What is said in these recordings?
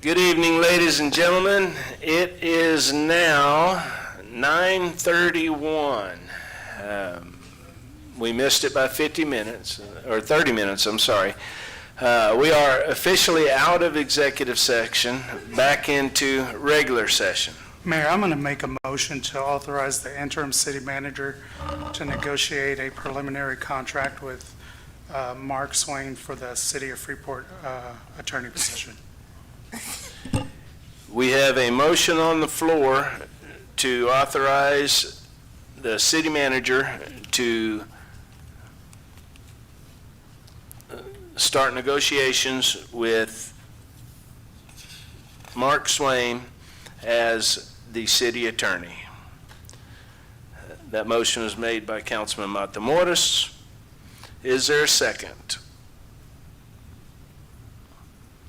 Good evening, ladies and gentlemen. It is now 9:31. We missed it by 50 minutes, or 30 minutes, I'm sorry. We are officially out of executive session, back into regular session. Mayor, I'm going to make a motion to authorize the interim city manager to negotiate a preliminary contract with Mark Swain for the city of Freeport attorney position. We have a motion on the floor to authorize the city manager to start negotiations with Mark Swain as the city attorney. That motion was made by Councilman Matamoros. Is there a second?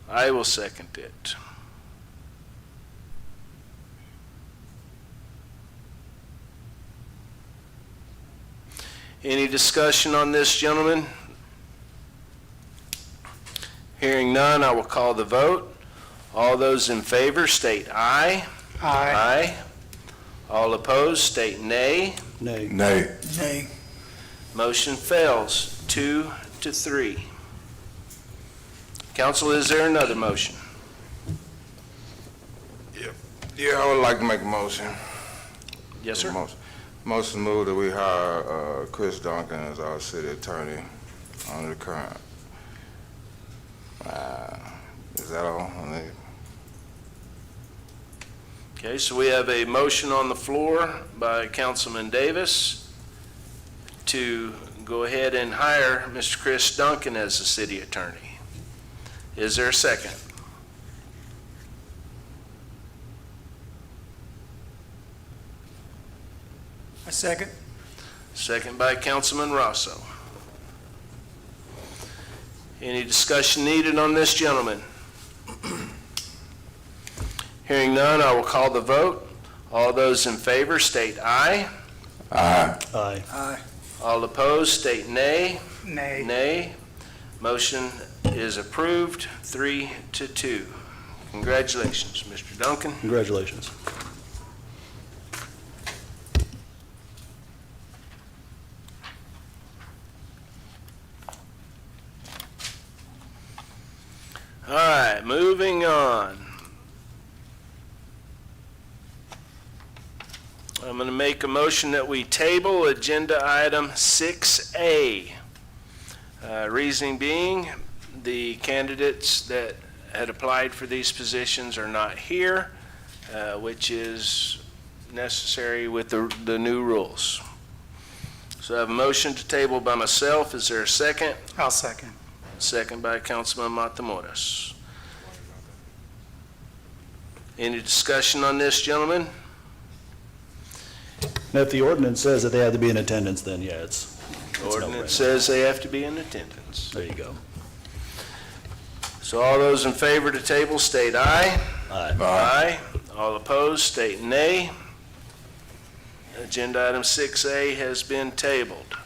I will second it. Any discussion on this, gentlemen? Hearing none, I will call the vote. All those in favor state aye. Aye. Aye. All opposed state nay. Nay. Nay. Nay. Motion fails 2-3. Council, is there another motion? Yeah, I would like to make a motion. Yes, sir. Motion move that we hire Chris Duncan as our city attorney under the current. Is that all? Okay, so we have a motion on the floor by Councilman Davis to go ahead and hire Mr. Chris Duncan as the city attorney. Is there a second? A second. Second by Councilman Rosso. Any discussion needed on this, gentleman? Hearing none, I will call the vote. All those in favor state aye. Aye. Aye. Aye. All opposed state nay. Nay. Nay. Motion is approved 3-2. Congratulations, Mr. Duncan. Congratulations. All right, moving on. I'm going to make a motion that we table agenda item 6A. Reasoning being, the candidates that had applied for these positions are not here, which is necessary with the new rules. So I have a motion to table by myself. Is there a second? I'll second. Second by Councilman Matamoros. Any discussion on this, gentlemen? Now, if the ordinance says that they have to be in attendance, then yeah, it's Ordinance says they have to be in attendance. There you go. So all those in favor to table state aye. Aye. Aye. All opposed state nay. Agenda item 6A has been tabled.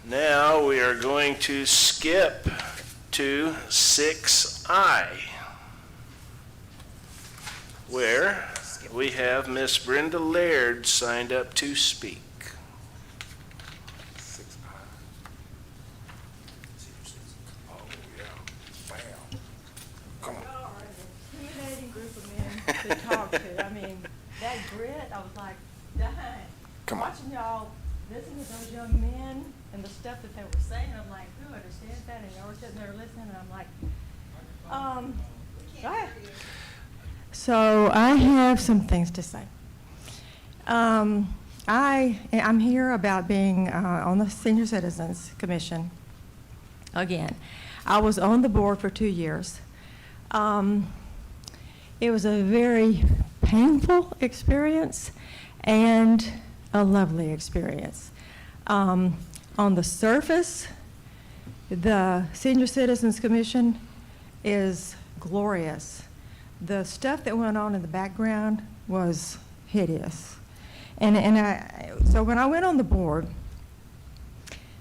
Now we are going to skip to 6I, where we have Miss Brenda Laird signed up to speak. Intimidating group of men to talk to. I mean, that grit, I was like, dang. Come on. Watching y'all listen to those young men and the stuff that they were saying, I'm like, who understands that? And y'all were sitting there listening, and I'm like, go ahead. So I have some things to say. I'm here about being on the Senior Citizens Commission again. I was on the board for 2 years. It was a very painful experience and a lovely experience. On the surface, the Senior Citizens Commission is glorious. The stuff that went on in the background was hideous. So when I went on the board,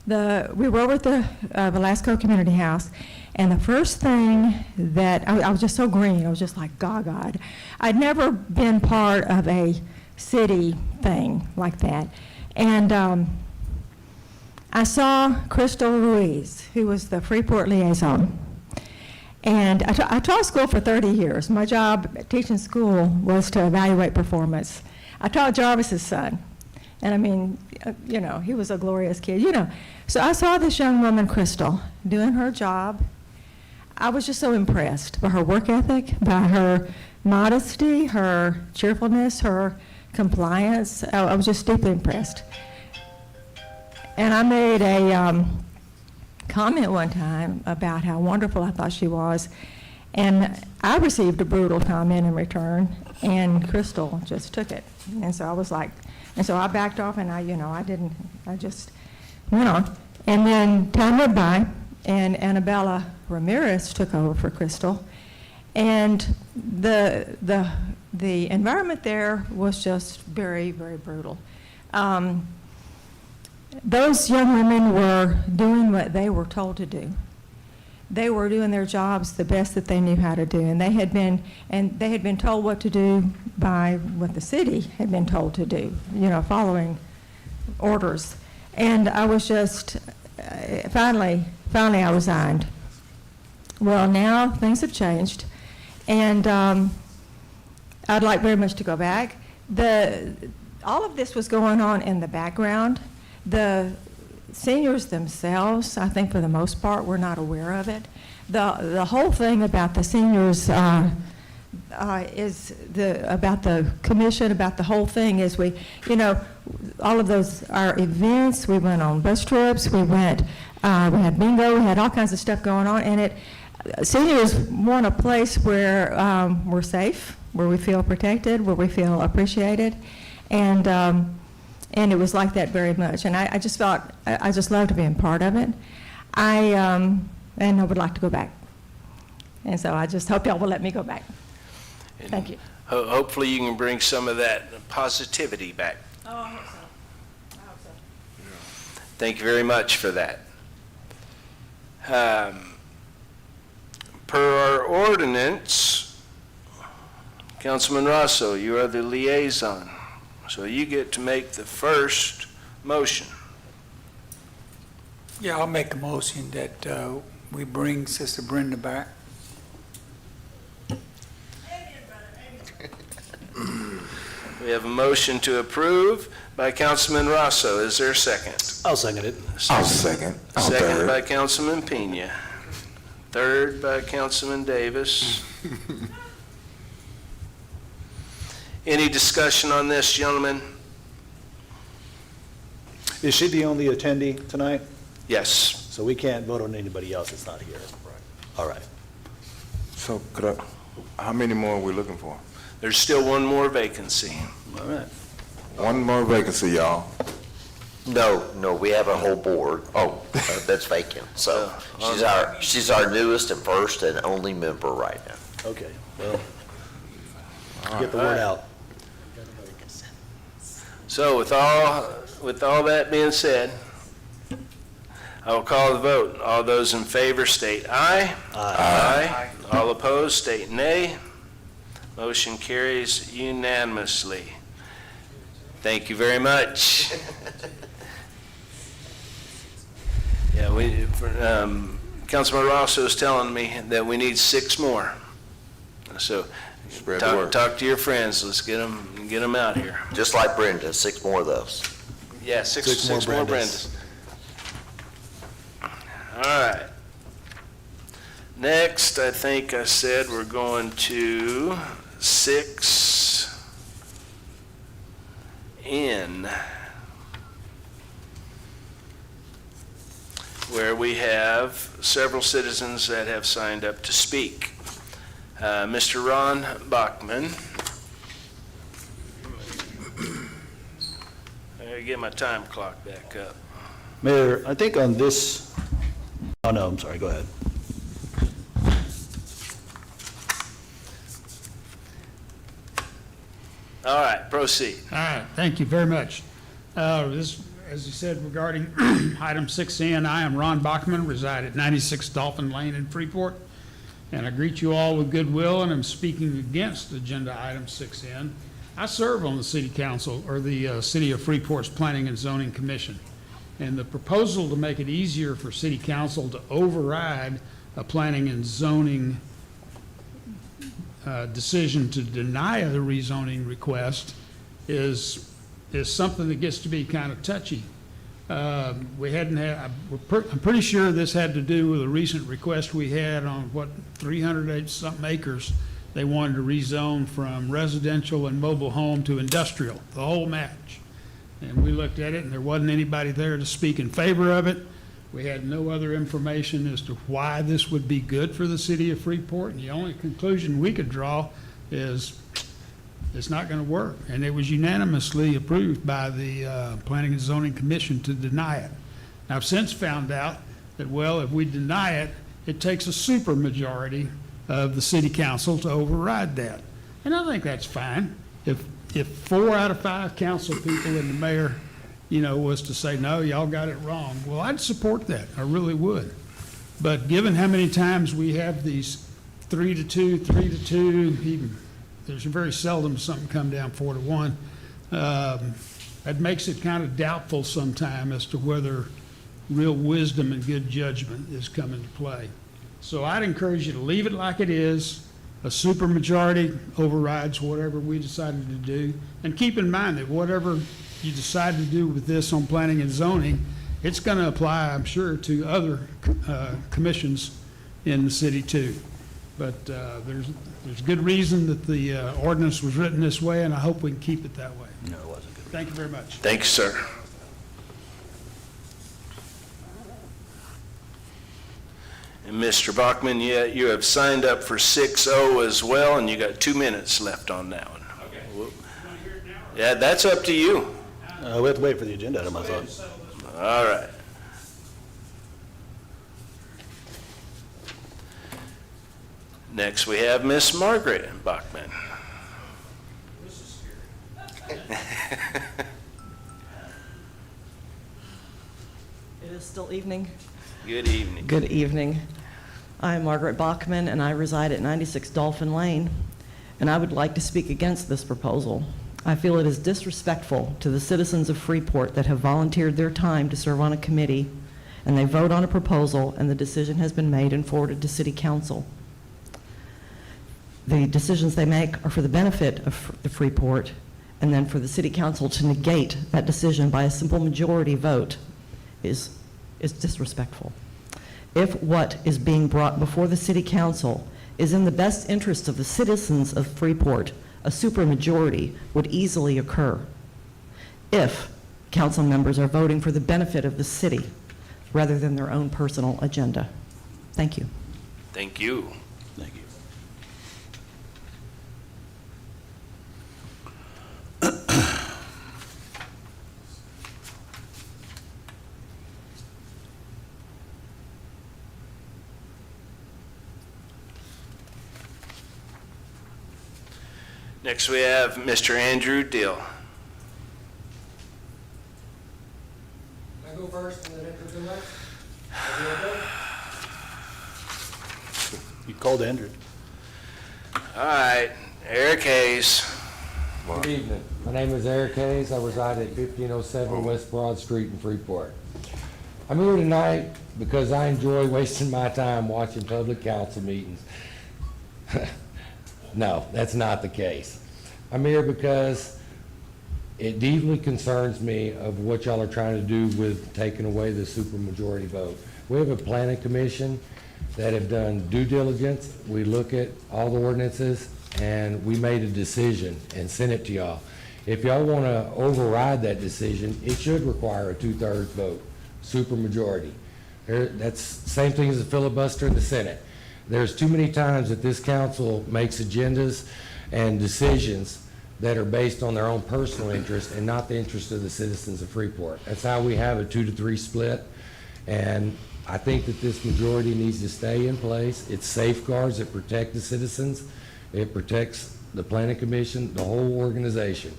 we were over at the Velasco Community House, And the first thing that, I was just so green, I was just like, God. I'd never been part of a city thing like that. And I saw Crystal Ruiz, who was the Freeport liaison. And I taught school for 30 years. My job at teaching school was to evaluate performance. I taught Jarvis's son. And I mean, he was a glorious kid, So I saw this young woman, Crystal, doing her job. I was just so impressed by her work ethic, by her modesty, her cheerfulness, her compliance. I was just deeply impressed. And I made a comment one time about how wonderful I thought she was, and I received a brutal comment in return, and Crystal just took it. And so I was like, so I backed off, and I just went on. And then time went by, and Annabella Ramirez took over for Crystal, and the environment there was just very, very brutal. Those young women were doing what they were told to do. They were doing their jobs the best that they knew how to do, and they had been told what to do by what the city had been told to do, following orders. And I was just, finally I resigned. Well, now things have changed, and I'd like very much to go back. All of this was going on in the background. The seniors themselves, I think for the most part, were not aware of it. The whole thing about the seniors about the commission, about the whole thing is all of those, our events, we went on bus trips, we had bingo, we had all kinds of stuff going on, and seniors want a place where we're safe, where we feel protected, where we feel appreciated, and it was like that very much. And I just thought, I just loved being part of it. And I would like to go back. And so I just hope y'all will let me go back. Thank you. Hopefully you can bring some of that positivity back. Oh, I hope so. I hope so. Thank you very much for that. Per our ordinance, Councilman Rosso, you are the liaison. So you get to make the first motion. Yeah, I'll make a motion that we bring Sister Brenda back. We have a motion to approve by Councilman Rosso. Is there a second? I'll second it. I'll second. Second by Councilman Pena. Third by Councilman Davis. Any discussion on this, gentlemen? Is she the only attendee tonight? Yes. So we can't vote on anybody else that's not here? All right. So how many more are we looking for? There's still one more vacancy. All right. One more vacancy, y'all. No, we have a whole board. That's vacant. So she's our newest and first and only member right now. Okay, well, get the word out. So with all that being said, I will call the vote. All those in favor state aye. Aye. All opposed state nay. Motion carries unanimously. Thank you very much. Yeah, Councilman Rosso is telling me that we need 6 more. So Spread the word. talk to your friends. Let's get them out here. Just like Brenda, 6 more of those. Yeah, six Six more more Brendas. Brendas. All right. Next, I think I said we're going to 6N, where we have several citizens that have signed up to speak. Mr. Ron Bachman. I gotta get my time clock back up. Mayor, I think on this, oh no, I'm sorry, go ahead. All right, proceed. All right, thank you very much. This as you said, regarding item 6N, I am Ron Bachman, reside at 96 Dolphin Lane in Freeport, and I greet you all with goodwill, and I'm speaking against agenda item 6N. I serve on the city council, or the City of Freeport's Planning and Zoning Commission, and the proposal to make it easier for city council to override a planning and zoning decision to deny the rezoning request is something that gets to be kind of touchy. We hadn't had, I'm pretty sure this had to do with a recent request we had on 300-something acres. They wanted to rezone from residential and mobile home to industrial, the whole match. And we looked at it, and there wasn't anybody there to speak in favor of it. We had no other information as to why this would be good for the city of Freeport, and the only conclusion we could draw is it's not going to work. And it was unanimously approved by the Planning and Zoning Commission to deny it. Now, I've since found out that, well, if we deny it, it takes a supermajority of the city council to override that. And I think that's fine. If 4 out of 5 council people and the mayor, was to say, no, y'all got it wrong, well, I'd support that. I really would. But given how many times we have these 3-2, 3-2, even there's very seldom something come down 4-1, that makes it kind of doubtful sometime as to whether real wisdom and good judgment is coming to play. So I'd encourage you to leave it like it is. A supermajority overrides whatever we decided to do. And keep in mind that whatever you decide to do with this on planning and zoning, it's going to apply, I'm sure, to other commissions in the city too. But there's good reason that the ordinance was written this way, and I hope we can keep it that way. No, it wasn't good. Thank you very much. Thank you, sir. And Mr. Bachman, you have signed up for 6-0 as well, and you got 2 minutes left on that one. Okay. Yeah, that's up to you. We have to wait for the agenda item, I thought. All right. Next, we have Miss Margaret Bachman. It is still evening. Good evening. Good evening. I'm Margaret Bachman, and I reside at 96 Dolphin Lane, and I would like to speak against this proposal. I feel it is disrespectful to the citizens of Freeport that have volunteered their time to serve on a committee, and they vote on a proposal, and the decision has been made and forwarded to City Council. The decisions they make are for the benefit of the Freeport, and then for the City Council to negate that decision by a simple majority vote is disrespectful. If what is being brought before the City Council is in the best interest of the citizens of Freeport, a supermajority would easily occur if council members are voting for the benefit of the city rather than their own personal agenda. Thank you. Thank you. Thank you. Next, we have Mr. Andrew Dill. Can I go first and then introduce that? You called Andrew. All right, Eric Hayes. Good evening. My name is Eric Hayes. I reside at 1507 West Broad Street in Freeport. I'm here tonight because I enjoy wasting my time watching public council meetings. No, that's not the case. I'm here because it deeply concerns me of what y'all are trying to do with taking away the supermajority vote. We have a planning commission that have done due diligence. We look at all the ordinances and we made a decision and sent it to y'all. If y'all want to override that decision, it should require a 2/3 vote, supermajority. That's the same thing as a filibuster in the Senate. There's too many times that this council makes agendas and decisions that are based on their own personal interest and not the interest of the citizens of Freeport. That's how we have a 2-3 split. And I think that this majority needs to stay in place. It safeguards, it protects the citizens, it protects the planning commission, the whole organization.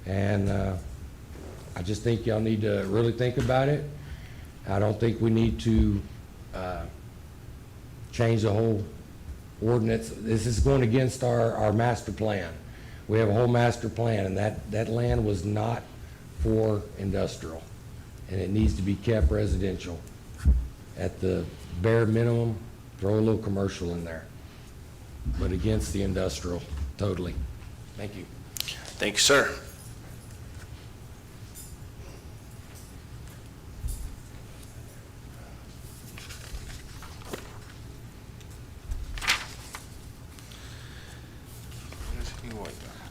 And I just think y'all need to really think about it. I don't think we need to change the whole ordinance. This is going against our master plan. We have a whole master plan, and that land was not for industrial, and it needs to be kept residential. At the bare minimum, throw a little commercial in there, but against the industrial, totally. Thank you. Thank you, sir.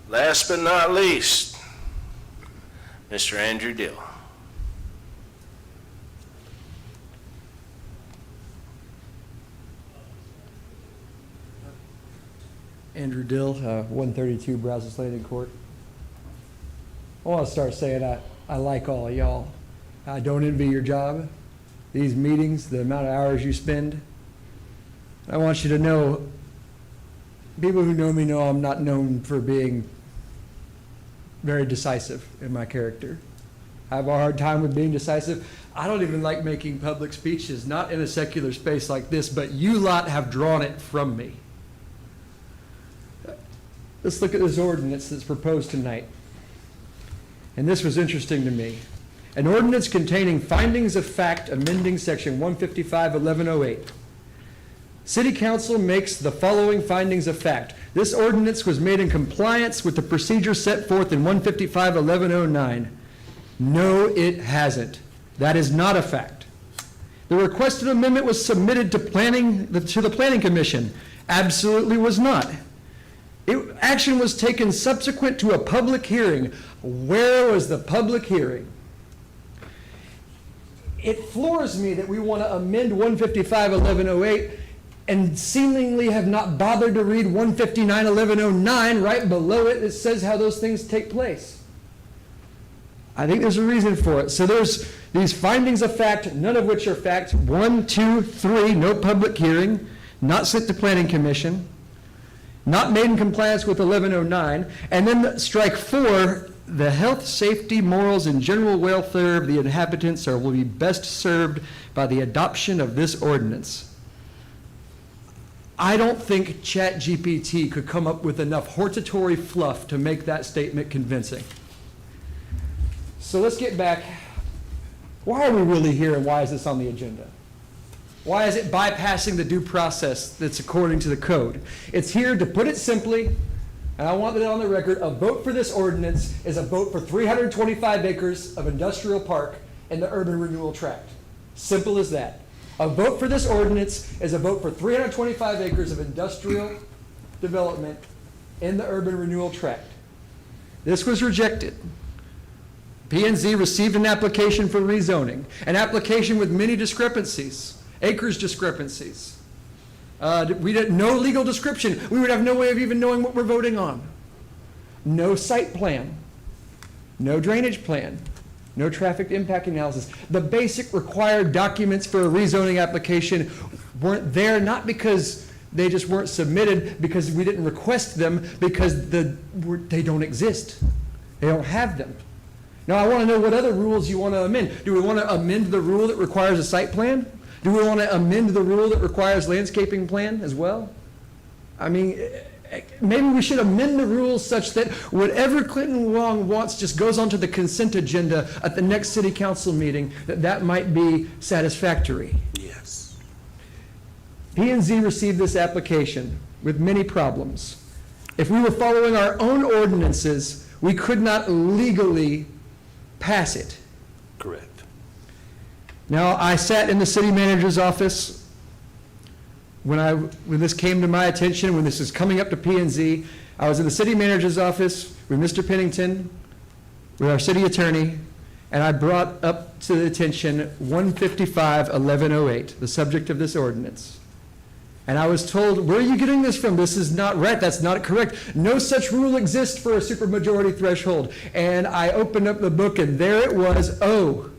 Last but not least, Mr. Andrew Dill. Andrew Dill, 132 Brazos Landing Court. I want to start saying I like all of y'all. I don't envy your job, these meetings, the amount of hours you spend. I want you to know, people who know me know I'm not known for being very decisive in my character. I have a hard time with being decisive. I don't even like making public speeches, not in a secular space like this, but you lot have drawn it from me. Let's look at this ordinance that's proposed tonight. And this was interesting to me. An ordinance containing findings of fact amending section 155-1108. City Council makes the following findings of fact. This ordinance was made in compliance with the procedure set forth in 155-1109. No, it hasn't. That is not a fact. The requested amendment was submitted to the Planning Commission. Absolutely was not. Action was taken subsequent to a public hearing. Where was the public hearing? It floors me that we want to amend 155-1108 and seemingly have not bothered to read 159-1109. Right below it, it says how those things take place. I think there's a reason for it. So there's these findings of fact, none of which are facts. 1, 2, 3, no public hearing, not sent to Planning Commission, not made in compliance with 1109, and then strike 4, the health, safety, morals, and general welfare of the inhabitants will be best served by the adoption of this ordinance. I don't think ChatGPT could come up with enough hortatory fluff to make that statement convincing. So let's get back. Why are we really here, and why is this on the agenda? Why is it bypassing the due process that's according to the code? It's here, to put it simply, and I want it on the record, a vote for this ordinance is a vote for 325 acres of industrial park in the urban renewal tract. Simple as that. A vote for this ordinance is a vote for 325 acres of industrial development in the urban renewal tract. This was rejected. P&Z received an application for rezoning, an application with many discrepancies. Acres discrepancies. We did no legal description. We would have no way of even knowing what we're voting on. No site plan. No drainage plan. No traffic impact analysis. The basic required documents for a rezoning application weren't there, not because they just weren't submitted, because we didn't request them, because they don't exist. They don't have them. Now I want to know what other rules you want to amend. Do we want to amend the rule that requires a site plan? Do we want to amend the rule that requires landscaping plan as well? I mean, maybe we should amend the rules such that whatever Clinton Wong wants just goes onto the consent agenda at the next city council meeting, that might be satisfactory. Yes. P&Z received this application with many problems. If we were following our own ordinances, we could not legally pass it. Correct. Now, I sat in the city manager's office when this came to my attention, when this is coming up to P&Z. I was in the city manager's office with Mr. Pennington, with our city attorney, and I brought up to the attention 155-1108, the subject of this ordinance. And I was told, where are you getting this from? This is not right. That's not correct. No such rule exists for a supermajority threshold. And I opened up the book, and there it was. Oh.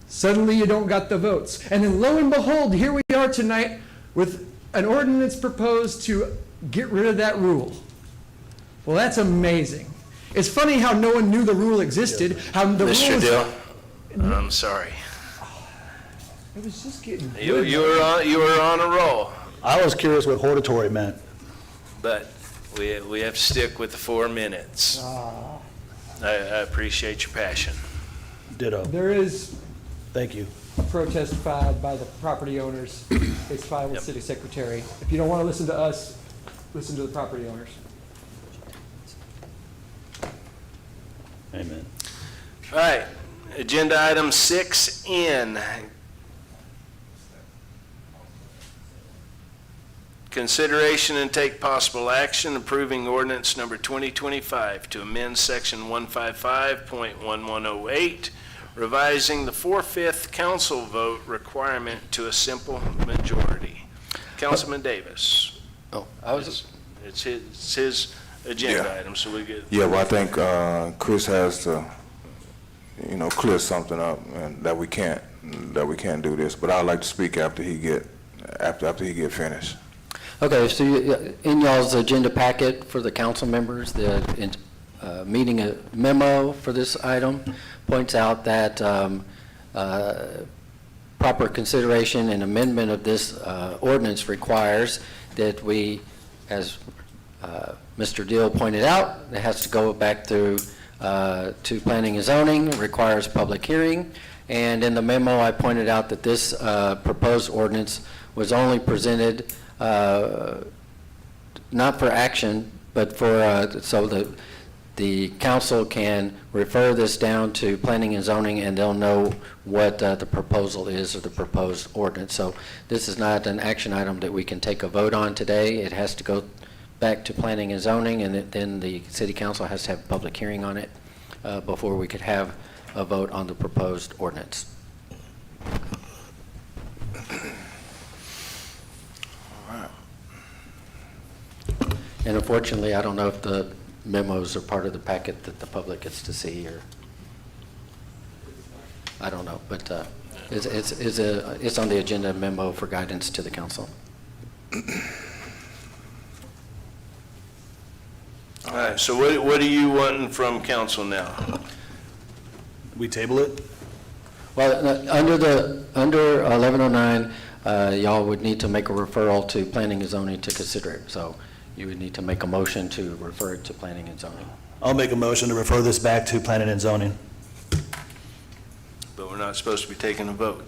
Suddenly you don't got the votes. And then lo and behold, here we are tonight with an ordinance proposed to get rid of that rule. Well, that's amazing. It's funny how no one knew the rule existed, how the rule Mr. was... Dill, I'm sorry. It was just getting You good. you were on a roll, I was curious what hortatory meant. but we have to stick with the 4 minutes. I appreciate your passion. Ditto. There is Thank you. protest filed by the property owners. It's filed with Yep. city secretary. If you don't want to listen to us, listen to the property owners. Amen. All right, agenda item 6N. Consideration and take possible action approving ordinance number 2025 to amend section 155.1108, revising the 4/5 council vote requirement to a simple majority. Councilman Davis. Oh, It's his agenda Yeah. item, so we get. Yeah, well, I think Chris has to, clear something up, and that we can't do this. But I'd like to speak after he get finished. Okay, so in y'all's agenda packet for the council members, the meeting memo for this item points out that proper consideration and amendment of this ordinance requires that we, as Mr. Deal pointed out, it has to go back through to planning and zoning, requires public hearing. And in the memo, I pointed out that this proposed ordinance was only presented not for action, but for, so the council can refer this down to planning and zoning, and they'll know what the proposal is or the proposed ordinance. So this is not an action item that we can take a vote on today. It has to go back to planning and zoning, and then the city council has to have a public hearing on it before we could have a vote on the proposed ordinance. And unfortunately, I don't know if the memos are part of the packet that the public gets to see, or, I don't know, but it's on the agenda memo for guidance to the council. All right, so what are you wanting from council now? We table it? Well, under 1109, y'all would need to make a referral to planning and zoning to consider it. So you would need to make a motion to refer it to planning and zoning. I'll make a motion to refer this back to planning and zoning. But we're not supposed to be taking a vote.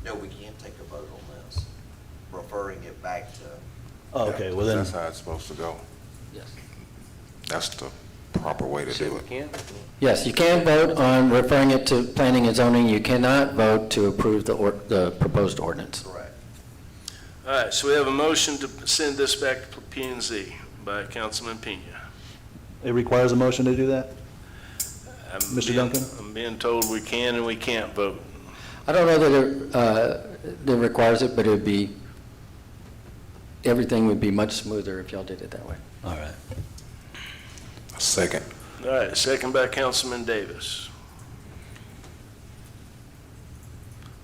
No, we can't take a vote on this, referring it back to. Oh, okay, well then, That's how it's supposed to go. Yes. That's the proper way to do it. Yes, you can vote on referring it to planning and zoning. You cannot vote to approve the proposed ordinance. Correct. All right, so we have a motion to send this back to P&Z by Councilman Pena. it requires a motion to do that? Mr. Duncan? I'm being told we can and we can't vote. I don't know that it requires it, but it would be, everything would be much smoother if y'all did it that way. All right. Second. All right, second by Councilman Davis.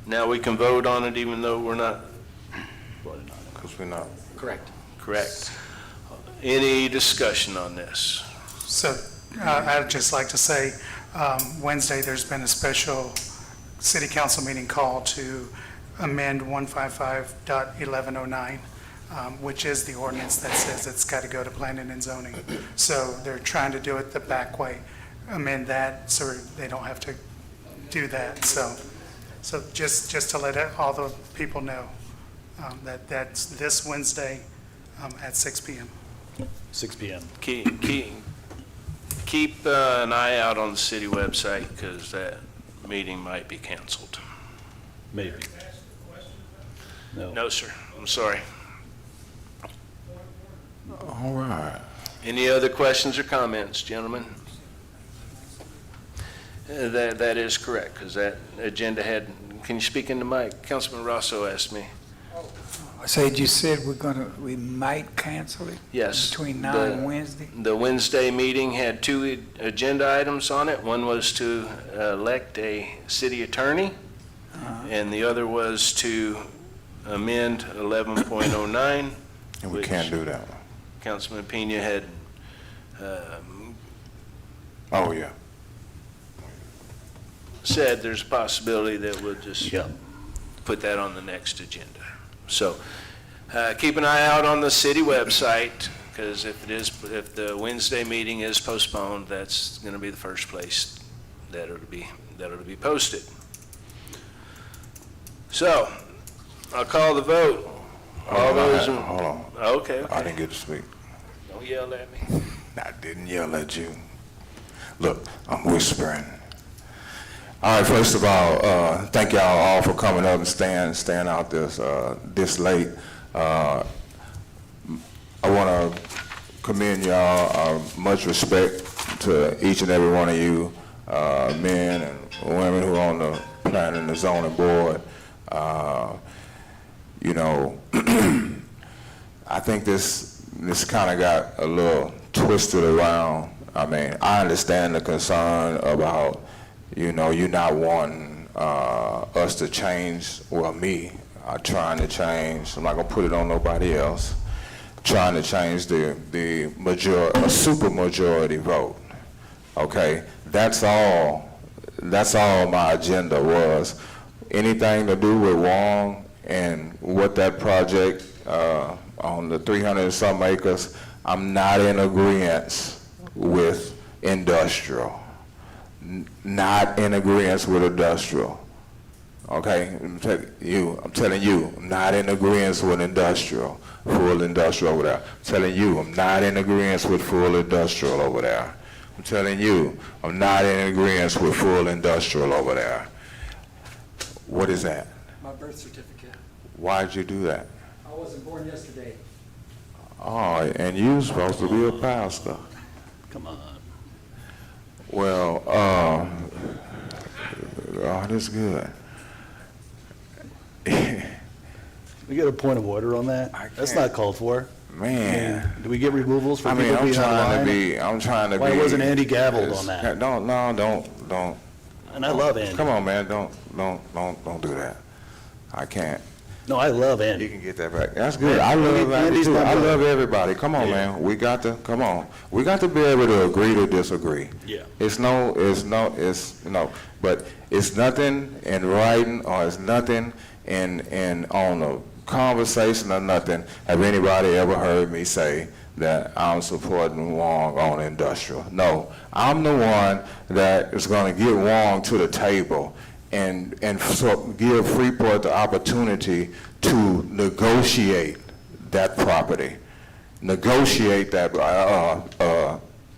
Now we can vote on it even though we're not Because we're not. Correct. correct. Any discussion on this? So I'd just like to say, Wednesday, there's been a special city council meeting called to amend 155.1109, which is the ordinance that says it's got to go to planning and zoning. So they're trying to do it the back way, amend that so they don't have to do that. So just to let all the people know that's this Wednesday at 6 p.m. 6 p.m. Keep an eye out on the city website because that meeting might be canceled. Maybe. No. No, sir, I'm sorry. All right. Any other questions or comments, gentlemen? That is correct, because that agenda had, can you speak into mic? Councilman Rosso asked me. I said, you said we might cancel it? Yes. Between now and Wednesday? The Wednesday meeting had two agenda items on it. One was to elect a city attorney, and the other was to amend 11.09. And we can't do that one. Councilman Pena had Oh, yeah. said, there's a possibility that we'll just Yeah. put that on the next agenda. So keep an eye out on the city website, because if the Wednesday meeting is postponed, that's going to be the first place that it'll be posted. So I'll call the vote. All those, Hold on. okay, I okay. didn't get to speak. Don't yell at me. I didn't yell at you. Look, I'm whispering. All right, first of all, thank y'all all for coming up and staying out this late. I want to commend y'all, much respect to each and every one of you, men and women who are on the planning and zoning board. You know, I think this kind of got a little twisted around. I mean, I understand the concern about, you know, you not wanting us to change, well, me, trying to change, I'm not gonna put it on nobody else, trying to change the majority, a super majority vote, okay? That's all my agenda was. Anything to do with Wong and what that project on the 300 and some acres, I'm not in agreement with industrial. Not in agreement with industrial. Okay, I'm telling you, I'm not in agreement with industrial, full industrial over there. I'm telling you, I'm not in agreement with full industrial over there. I'm telling you, I'm not in agreement with full industrial over there. What is that? My birth certificate. Why'd you do that? I wasn't born yesterday. Oh, and you supposed to be a pastor. Come on. Well, this is good. We get a point of order on that? That's not called for. Man. Do we get removals for I mean, people being I'm trying to be. Why wasn't Andy gavelled on that? Don't. And I love Andy. Come on, man, don't do that. I can't. No, I love You Andy. can get that back. That's good. I Andy- love Andy Andy's too. my I brother. love everybody. Come on, Yeah. man. We got to be able to agree to disagree. Yeah. It's but it's nothing in writing or it's nothing in on a conversation or nothing. Have anybody ever heard me say that I'm supporting Wong on industrial? No, I'm the one that is going to get Wong to the table and so give Freeport the opportunity to negotiate that property, negotiate that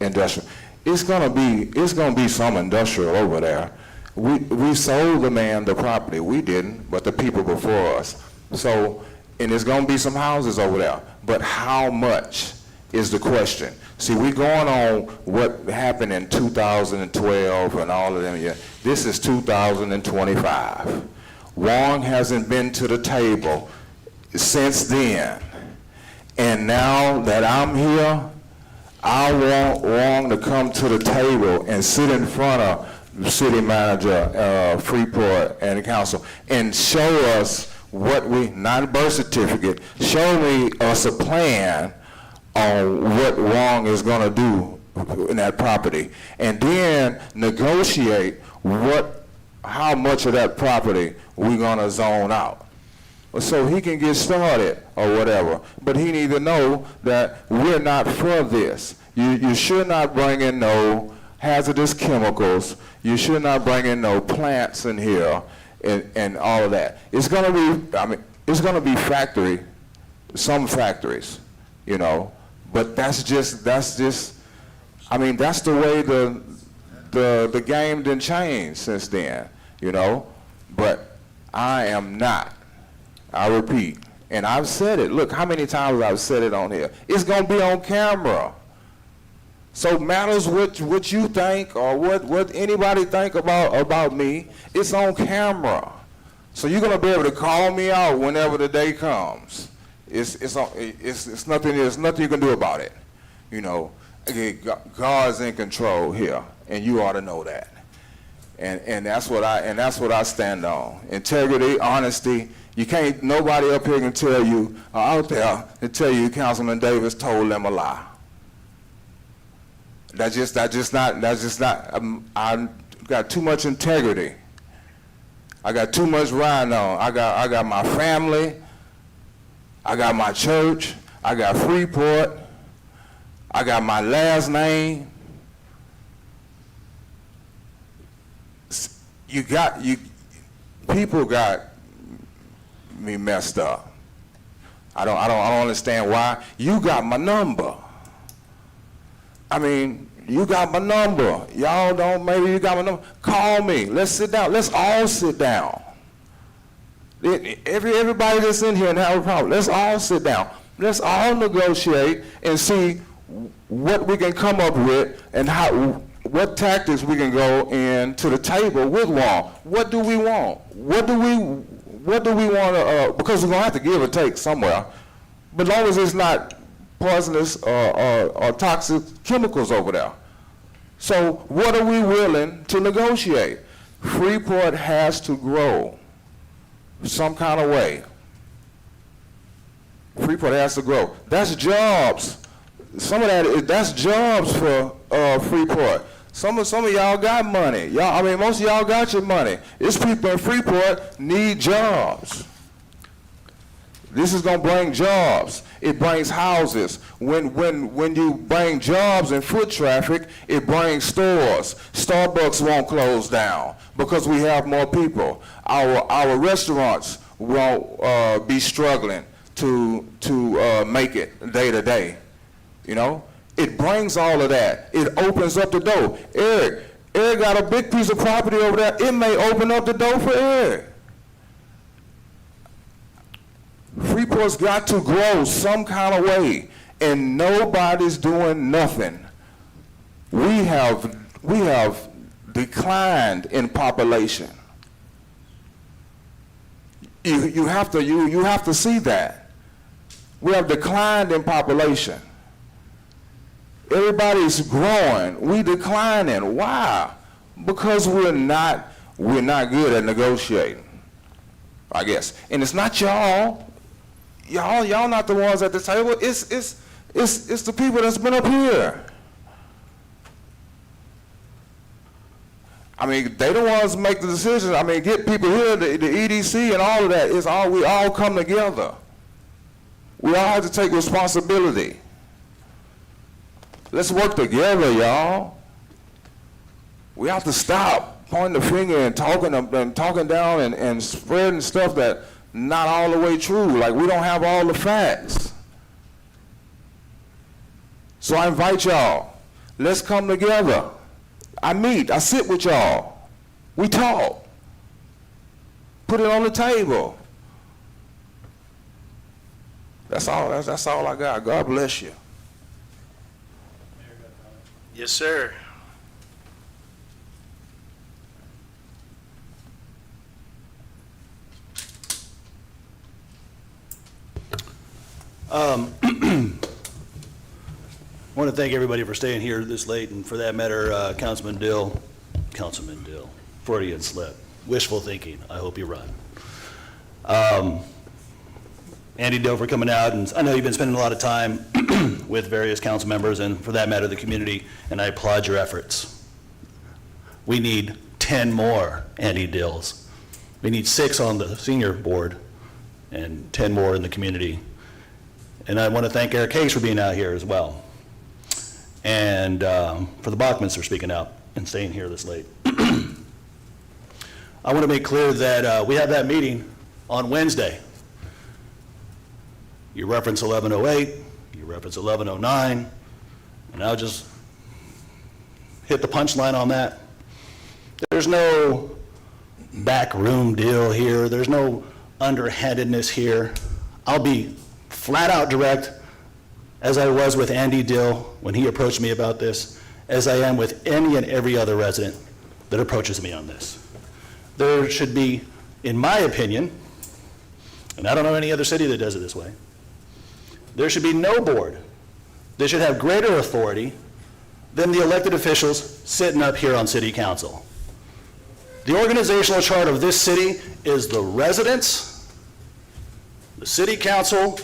industrial. It's gonna be some industrial over there. We sold the man the property. We didn't, but the people before us. So, and there's gonna be some houses over there. But how much is the question? See, we going on what happened in 2012 and all of them. Yeah, this is 2025. Wong hasn't been to the table since then. And now that I'm here, I want Wong to come to the table and sit in front of the city manager, Freeport, and the council, and show us what not a birth certificate, show me us a plan on what Wong is gonna do in that property. And then negotiate how much of that property we're gonna zone out. So he can get started or whatever. But he need to know that we're not for this. You should not bring in no hazardous chemicals. You should not bring in no plants in here and all of that. It's gonna be some factories, you know, but that's just that's the way the game didn't change since then, you know. But I am not. I repeat, and I've said it. Look how many times I've said it on here. It's gonna be on camera. So matters what you think or what anybody think about me, it's on camera. So you're gonna be able to call me out whenever the day comes. It's nothing. There's nothing you can do about it. You know, God's in control here, and you ought to know that. And that's what I stand on. Integrity, honesty. You can't. Nobody up here can tell you out there to tell you Councilman Davis told them a lie. That's just not, I got too much integrity. I got too much riding on. I got my family, I got my church, I got Freeport, I got my last name. People got me messed up. I don't understand why. You got my number. I mean, you got my number. Y'all don't, maybe you got my number. Call me. Let's sit down. Let's all sit down. Everybody that's in here and have a problem, let's all sit down. Let's all negotiate and see what we can come up with and what tactics we can go in to the table with Wall. What do we want? What do we want to, because we're going to have to give or take somewhere, but as long as it's not poisonous or toxic chemicals over there. So what are we willing to negotiate? Freeport has to grow some kind of way. Freeport has to grow. That's jobs. Some of that's jobs for Freeport. Some of y'all got money. Most of y'all got your money. It's people in Freeport need jobs. This is gonna bring jobs. It brings houses. When you bring jobs and foot traffic, it brings stores. Starbucks won't close down because we have more people. Our restaurants won't be struggling to make it day to day. You know, it brings all of that. It opens up the door. Eric got a big piece of property over there. It may open up the door for Eric. Freeport's got to grow some kind of way, and nobody's doing nothing. We have declined in population. You have to see that. We have declined in population. Everybody's growing. We declining. Why? Because we're not good at negotiating, I guess. And it's not y'all. Y'all not the ones at the table. It's the people that's been up here. I mean, they the ones who make the decisions. I mean, get people here, the EDC and all of that. We all come together. We all have to take responsibility. Let's work together, y'all. We have to stop pointing the finger and talking down and spreading stuff that not all the way true. Like, we don't have all the facts. So I invite y'all. Let's come together. I sit with y'all. We talk. Put it on the table. That's all I got. God bless you. Yes, sir. I want to thank everybody for staying here this late, and for that matter, Councilman Dill, Freudian slip, wishful thinking, I hope you're right. Andy Dill for coming out, and I know you've been spending a lot of time with various council members, and for that matter, the community, and I applaud your efforts. We need 10 more Andy Dills. We need 6 on the senior board, and 10 more in the community. And I want to thank Eric Hayes for being out here as well. And for the Bachmans for speaking out and staying here this late. I want to make clear that we have that meeting on Wednesday. You reference 1108, you reference 1109, and I'll just hit the punchline on that. There's no backroom deal here. There's no underhandedness here. I'll be flat out direct, as I was with Andy Dill when he approached me about this, as I am with any and every other resident that approaches me on this. There should be, in my opinion, and I don't know any other city that does it this way, there should be no board that should have greater authority than the elected officials sitting up here on city council. The organizational chart of this city is the residents, the city council,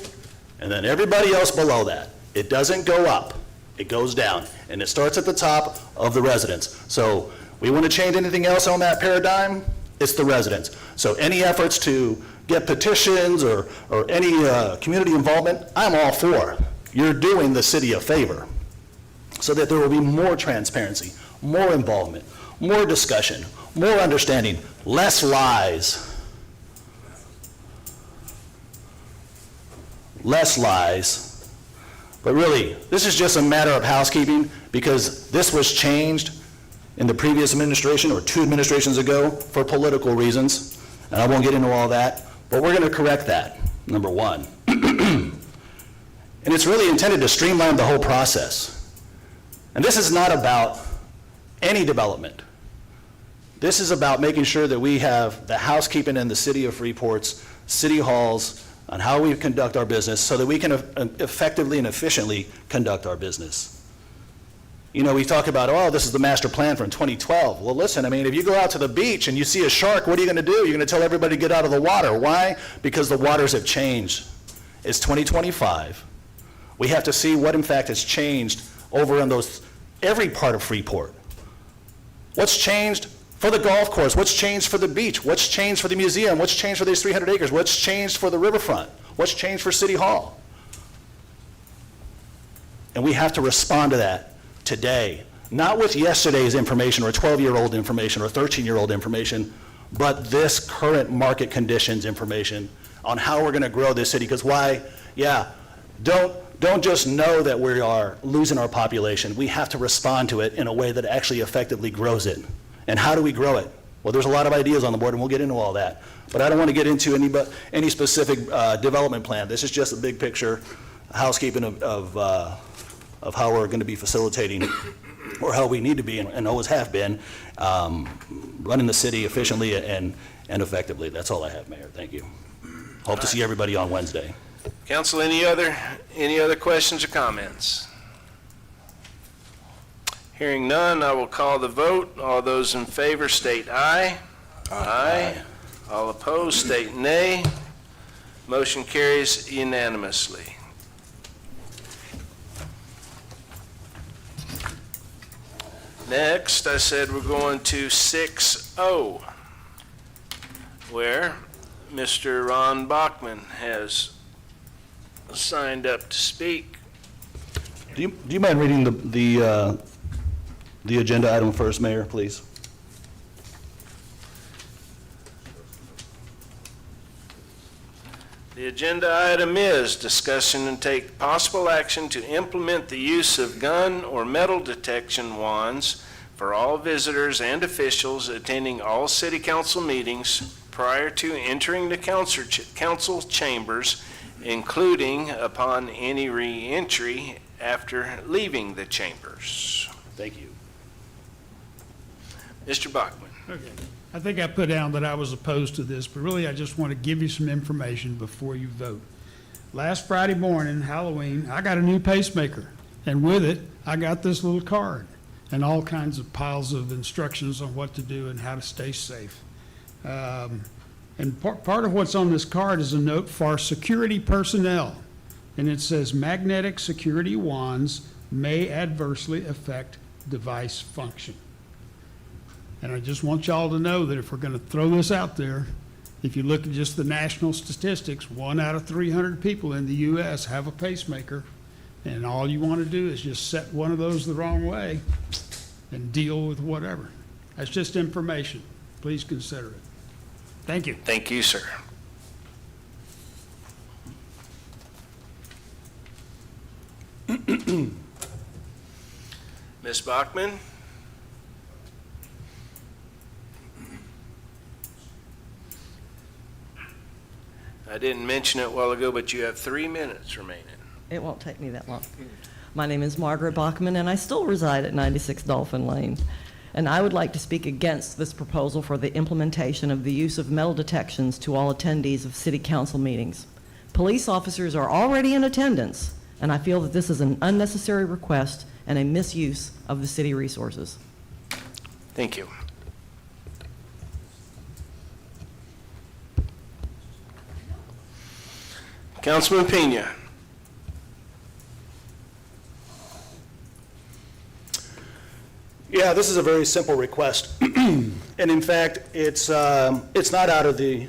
and then everybody else below that. It doesn't go up. It goes down, and it starts at the top of the residents. So we want to change anything else on that paradigm, it's the residents. So any efforts to get petitions or any community involvement, I'm all for. You're doing the city a favor so that there will be more transparency, more involvement, more discussion, more understanding, less lies. Less lies. But really, this is just a matter of housekeeping because this was changed in the previous administration or 2 administrations ago for political reasons, and I won't get into all that, but we're going to correct that, number one. And it's really intended to streamline the whole process. And this is not about any development. This is about making sure that we have the housekeeping in the city of Freeport's city halls on how we conduct our business so that we can effectively and efficiently conduct our business. You know, we talk about, oh, this is the master plan from 2012. Well, listen, I mean, if you go out to the beach and you see a shark, what are you going to do? You're going to tell everybody to get out of the water. Why? Because the waters have changed. It's 2025. We have to see what, in fact, has changed over in every part of Freeport. What's changed for the golf course? What's changed for the beach? What's changed for the museum? What's changed for these 300 acres? What's changed for the riverfront? What's changed for City Hall? And we have to respond to that today, not with yesterday's information or 12-year-old information or 13-year-old information, but this current market conditions information on how we're going to grow this city. Because why? Yeah, don't just know that we are losing our population. We have to respond to it in a way that actually effectively grows it. And how do we grow it? Well, there's a lot of ideas on the board, and we'll get into all that. But I don't want to get into any specific development plan. This is just a big picture housekeeping of how we're going to be facilitating, or how we need to be and always have been, running the city efficiently and effectively. That's all I have, Mayor. Thank you. Hope to see everybody on Wednesday. Council, any other questions or comments? Hearing none, I will call the vote. All those in favor state aye. Aye. All opposed state nay. Motion carries unanimously. Next, I said we're going to 6O, where Mr. Ron Bachman has signed up to speak. Do you mind reading the agenda item first, Mayor, please? The agenda item is discussion and take possible action to implement the use of gun or metal detection wands for all visitors and officials attending all city council meetings prior to entering the council chambers, including upon any re-entry after leaving the chambers. Thank you. Mr. Bachman. Okay. I think I put down that I was opposed to this, but really I just want to give you some information before you vote. Last Friday morning, Halloween, I got a new pacemaker, and with it, I got this little card and all kinds of piles of instructions on what to do and how to stay safe. And part of what's on this card is a note for security personnel, and it says magnetic security wands may adversely affect device function. And I just want y'all to know that if we're going to throw this out there, if you look at just the national statistics, 1 out of 300 people in the U.S. have a pacemaker, and all you want to do is just set one of those the wrong way and deal with whatever. That's just information. Please consider it. Thank you. Thank you, sir. Ms. Bachman? I didn't mention it a while ago, but you have 3 minutes remaining. It won't take me that long. My name is Margaret Bachman, and I still reside at 96 Dolphin Lane. And I would like to speak against this proposal for the implementation of the use of metal detections to all attendees of city council meetings. Police officers are already in attendance, and I feel that this is an unnecessary request and a misuse of the city resources. Thank you. Councilman Pena. Yeah, this is a very simple request. And in fact, it's not out of the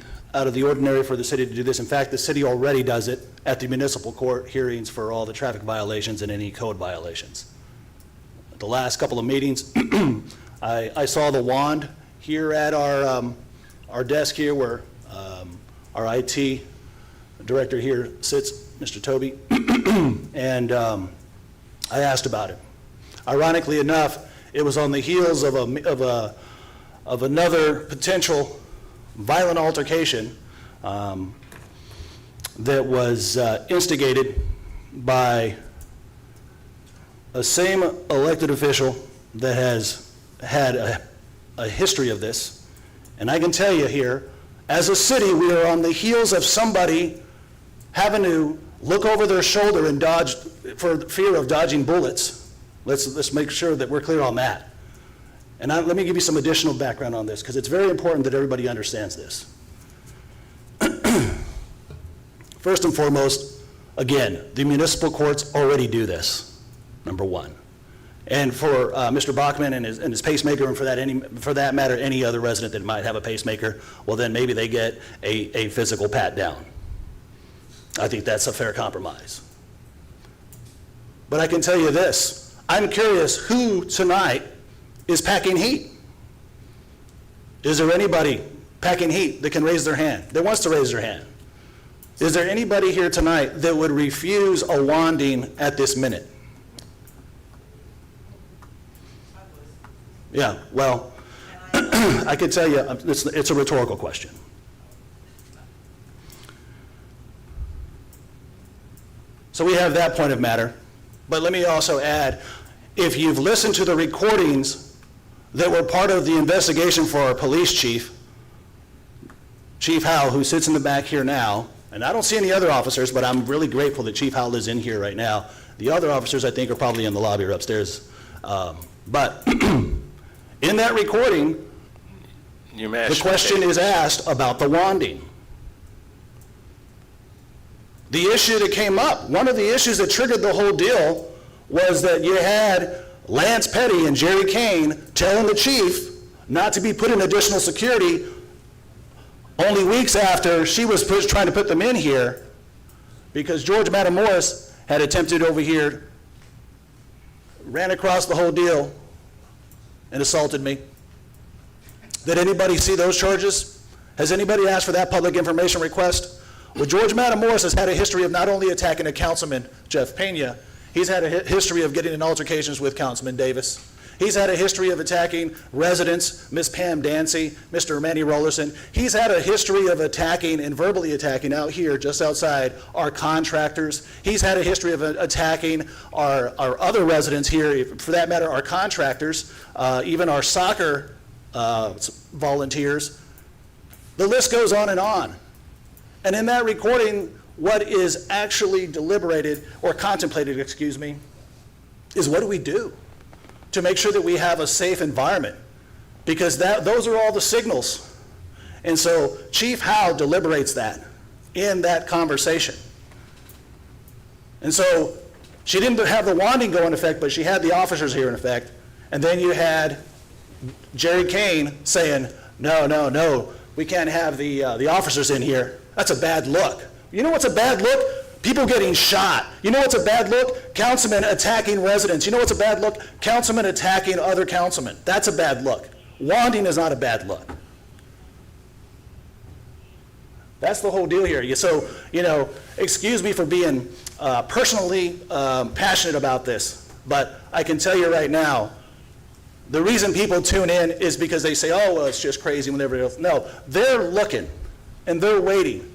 ordinary for the city to do this. In fact, the city already does it at the municipal court hearings for all the traffic violations and any code violations. At the last couple of meetings, I saw the wand here at our desk here where our IT director here sits, Mr. Toby, and I asked about it. Ironically enough, it was on the heels of another potential violent altercation that was instigated by a same elected official that has had a history of this. And I can tell you here, as a city, we are on the heels of somebody having to look over their shoulder and dodge for fear of dodging bullets. Let's make sure that we're clear on that. And let me give you some additional background on this, because it's very important that everybody understands this. First and foremost, again, the municipal courts already do this, number one. And for Mr. Bachman and his pacemaker, and for that matter, any other resident that might have a pacemaker, well, then maybe they get a physical pat down. I think that's a fair compromise. But I can tell you this, I'm curious who tonight is packing heat. Is there anybody packing heat that can raise their hand, that wants to raise their hand? Is there anybody here tonight that would refuse a wanding at this minute? Yeah, well, I can tell you, it's a rhetorical question. So we have that point of matter. But let me also add, if you've listened to the recordings that were part of the investigation for our police chief, Chief Howell, who sits in the back here now, and I don't see any other officers, but I'm really grateful that Chief Howell is in here right now. The other officers, I think, are probably in the lobby or upstairs. But in that recording, the question is asked about the wanding. The issue that came up, one of the issues that triggered the whole deal was that you had Lance Petty and Jerry Kane telling the chief not to be put in additional security only weeks after she was trying to put them in here because George Matamoros had attempted over here, ran across the whole deal, and assaulted me. Did anybody see those charges? Has anybody asked for that public information request? Well, George Matamoros has had a history of not only attacking a councilman, Jeff Pena, he's had a history of getting in altercations with Councilman Davis. He's had a history of attacking residents, Ms. Pam Dancy, Mr. Manny Rollerson. He's had a history of attacking and verbally attacking out here, just outside, our contractors. He's had a history of attacking our other residents here, for that matter, our contractors, even our soccer volunteers. The list goes on and on. And in that recording, what is actually deliberated, or contemplated, excuse me, is what do we do to make sure that we have a safe environment? Because those are all the signals. And so Chief Howe deliberates that in that conversation. And so she didn't have the wanding go in effect, but she had the officers here in effect. And then you had Jerry Kane saying, no, we can't have the officers in here. That's a bad look. You know what's a bad look? People getting shot. You know what's a bad look? Councilmen attacking residents. You know what's a bad look? Councilmen attacking other councilmen. That's a bad look. Wanding is not a bad look. That's the whole deal here. So, excuse me for being personally passionate about this, but I can tell you right now, the reason people tune in is because they say, oh, well, it's just crazy when everybody else. No, they're looking and they're waiting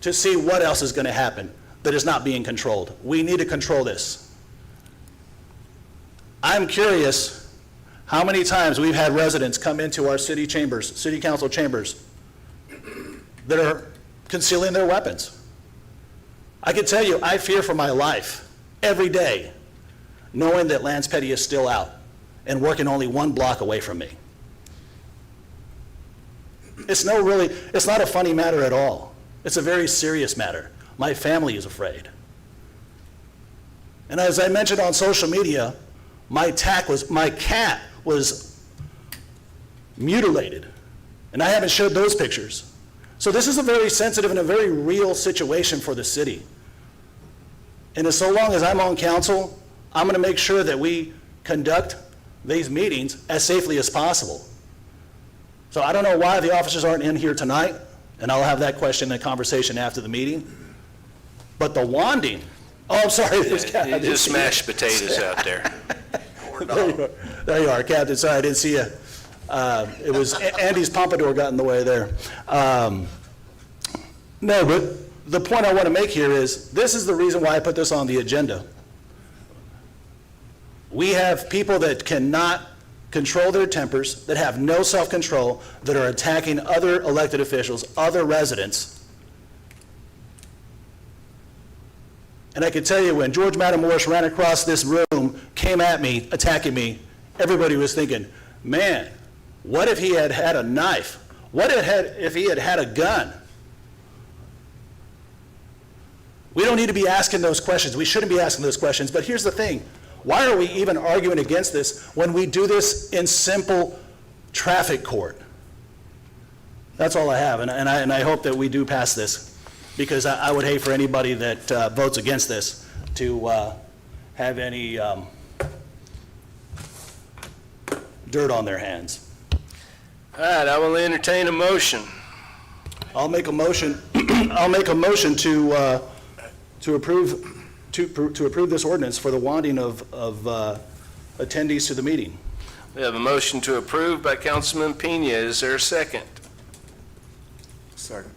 to see what else is going to happen that is not being controlled. We need to control this. I'm curious how many times we've had residents come into our city chambers, city council chambers, that are concealing their weapons. I can tell you, I fear for my life every day, knowing that Lance Petty is still out and working only 1 block away from me. It's not a funny matter at all. It's a very serious matter. My family is afraid. And as I mentioned on social media, my cat was mutilated, and I haven't showed those pictures. So this is a very sensitive and a very real situation for the city. And as so long as I'm on council, I'm going to make sure that we conduct these meetings as safely as possible. So I don't know why the officers aren't in here tonight, and I'll have that question and conversation after the meeting. But the wanding, oh, I'm sorry. There's Cat. I You didn't just see you. mashed potatoes out there. There you are, Captain. Sorry, I didn't see you. It was Andy's pompadour got in the way there. No, but the point I want to make here is, this is the reason why I put this on the agenda. We have people that cannot control their tempers, that have no self-control, that are attacking other elected officials, other residents. And I can tell you, when George Matamoros ran across this room, came at me, attacking me, everybody was thinking, man, what if he had had a knife? What if he had had a gun? We don't need to be asking those questions. We shouldn't be asking those questions. But here's the thing. Why are we even arguing against this when we do this in simple traffic court? That's all I have. And I hope that we do pass this, because I would hate for anybody that votes against this to have any dirt on their hands. All right, I will entertain a motion. I'll make a motion. I'll make a motion to approve this ordinance for the wanding of attendees to the meeting. We have a motion to approve by Councilman Pena. Is there a second? Second.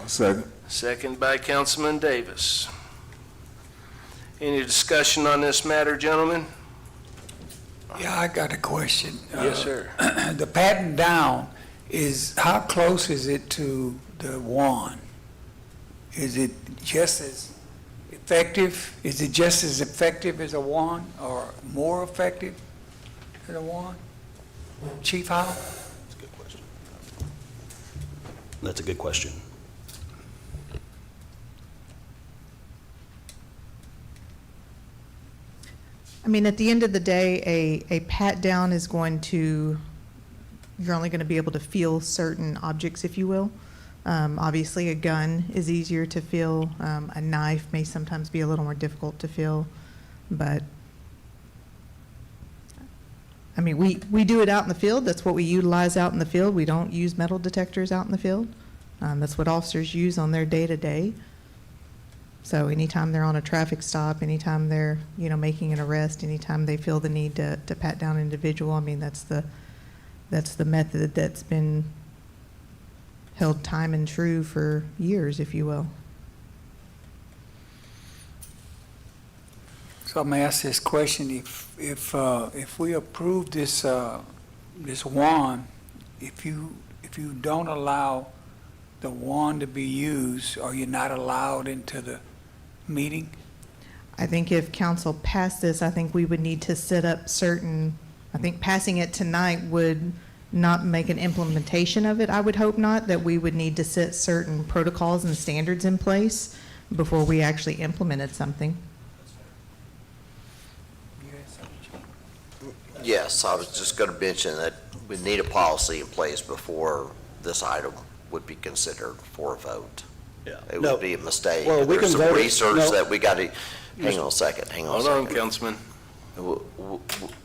Second. Second by Councilman Davis. Any discussion on this matter, gentlemen? Yeah, I got a question. Yes, sir. The patting down how close is it to the wand? Is it just as effective? Is it just as effective as a wand, or more effective than a wand? Chief Howell? That's a good question. That's a good question. I mean, at the end of the day, a pat down is going to, you're only going to be able to feel certain objects, if you will. Obviously, a gun is easier to feel. A knife may sometimes be a little more difficult to feel. But, I mean, we do it out in the field. That's what we utilize out in the field. We don't use metal detectors out in the field. That's what officers use on their day-to-day. So anytime they're on a traffic stop, anytime they're, making an arrest, anytime they feel the need to pat down an individual, I mean, that's the method that's been held time and true for years, if you will. So I'm gonna ask this question: if we approve this wand, if you don't allow the wand to be used, are you not allowed into the meeting? I think if council passed this, I think we would need to set up I think passing it tonight would not make an implementation of it. I would hope not, that we would need to set certain protocols and standards in place before we actually implemented something. Yes, I was just going to mention that we need a policy in place before this item would be considered for a vote. Yeah. It No. would be a mistake. Well, we There's can some vote it. research No. that we got to, hang on a second, Hold on, Councilman.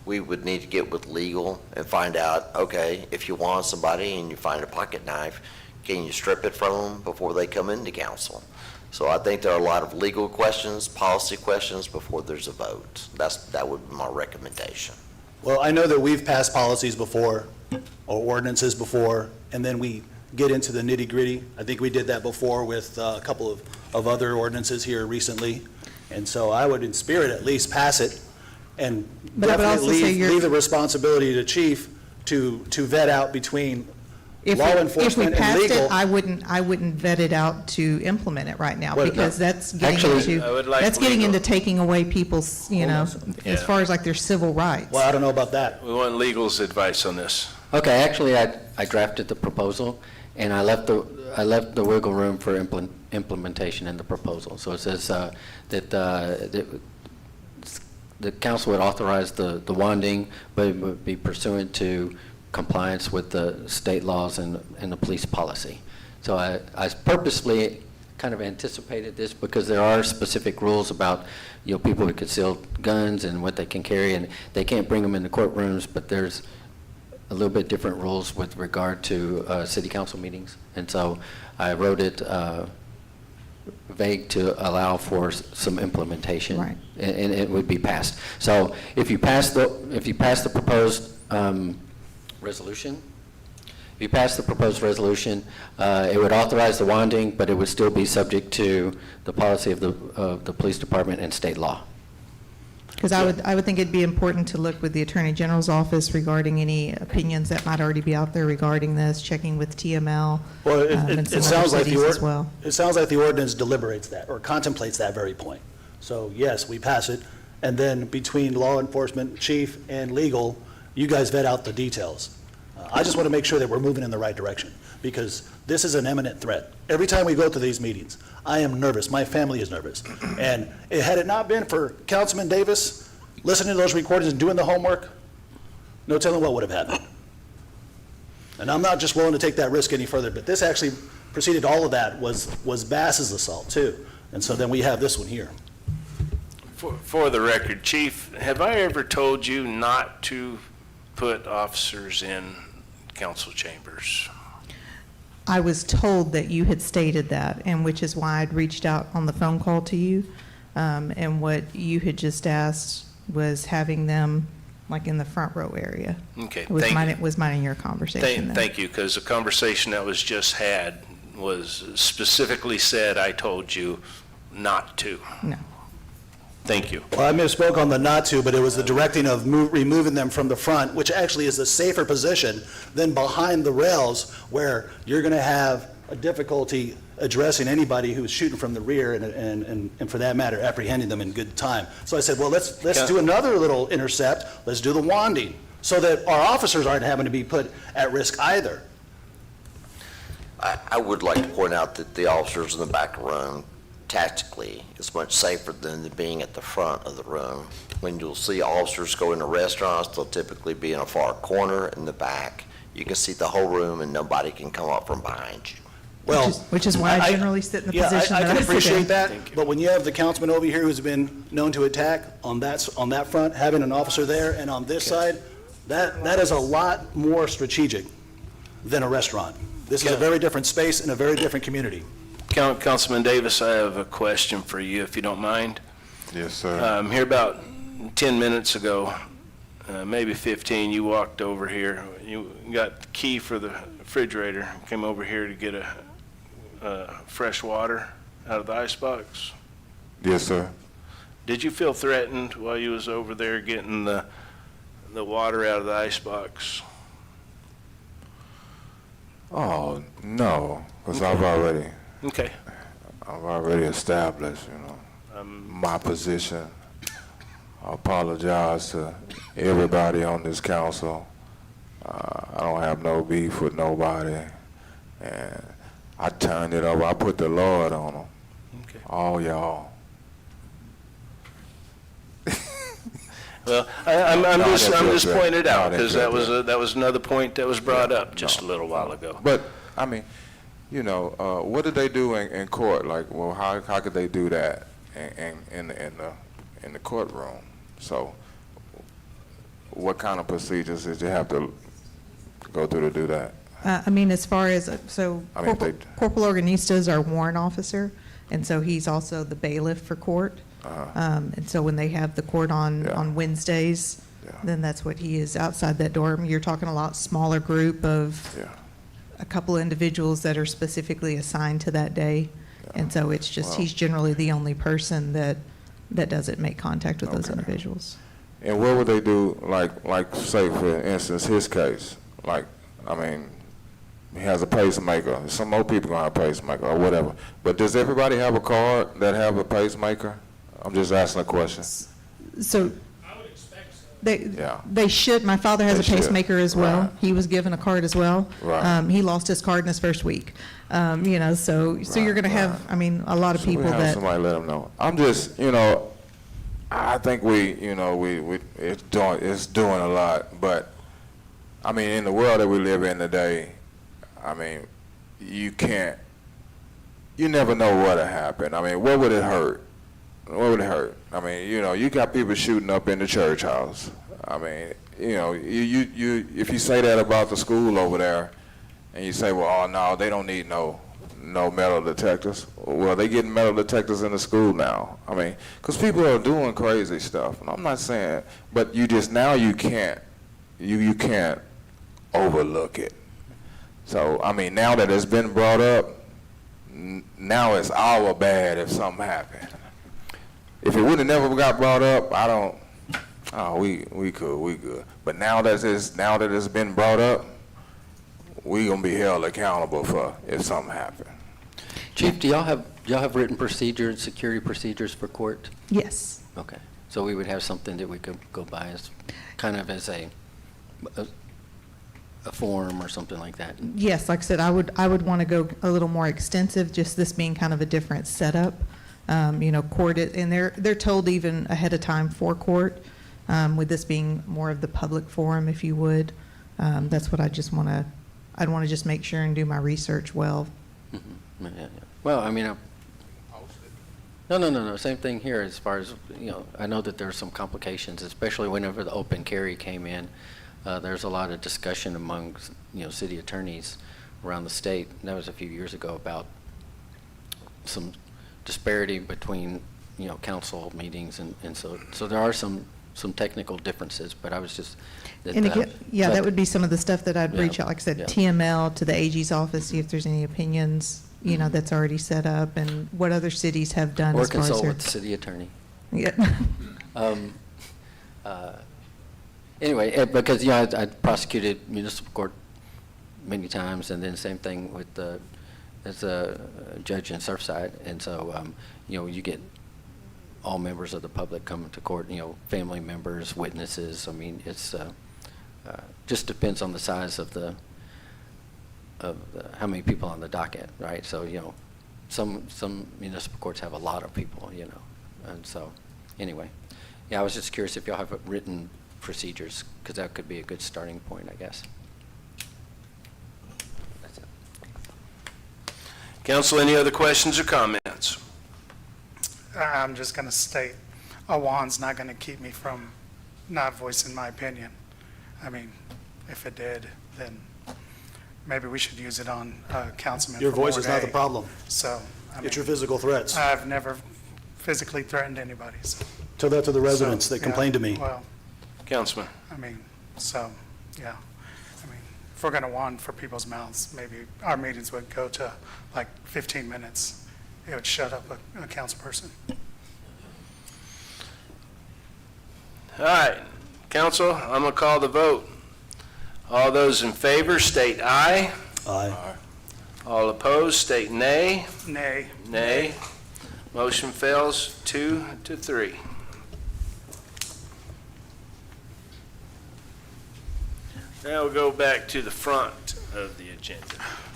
We would need to get with legal and find out, okay, if you want somebody and you find a pocket knife, can you strip it from them before they come into council? So I think there are a lot of legal questions, policy questions before there's a vote. That would be my recommendation. Well, I know that we've passed policies before, or ordinances before, and then we get into the nitty-gritty. I think we did that before with a couple of other ordinances here recently. And so I would, in spirit, at least pass it, and But I would also definitely say leave the responsibility to chief to vet out between If law we enforcement and passed legal. it, I wouldn't vet it out to implement it right now, Well, because no. that's getting Actually, I would like that's getting legal. into taking away people's, as Yeah. far as like their civil rights. Well, I don't know about that. We want legal's advice on this. Okay, actually, I drafted the proposal, and I left the wiggle room for implementation in the proposal. So it says that the council would authorize the wanding, but it would be pursuant to compliance with the state laws and the police policy. So I purposely kind of anticipated this because there are specific rules about, people who conceal guns and what they can carry, and they can't bring them in the courtrooms, but there's a little bit different rules with regard to city council meetings. And so I wrote it vague to allow for some implementation. Right. And it would be passed. So if you pass the proposed resolution, it would authorize the wanding, but it would still be subject to the policy of the police department and state law. Because I would think it'd be important to look with the Attorney General's office regarding any opinions that might already be out there regarding this, checking with TML. Well, and it some sounds other like cities as well. it sounds like the ordinance deliberates that, or contemplates that very point. So yes, we pass it, and then between law enforcement, chief, and legal, you guys vet out the details. I just want to make sure that we're moving in the right direction, because this is an imminent threat. Every time we go to these meetings, I am nervous, my family is nervous. And had it not been for Councilman Davis listening to those recordings and doing the homework, no telling what would have happened. And I'm not just willing to take that risk any further, but this actually preceded all of that was Bass's assault too. And so then we have this one here. For the record, Chief, have I ever told you not to put officers in council chambers? I was told that you had stated that, and which is why I'd reached out on the phone call to you. And what you had just asked was having them like in the front row area. Okay, Was thank you. Was mine in your conversation then? Thank you, because the conversation that was just had was specifically said, I told you not to. No. Thank you. Well, I misspoke on the not to, but it was the directing of removing them from the front, which actually is a safer position than behind the rails, where you're going to have a difficulty addressing anybody who's shooting from the rear and for that matter, apprehending them in good time. So I said, well, let's do another little intercept. Let's do the wanding, so that our officers aren't having to be put at risk either. I would like to point out that the officers in the back room tactically is much safer than being at the front of the room. When you'll see officers go into restaurants, they'll typically be in a far corner in the back. You can see the whole room and nobody can come up from behind you. Well, Which is why I generally sit in the position that I sit in. I can appreciate that, but when you have the councilman over here who's been known to attack on that front, having an officer there, and on this side, that is a lot more strategic than a restaurant. This is a very different space and a very different community. Councilman Davis, I have a question for you, if you don't mind. Yes, sir. Here about 10 minutes ago, maybe 15, you walked over here. You got the key for the refrigerator, came over here to get fresh water out of the icebox. Yes, sir. Did you feel threatened while you was over there getting the water out of the icebox? Oh, no, because I've already established, my position. I apologize to everybody on this council. I don't have no beef with nobody. And I turned it over. I put the Lord on them. Okay. All y'all. Well, I'm just pointing it out, No, because that was another point that was brought up just a little while ago. But, I mean, what did they do in court? Like, well, how could they do that in the courtroom? So, what kind of procedures did you have to go through to do that? I mean, as far as, I mean, Corporal Organista is our warrant officer, and so he's also the bailiff for court. And so when they have the court on Wednesdays, then that's what he is outside that door. You're talking a lot smaller group of a couple individuals that are specifically assigned to that day. And so it's just, he's generally the only person that doesn't make contact with those individuals. And what would they do, like say for instance, his case? Like, I mean, he has a pacemaker. Some more people gonna have a pacemaker or whatever. But does everybody have a card that have a pacemaker? I'm just asking a question. So I would expect so. they should. My father has They a should. pacemaker as well. Right. He was given a card as well. Right. He lost his card in his first week. So you're going to have, I mean, a lot of So we people have that. somebody let them know. I'm just, I think it's doing a lot, but, I mean, in the world that we live in today, I mean, you never know what'll happen. I mean, what would it hurt? What would it hurt? I mean, you got people shooting up in the church house. I mean, if you say that about the school over there, and you say, well, oh, no, they don't need no metal detectors. Well, they getting metal detectors in the school now. I mean, because people are doing crazy stuff. And I'm not saying, but you can't overlook it. So, I mean, now that it's been brought up, now it's our bad if something happened. If it would have never got brought up, we good. But now that it's been brought up, we gonna be held accountable for if something happened. Chief, do y'all have written procedures, security procedures for court? Yes. Okay, so we would have something that we could go by as, kind of as a form or something like that? Yes, like I said, I would want to go a little more extensive, just this being kind of a different setup. Court, and they're told even ahead of time for court, with this being more of the public forum, if you would. That's what I'd want to just make sure and do my research well. Mm-hmm. Yeah. Well, I mean, no, same thing here as far as, I know that there are some complications, especially whenever the open carry came in. There's a lot of discussion among, city attorneys around the state, and that was a few years ago, about some disparity between, council meetings, and so there are some technical differences, but I was just. And again, that would be some of the stuff that I'd reach out, like I said, yeah. TML to the AG's office, see if there's any opinions, that's already set up, and what other cities have done Or as far as consult their. with the city attorney. Yeah. Anyway, because, I prosecuted municipal court many times, and then same thing with as a judge in Surfside, and so, you get all members of the public coming to court, family members, witnesses. I mean, it's just depends on the size of how many people on the docket, right? So, some municipal courts have a lot of people, and so, anyway. Yeah, I was just curious if y'all have written procedures, because that could be a good starting point, I guess. That's it. Council, any other questions or comments? I'm just going to state, a wand's not going to keep me from not voicing my opinion. I mean, if it did, then maybe we should use it on Councilman. Your voice is not the Day. problem. So, It's your physical threats. I've never physically threatened anybody. So. Tell that to the residents that complained to me. Well, Councilman. I mean, so, yeah. I mean, if we're going to wand for people's mouths, maybe our meetings would go to like 15 minutes. It would shut up a council person. All right, council, I'm going to call the vote. All those in favor state aye. Aye. All opposed state nay. Nay. Nay. Motion fails 2-3. Now we'll go back to the front of the agenda.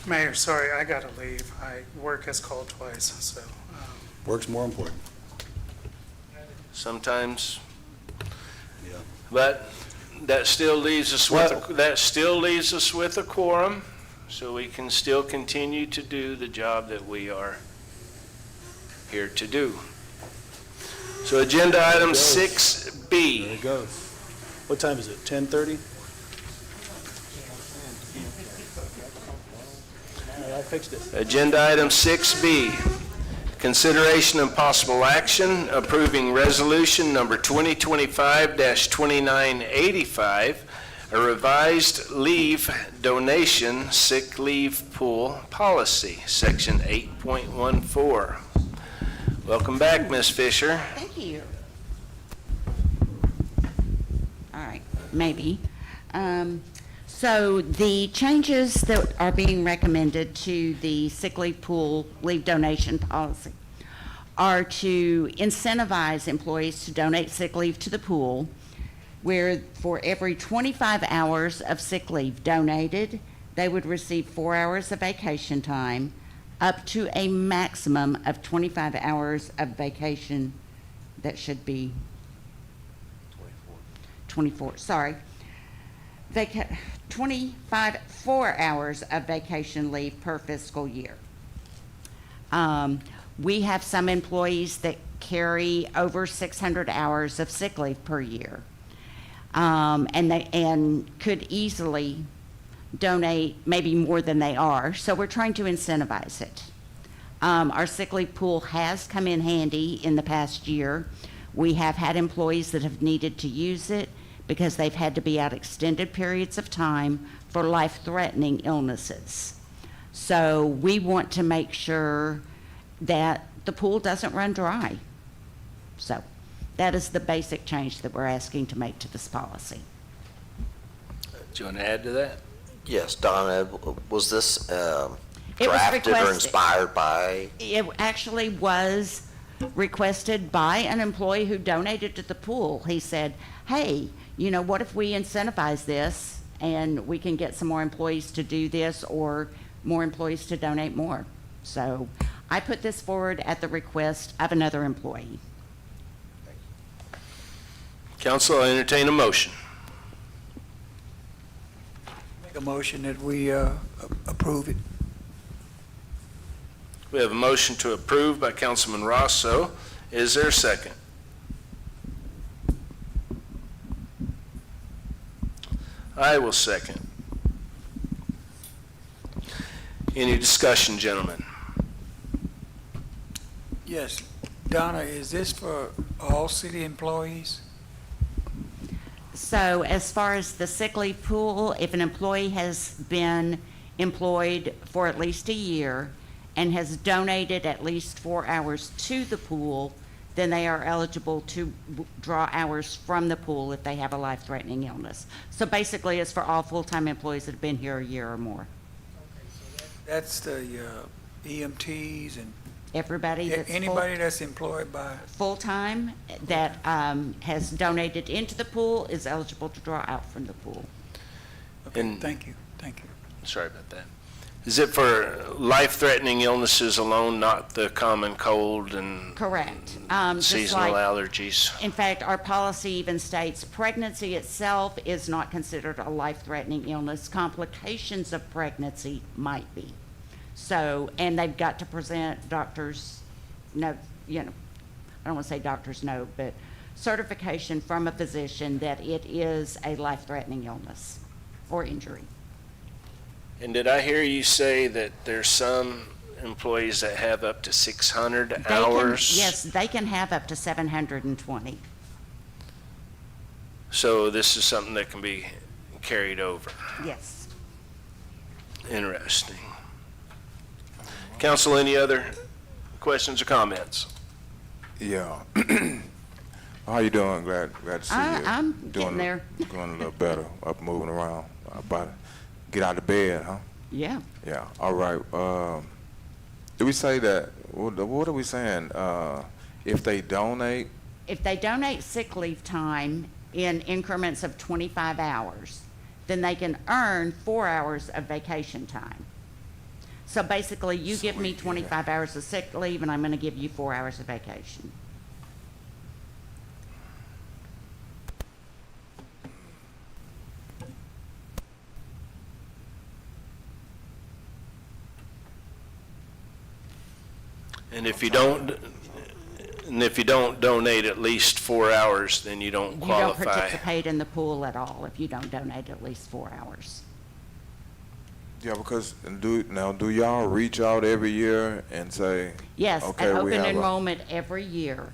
Mayor, sorry, I got to leave. Work has called twice, so. Work's more important. Sometimes, Yeah. but that still leaves us with a quorum, so we can still continue to do the job that we are here to do. So agenda item There 6B. it goes. What time is it, 10:30? I fixed it. Agenda item 6B, consideration and possible action approving resolution number 2025-2985, a revised leave donation sick leave pool policy, section 8.14. Welcome back, Ms. Fisher. Thank you. All right, maybe. So the changes that are being recommended to the sick leave pool leave donation policy are to incentivize employees to donate sick leave to the pool, where for every 25 hours of sick leave donated, they would receive 4 hours of vacation time, up to a maximum of 25 hours of vacation that should be 24, sorry, 4 hours of vacation leave per fiscal year. We have some employees that carry over 600 hours of sick leave per year, and could easily donate maybe more than they are, so we're trying to incentivize it. Our sick leave pool has come in handy in the past year. We have had employees that have needed to use it because they've had to be out extended periods of time for life-threatening illnesses. So we want to make sure that the pool doesn't run dry. So that is the basic change that we're asking to make to this policy. Do you want to add to that? Yes, Donna, was this It was drafted or requested. inspired by? It actually was requested by an employee who donated to the pool. He said, hey, what if we incentivize this and we can get some more employees to do this or more employees to donate more? So I put this forward at the request of another employee. Council, I entertain a motion. Make a motion that we approve it. We have a motion to approve by Councilman Rosso. Is there a second? I will second. Any discussion, gentlemen? Yes. Donna, is this for all city employees? So as far as the sick leave pool, if an employee has been employed for at least a year and has donated at least 4 hours to the pool, then they are eligible to draw hours from the pool if they have a life-threatening illness. So basically, it's for all full-time employees that have been here a year or more. That's the EMTs and Everybody that's anybody that's employed by, full-time that has donated into the pool is eligible to draw out from the pool. okay, And- thank you. Sorry about that. Is it for life-threatening illnesses alone, not the common cold and Correct. Just seasonal like- allergies? In fact, our policy even states pregnancy itself is not considered a life-threatening illness. Complications of pregnancy might be. So, and they've got to present doctor's note, I don't want to say doctor's note, but certification from a physician that it is a life-threatening illness or injury. And did I hear you say that there's some employees that have up to 600 hours? Yes, they can have up to 720. So this is something that can be carried over. Yes. Interesting. Council, any other questions or comments? Yeah. How you doing? Glad to see you. I'm getting there. Doing a little better, up moving around. About to get out of bed, huh? Yeah. Yeah, all right. Did we say that, what are we saying? If they donate, If they donate sick leave time in increments of 25 hours, then they can earn 4 hours of vacation time. So basically, you give me 25 hours of sick leave, and I'm going to give you 4 hours of vacation. And if you don't donate at least 4 hours, then you don't You don't qualify. participate in the pool at all if you don't donate at least 4 hours. yeah, because do y'all reach out every year and say, Yes, okay, at we open have enrollment every year.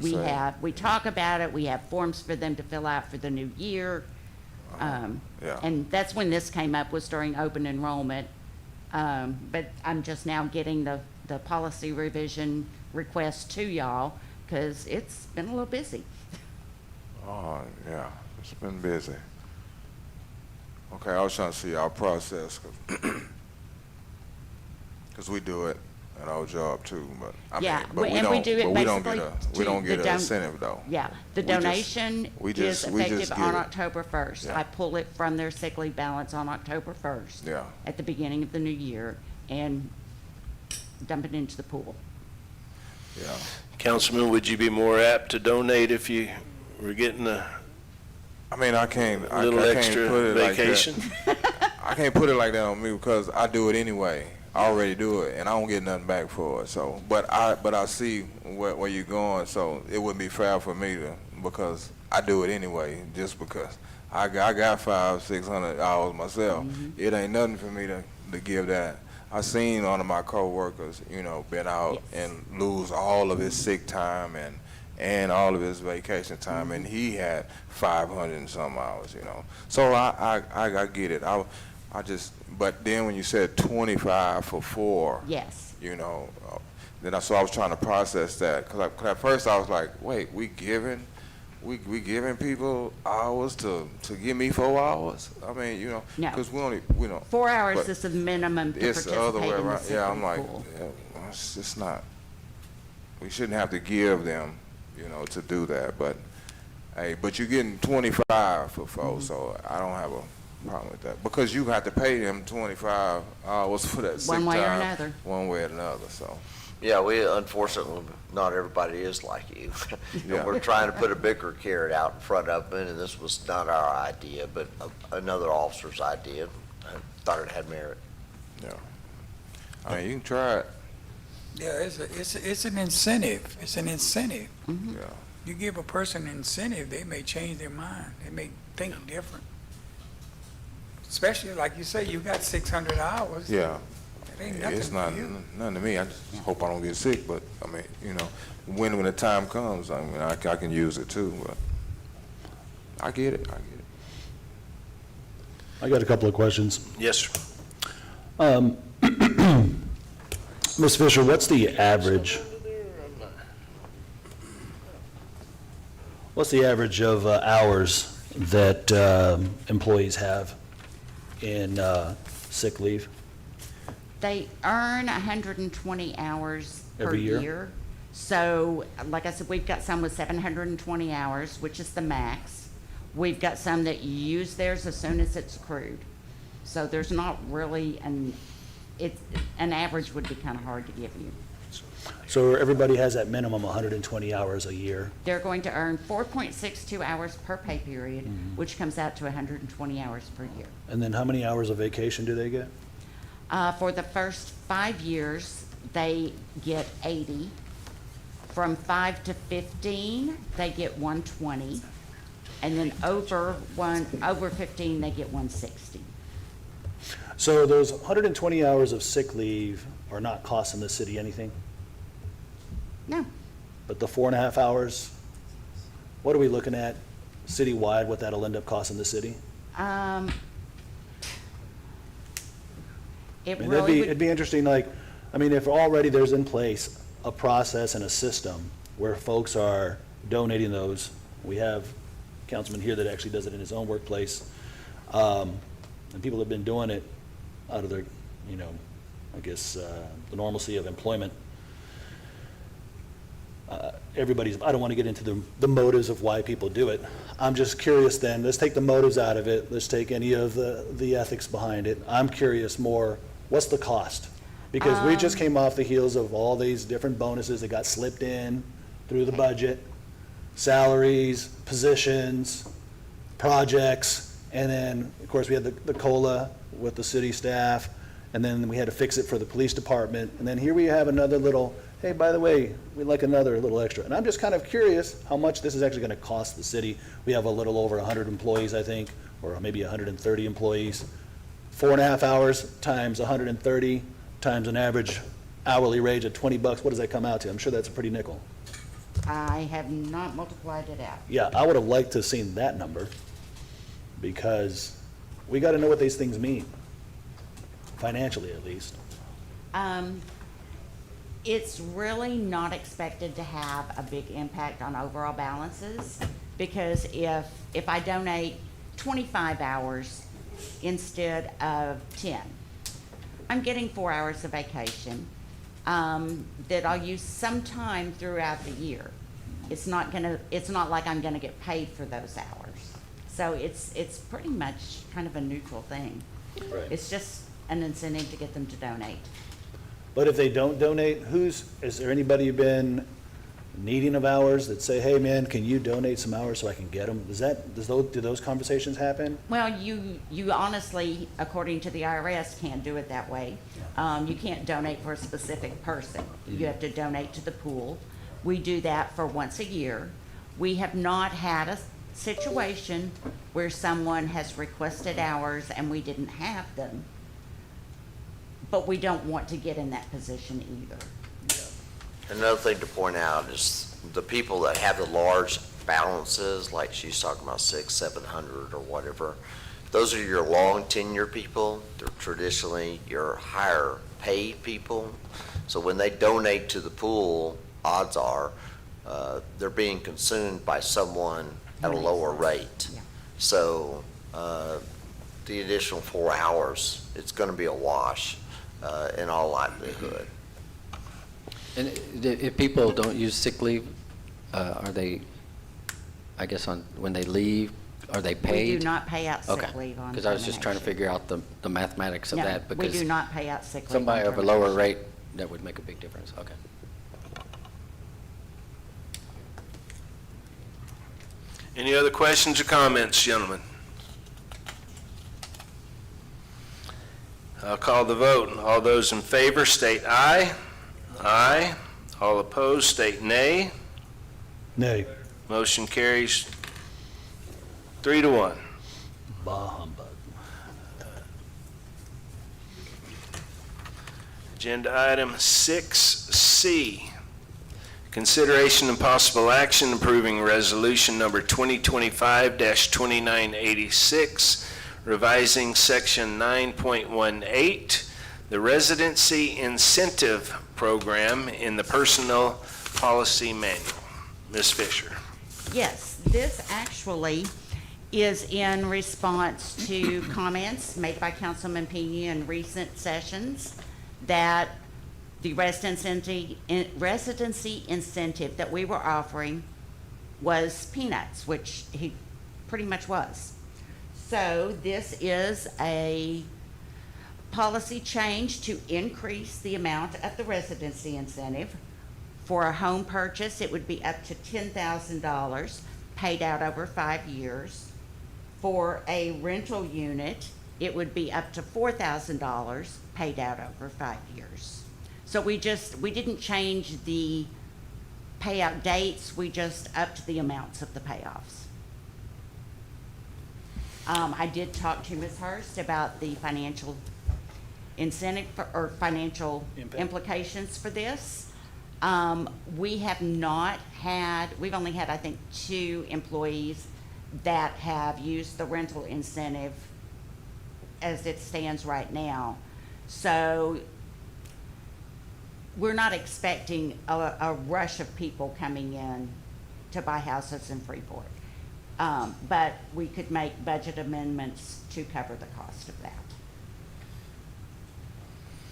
Say- We talk about it, we have forms for them to fill out for the new year. Yeah. And that's when this came up, was during open enrollment. But I'm just now getting the policy revision request to y'all, because it's been a little busy. Oh, yeah, it's been busy. Okay, I was trying to see our process, because we do it at our job too, but I Yeah, mean, but we and we don't, do it but we don't get basically we don't to get the an don- incentive though. Yeah, the We just- donation we is just effective get on it. October 1st. Yeah. I pull it from their sick leave balance on October 1st. Yeah. At the beginning of the new year, and dump it into the pool. Yeah. Councilman, would you be more apt to donate if you were getting a I mean, I can't Little put extra it like that. vacation? I can't put it like that on me because I do it anyway. I already do it, and I don't get nothing back for it. So, but I see where you're going. So it wouldn't be fair for me to, because I do it anyway. Just because I got 500-600 hours myself, it ain't nothing for me to give that. I seen one of my coworkers, been out and lose all of his sick time and all of his vacation time, and he had 500 and some hours, So I get it. I just, but then when you said 25 for 4, Yes. then I was trying to process that, because at first I was like, wait, we giving people hours to give me 4 hours? I mean, No. because we don't. 4 hours but is the minimum to it's the other way participate in the around. sick Yeah, leave I'm like, pool. yeah, it's just not. We shouldn't have to give them, to do that. But hey, but you're getting 25 for 4, so I don't have a problem with that, because you have to pay them 25 hours for that sick time. One way or another. One way or another. So. Yeah, we, unfortunately, not everybody is like you. Yeah. And we're trying to put a bigger carrot out in front of them, and this was not our idea, but another officer's idea. I thought it had merit. Yeah. I mean, you can try it. Yeah, it's an incentive. It's an incentive. Yeah. You give a person an incentive, they may change their mind. They may think different. Especially, like you say, you got 600 hours. Yeah. It ain't nothing It's for not you. nothing to me. I just hope I don't get sick. But I mean, when the time comes, I mean, I can use it too. But I get it. I got a couple of questions. Yes, sir. Ms. Fisher, what's the average? What's the average of hours that employees have in sick leave? They earn 120 hours per Every year? year. So, like I said, we've got some with 720 hours, which is the max. We've got some that use theirs as soon as it's accrued. So there's not really an average would be kind of hard to give you. So everybody has that minimum 120 hours a year. They're going to earn 4.62 hours per pay period, which comes out to 120 hours per year. And then how many hours of vacation do they get? For the first 5 years, they get 80. From 5 to 15, they get 120. And then over 15, they get 160. So those 120 hours of sick leave are not costing the city anything? No. But the 4.5 hours, what are we looking at citywide, what that'll end up costing the city? It I mean, really it'd be interesting, if already there's in place a process and a system where folks are donating those. We have a councilman here that actually does it in his own workplace. And people have been doing it out of their, the normalcy of employment. I don't want to get into the motives of why people do it. I'm just curious then, let's take the motives out of it, let's take any of the ethics behind it. I'm curious more, what's the cost? Because we just came off the heels of all these different bonuses that got slipped in through the budget, salaries, positions, projects, and then, of course, we had the COLA with the city staff, and then we had to fix it for the police department, and then here we have another little, hey, by the way, we'd like another little extra. And I'm just kind of curious how much this is actually going to cost the city. We have a little over 100 employees, I think, or maybe 130 employees. 4.5 hours times 130 times an average hourly wage of $20, what does that come out to? I'm sure that's a pretty nickel. I have not multiplied it out. Yeah, I would have liked to have seen that number, because we got to know what these things mean, financially at least. It's really not expected to have a big impact on overall balances, because if I donate 25 hours instead of 10, I'm getting 4 hours of vacation that I'll use sometime throughout the year. It's not like I'm gonna get paid for those hours. So it's pretty much kind of a neutral thing. Right. It's just an incentive to get them to donate. But if they don't donate, is there anybody been needing of hours that say, hey, man, can you donate some hours so I can get them? Do those conversations happen? Well, you honestly, according to the IRS, can't do it that way. You can't donate for a specific person. You have to donate to the pool. We do that for once a year. We have not had a situation where someone has requested hours and we didn't have them. But we don't want to get in that position either. Another thing to point out is the people that have the large balances, like she's talking about 600, 700 or whatever, those are your long tenure people. They're traditionally your higher paid people. So when they donate to the pool, odds are they're being consumed by someone at a lower rate. Yeah. So the additional 4 hours, it's going to be a wash in all likelihood. And if people don't use sick leave, are they, I guess when they leave, are they paid? We do not pay out sick Okay, leave on because I was just trying to termination. figure out the mathematics of No, that. we Because do not pay out sick leave on somebody of a lower termination. rate, that would make a big difference. Okay. Any other questions or comments, gentlemen? I'll call the vote. All those in favor state aye. Aye. All opposed state nay. Nay. Motion carries 3-1. Bah humbug. Agenda item 6C. Consideration and possible action approving resolution number 2025-2986, revising section 9.18, the residency incentive program in the personnel policy manual. Ms. Fisher. Yes, this actually is in response to comments made by Councilman Pena in recent sessions that the residency incentive that we were offering was peanuts, which he pretty much was. So this is a policy change to increase the amount of the residency incentive. For a home purchase, it would be up to $10,000 paid out over 5 years. For a rental unit, it would be up to $4,000 paid out over 5 years. So we didn't change the payout dates, we just upped the amounts of the payoffs. I did talk to Ms. Hurst about the financial incentive or financial implications for this. We've only had, I think, 2 employees that have used the rental incentive as it stands right now. So we're not expecting a rush of people coming in to buy houses in Freeport. But we could make budget amendments to cover the cost of that.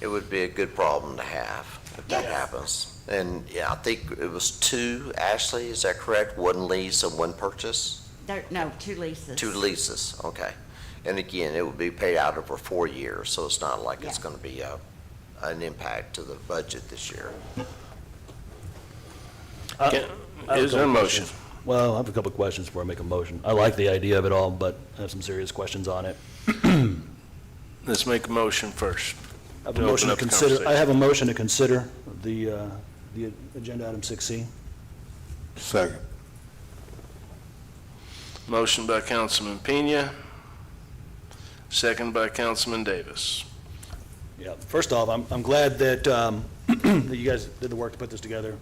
It would be a good problem to have if that Yes. happens. And yeah, I think it was 2, Ashley, is that correct? 1 lease and 1 purchase? No, 2 leases. 2 leases, okay. And again, it would be paid out over 4 years, so it's not like it's Yeah. going to be an impact to the budget this year. Is there a motion? Well, I have a couple of questions before I make a motion. I like the idea of it all, but I have some serious questions on it. Let's make a motion first. I have To a motion open to up the consider, I conversation. have a motion to consider the agenda item 6C. Second. Motion by Councilman Pena, second by Councilman Davis. Yeah, first off, I'm glad that, that you guys did the work to put this together.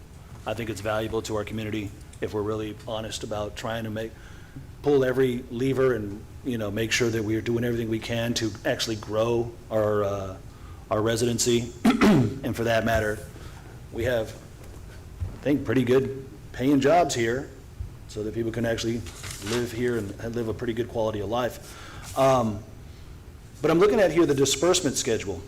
I think it's valuable to our community if we're really honest about trying to pull every lever and, make sure that we are doing everything we can to actually grow our residency. And for that matter, we have, I think, pretty good paying jobs here so that people can actually live here and live a pretty good quality of life. But I'm looking at here the disbursement schedule.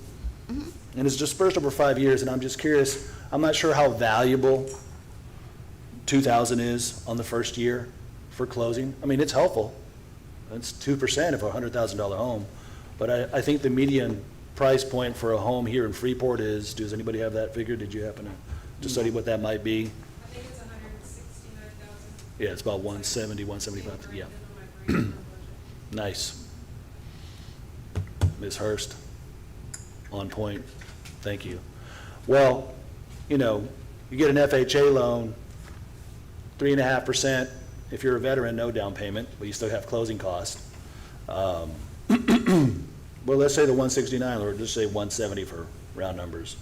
And it's dispersed over 5 years, and I'm just curious, I'm not sure how valuable 2,000 is on the first year for closing. I mean, it's helpful. It's 2% of a $100,000 home. But I think the median price point for a home here in Freeport is, does anybody have that figure? Did you happen to study what that might be? I think it's Yeah, it's about 170, 175, yeah. Nice. Ms. Hurst, on point, thank you. Well, you know, you get an FHA loan, 3.5%. If you're a veteran, no down payment, but you still have closing costs. Well, let's say the 169, or just say 170 for round numbers,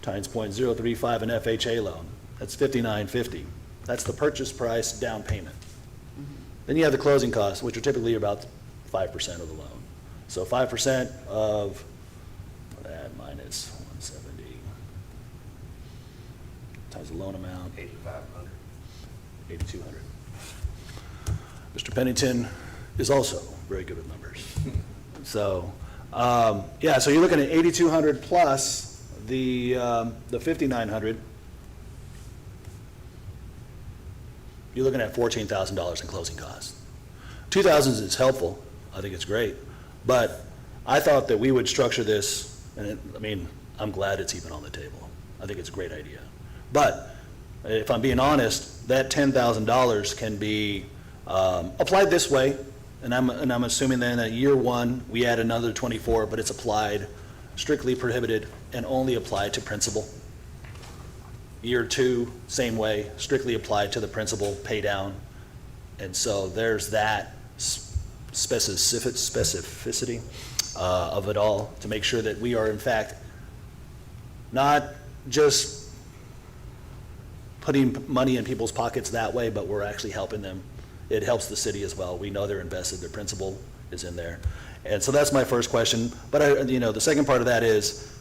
times 0.035 an FHA loan. That's $59.50. That's the purchase price down payment. Then you have the closing costs, which are typically about 5% of the loan. So 5% of that minus 170 times the loan amount. 8,500. 8,200. Mr. Pennington is also very good with numbers. So, yeah, so you're looking at 8,200 plus the 5,900. You're looking at $14,000 in closing costs. 2,000 is helpful. I think it's great. But I thought that we would structure this, and I mean, I'm glad it's even on the table. I think it's a great idea. But if I'm being honest, that $10,000 can be applied this way, and I'm assuming then that year one, we add another 24, but it's applied, strictly prohibited, and only applied to principal. Year two, same way, strictly applied to the principal, pay down. And so there's that specificity of it all to make sure that we are in fact not just putting money in people's pockets that way, but we're actually helping them. It helps the city as well. We know they're invested, their principal is in there. And so that's my first question. But the second part of that is,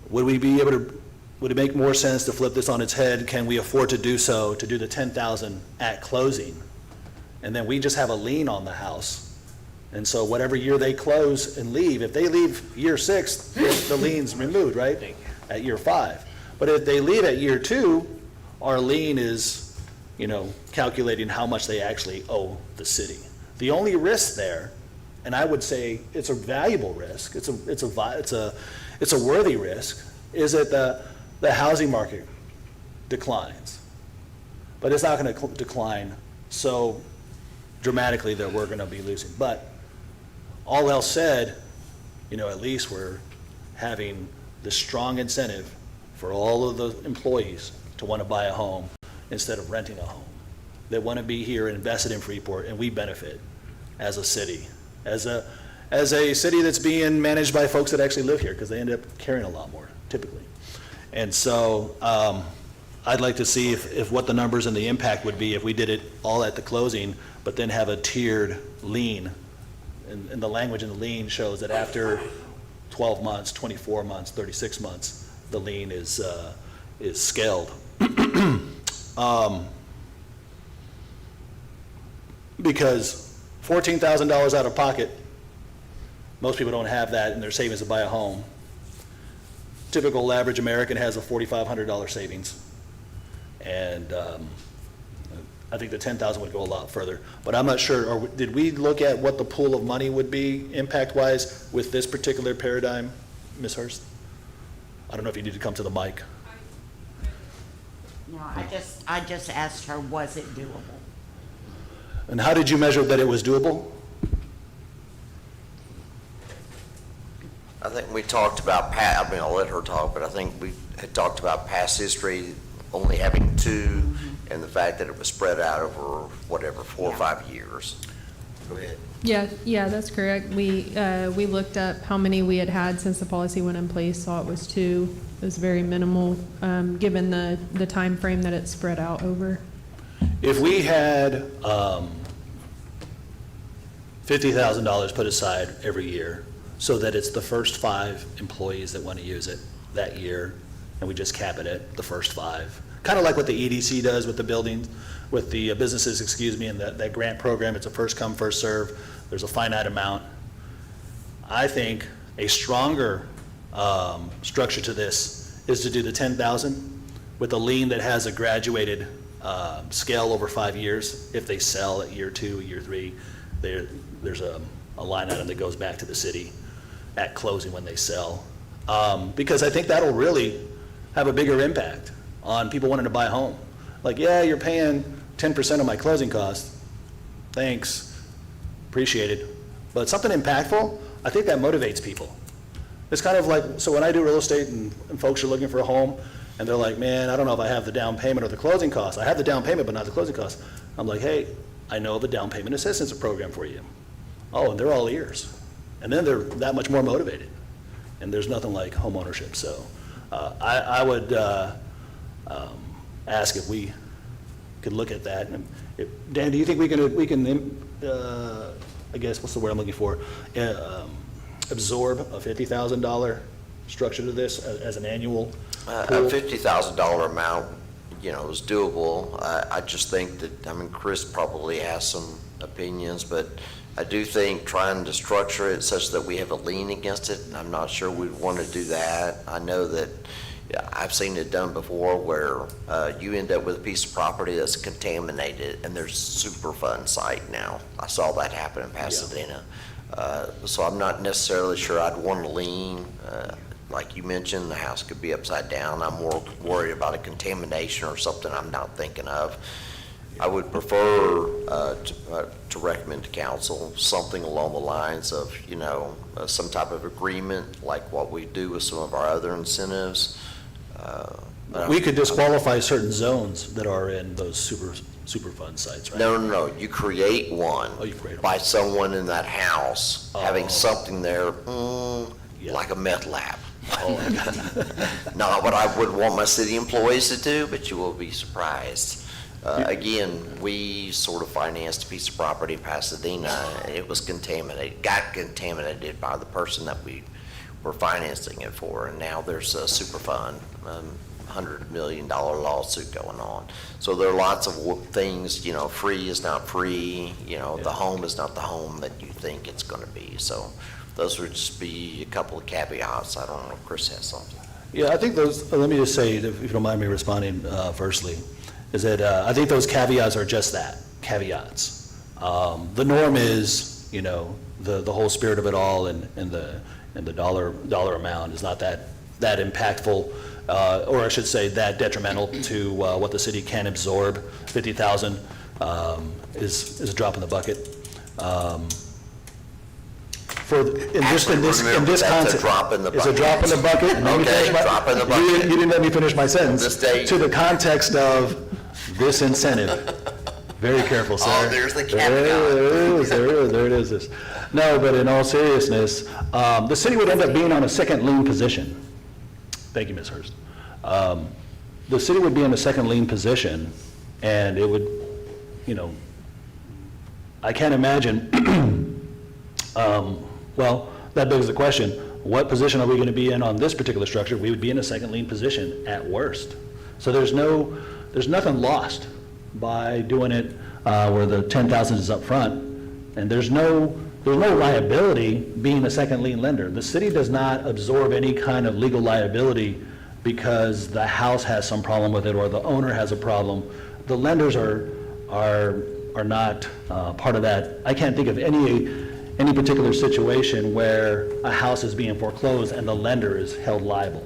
would it make more sense to flip this on its head? Can we afford to do so, to do the 10,000 at closing? And then we just have a lien on the house. And so whatever year they close and leave, if they leave year 6, the lien's removed, right? At year 5. But if they leave at year 2, our lien is, calculating how much they actually owe the city. The only risk there, and I would say it's a valuable risk, it's a worthy risk, is that the housing market declines. But it's not going to decline so dramatically that we're going to be losing. But all else said, at least we're having the strong incentive for all of the employees to want to buy a home instead of renting a home. They want to be here and invested in Freeport, and we benefit as a city, as a city that's being managed by folks that actually live here, because they end up carrying a lot more, typically. And so I'd like to see if what the numbers and the impact would be if we did it all at the closing, but then have a tiered lien. And the language in the lien shows that after 12 months, 24 months, 36 months, the lien is scaled. Because $14,000 out of pocket, most people don't have that in their savings to buy a home. Typical average American has a $4,500 savings. And I think the 10,000 would go a lot further. But I'm not sure, or did we look at what the pool of money would be impact-wise with this particular paradigm, Ms. Hurst? I don't know if you need to come to the mic. No, I just asked her, was it doable? And how did you measure that it was doable? I think we talked about I'll let her talk, but I think we had talked about past history, only having 2, and the fact that it was spread out over, 4 or 5 years. Go ahead. Yeah, that's correct. We looked up how many we had since the policy went in place, saw it was 2. It was very minimal, given the time frame that it's spread out over. If we had $50,000 put aside every year, so that it's the first 5 employees that want to use it that year, and we just cap it at the first 5. Kind of like what the EDC does with the buildings, with the businesses, and that grant program. It's a first come, first serve. There's a finite amount. I think a stronger structure to this is to do the 10,000 with a lien that has a graduated scale over 5 years. If they sell at year 2, year 3, there's a line item that goes back to the city at closing when they sell. Because I think that'll really have a bigger impact on people wanting to buy a home. Like, yeah, you're paying 10% of my closing costs, thanks, appreciate it. But something impactful, I think that motivates people. It's kind of like, so when I do real estate and folks are looking for a home, and they're like, man, I don't know if I have the down payment or the closing costs. I have the down payment, but not the closing costs. I'm like, hey, I know of a down payment assistance program for you. Oh, and they're all ears. And then they're that much more motivated. And there's nothing like home ownership. So I would ask if we could look at that. And Dan, do you think we can I guess, what's the word I'm looking for? Absorb a $50,000 structure to this as an annual A pool? $50,000 amount, is doable. I just think that, Chris probably has some opinions, but I do think trying to structure it such that we have a lien against it, I'm not sure we'd want to do that. I know that, I've seen it done before where you end up with a piece of property that's contaminated and there's a Superfund site now. I saw that happen in Pasadena. So I'm not necessarily sure I'd want to lien. Like you mentioned, the house could be upside down. I'm more worried about a contamination or something I'm not thinking of. I would prefer to recommend to council something along the lines of, some type of agreement like what we do with some of our other incentives. We could disqualify certain zones that are in those Superfund sites, right? No. You create one Oh, you create them. by someone in that house having something there, Yeah. like a meth lab. Not what I would want my city employees to do, but you will be surprised. Again, we sort of financed a piece of property in Pasadena, and it was got contaminated by the person that we were financing it for, and now there's a Superfund, $100 million lawsuit going on. So there are lots of things, free is not free, the home is not the home that you think it's going to be. So those would just be a couple of caveats. I don't know if Chris has something. Yeah, I think those, let me just say, if you don't mind me responding firstly, is that I think those caveats are just that, caveats. The norm is, the whole spirit of it all and the dollar amount is not that impactful, or I should say that detrimental to what the city can absorb. 50,000 is a drop in the bucket. In this That's context, a drop in the it's a drop in the bucket. And let me Okay, finish my- drop in the bucket. You didn't let me finish my sentence. This day- To the context of this incentive. Very careful, sir. Oh, there's the caveat. There it is. No, but in all seriousness, the city would end up being on a second lien position. Thank you, Ms. Hurst. The city would be in a second lien position, and it would, I can't imagine, well, that begs the question, what position are we going to be in on this particular structure? We would be in a second lien position at worst. So there's nothing lost by doing it where the 10,000 is up front, and there's no liability being a second lien lender. The city does not absorb any kind of legal liability because the house has some problem with it or the owner has a problem. The lenders are not part of that. I can't think of any particular situation where a house is being foreclosed and the lender is held liable.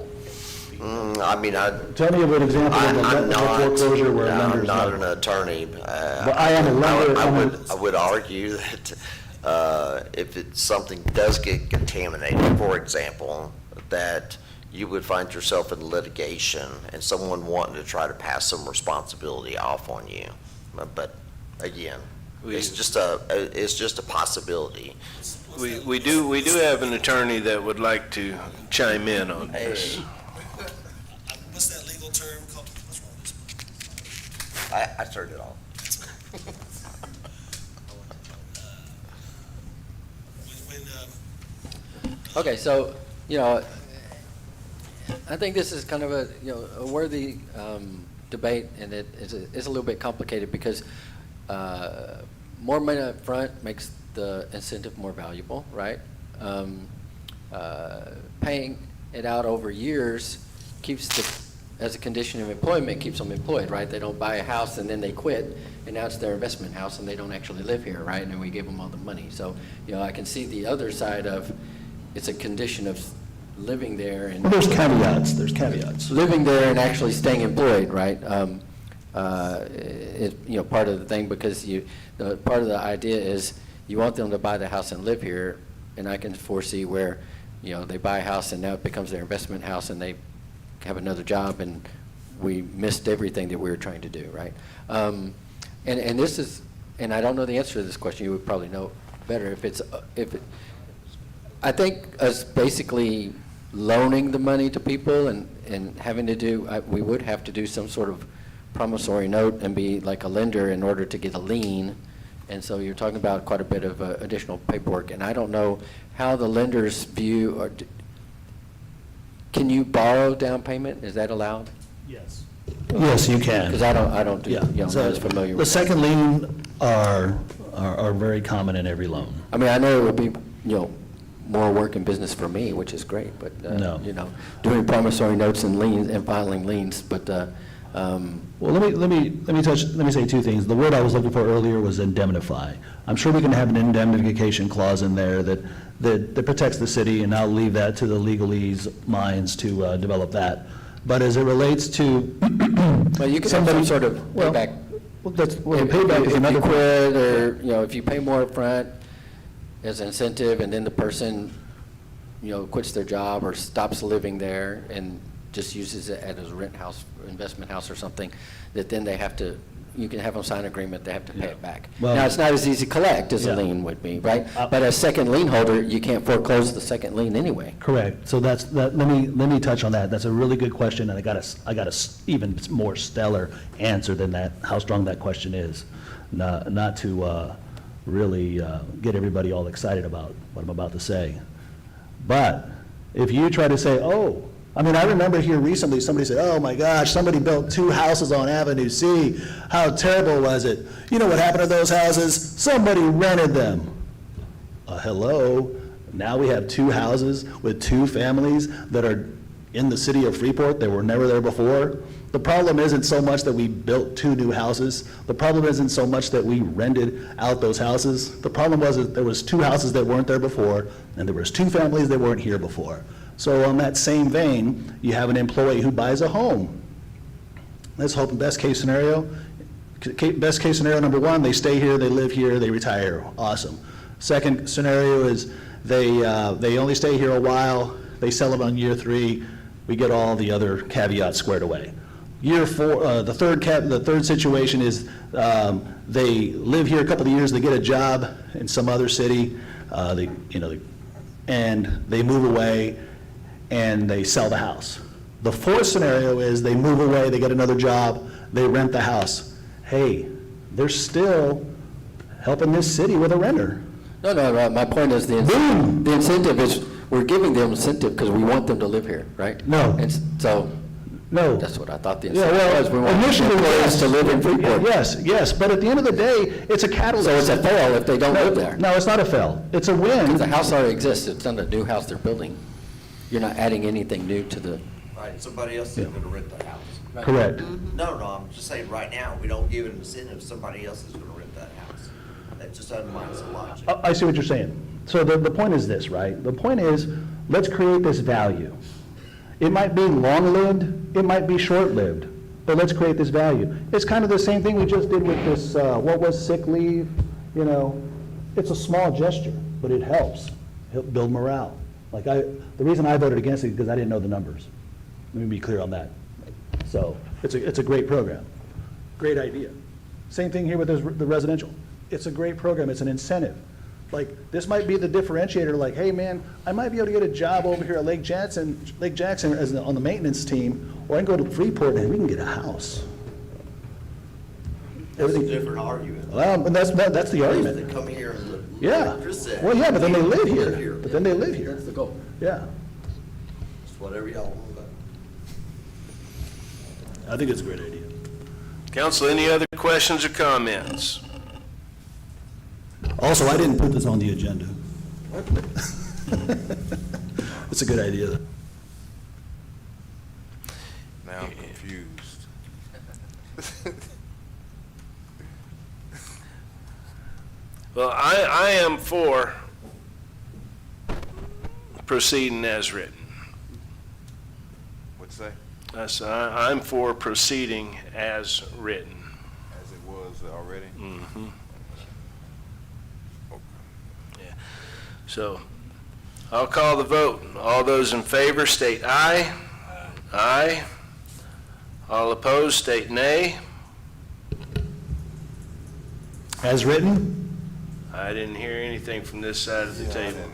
Tell me of an example of a foreclosure where a lender's I'm not liable. an attorney. But I am a lender. I would argue that if something does get contaminated, for example, that you would find yourself in litigation and someone wanting to try to pass some responsibility off on you. But again, it's just a possibility. We do have an attorney that would like to chime in on this. What's that legal term called? What's wrong with this? I turned it off. Okay, so, I think this is kind of a worthy debate, and it's a little bit complicated because more money up front makes the incentive more valuable, right? Paying it out over years as a condition of employment, keeps them employed, right? They don't buy a house and then they quit, and now it's their investment house and they don't actually live here, right? And we give them all the money. So, I can see the other side of, it's a condition of living there and. Well, there's caveats. Living there and actually staying employed, right? part of the thing, because part of the idea is you want them to buy the house and live here, and I can foresee where, they buy a house and now it becomes their investment house and they have another job and we missed everything that we were trying to do, right? And this is, and I don't know the answer to this question, you would probably know better I think us basically loaning the money to people and having to do, we would have to do some sort of promissory note and be like a lender in order to get a lien. And so you're talking about quite a bit of additional paperwork. And I don't know how the lenders view, or can you borrow down payment? Is that allowed? Yes. Yes, you can. Because I don't do, Yeah. not as familiar The with. second lien are very common in every loan. I mean, I know it would be, more work and business for me, which is great, but, No. doing promissory notes and liens and filing liens, but, Well, let me say two things. The word I was looking for earlier was indemnify. I'm sure we can have an indemnification clause in there that protects the city, and I'll leave that to the legalese minds to develop that. But as it relates to well, you can have somebody, some sort of payback. Payback is If another you quit, or, if you pay more upfront as an incentive, and then the person, quits their job or stops living there and just uses it as a rent house, investment house or something, that then they have to, you can have them sign an agreement, they have to pay it back. Well- Now, it's not as easy to collect as a lien would be, right? But as second lien holder, you can't foreclose the second lien anyway. Correct. So that. Let me touch on that. That's a really good question, and I got a even more stellar answer than that. How strong that question is, not to really get everybody all excited about what I'm about to say. But if you try to say, I remember here recently somebody said, oh my gosh, somebody built 2 houses on Avenue C. How terrible was it? You know what happened to those houses? Somebody rented them. Hello? Now we have 2 houses with 2 families that are in the city of Freeport that were never there before. The problem isn't so much that we built 2 new houses. The problem isn't so much that we rented out those houses. The problem was that there was 2 houses that weren't there before, and there was 2 families that weren't here before. So on that same vein, you have an employee who buys a home. Let's hope best case scenario number 1, they stay here, they live here, they retire. Awesome. Second scenario is they only stay here a while, they sell it on year 3, we get all the other caveats squared away. Year 4, the third situation is they live here a couple of years, they get a job in some other city, and they move away and they sell the house. The 4th scenario is they move away, they get another job, they rent the house. Hey, they're still helping this city with a renter. No, my point is the incentive is, we're giving them incentive because we want them to live here, right? No. And so, No. that's what I thought the Yeah, incentive was. We want initially, employees to live in Freeport. Yes, but at the end of the day, it's a catalyst. So it's a fail if they don't live there. No, it's not a fail. It's a win. Because the house already exists, it's not a new house they're building. You're not adding anything new to the, Right, somebody else is gonna rent the house. Correct. No, I'm just saying, right now, we don't give an incentive, somebody else is gonna rent that house. That just undermines the logic. I see what you're saying. So the point is this, right? The point is, let's create this value. It might be long-lived, it might be short-lived, but let's create this value. It's kind of the same thing we just did with this, what was sick leave, It's a small gesture, but it helps build morale. The reason I voted against it is because I didn't know the numbers. Let me be clear on that. So it's a great program, great idea. Same thing here with the residential. It's a great program, it's an incentive. This might be the differentiator, hey man, I might be able to get a job over here at Lake Jackson as on the maintenance team, or I can go to Freeport and we can get a house. That's a different argument. Well, and that's the argument. They come here and live. Yeah. Like Chris said, Well, yeah, but then they live live here. But then they live here. that's the goal. Yeah. It's whatever y'all want about. I think it's a great idea. Council, any other questions or comments? Also, I didn't put this on the agenda. It's a good idea, though. Now I'm confused. Well, I am for proceeding as written. What'd you say? I'm for proceeding as written. As it was already? Mhm. Yeah. So I'll call the vote. All those in favor state aye. Aye. All opposed state nay. As written? I didn't hear anything from this side of the table.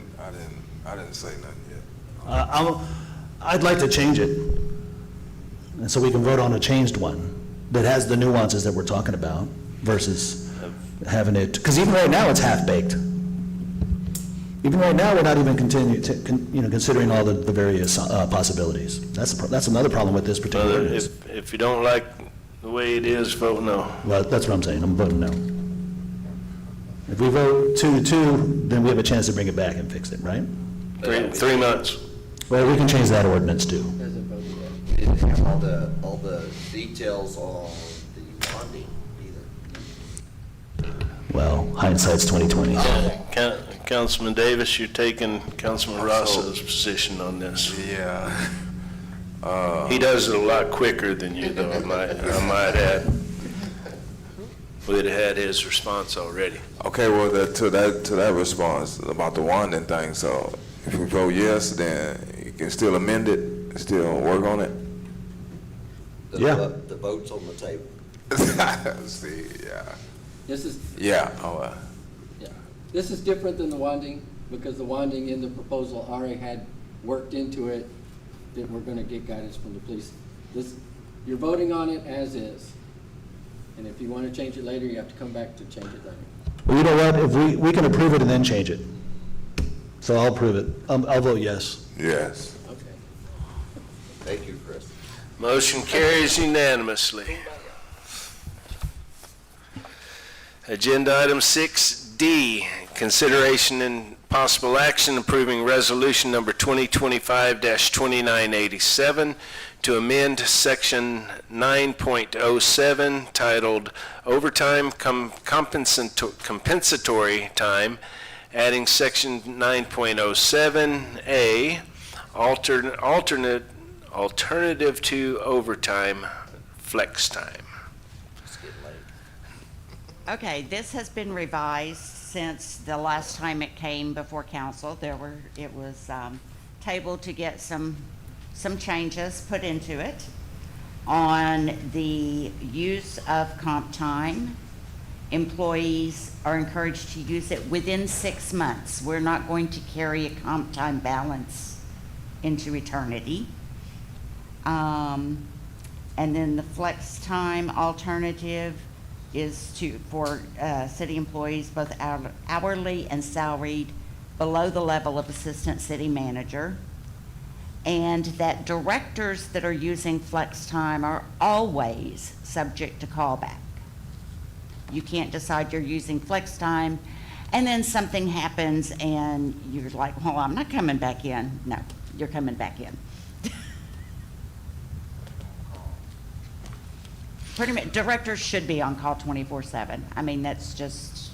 I didn't say nothing yet. I'd like to change it, and so we can vote on a changed one that has the nuances that we're talking about versus having it, because even right now, it's half-baked. Even right now, we're not even considering all the various possibilities. That's another problem with this particular ordinance. If you don't like the way it is, vote no. Well, that's what I'm saying, I'm voting no. If we vote 2-2, then we have a chance to bring it back and fix it, right? 3 months. Well, we can change that ordinance too. We didn't have all the details on the bonding either. Well, hindsight's 20/20. Councilman Davis, you're taking Councilman Rosso's position on this. Yeah. He does it a lot quicker than you, though, I might add. We'd have had his response already. Okay, well, to that response about the Wanding thing, so if we vote yes, then you can still amend it, still work on it? Yeah. The vote's on the table. See, yeah. This is, Yeah, yeah, this is different than the Wanding, because the Wanding in the proposal already had worked into it that we're gonna get guidance from the police. This, you're voting on it as is. And if you wanna change it later, you have to come back to change it later. Well, you know what, if we can approve it and then change it. So I'll approve it. I'll vote yes. Yes. Okay. Thank you, Chris. Motion carries unanimously. Agenda item 6D, consideration and possible action approving resolution number 2025-2987 to amend section 9.07 titled Overtime Compensatory Time, adding section 9.07A, alternative to overtime, flex time. Okay, this has been revised since the last time it came before council. It was tabled to get some changes put into it on the use of comp time. Employees are encouraged to use it within 6 months. We're not going to carry a comp time balance into eternity. And then the flex time alternative is for city employees, both hourly and salaried, below the level of assistant city manager. And that directors that are using flex time are always subject to callback. You can't decide you're using flex time and then something happens and you're like, well, I'm not coming back in. No, you're coming back in. Pretty much, directors should be on call 24/7. I mean, that's just,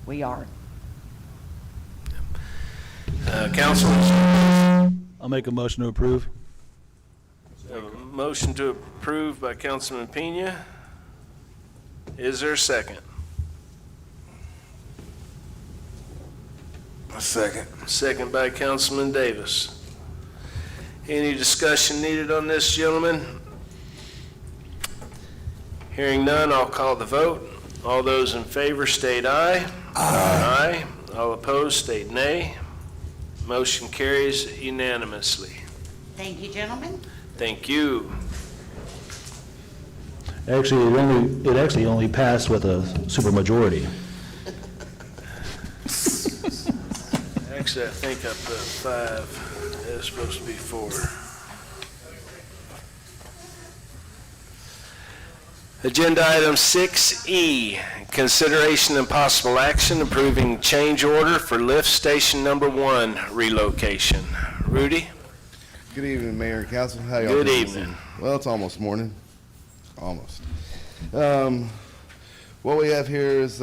we are. Councilman? I'll make a motion to approve. A motion to approve by Councilman Pena. Is there a second? A second. Second by Councilman Davis. Any discussion needed on this, gentlemen? Hearing none, I'll call the vote. All those in favor state aye. Aye. All opposed state nay. Motion carries unanimously. Thank you, gentlemen. Thank you. Actually, it actually only passed with a supermajority. Actually, I think I put 5. It's supposed to be 4. Agenda item 6E, consideration and possible action approving change order for lift station number 1 relocation. Rudy? Good evening, Mayor and Council. How y'all Good doing? evening. Well, it's almost morning. Almost. What we have here is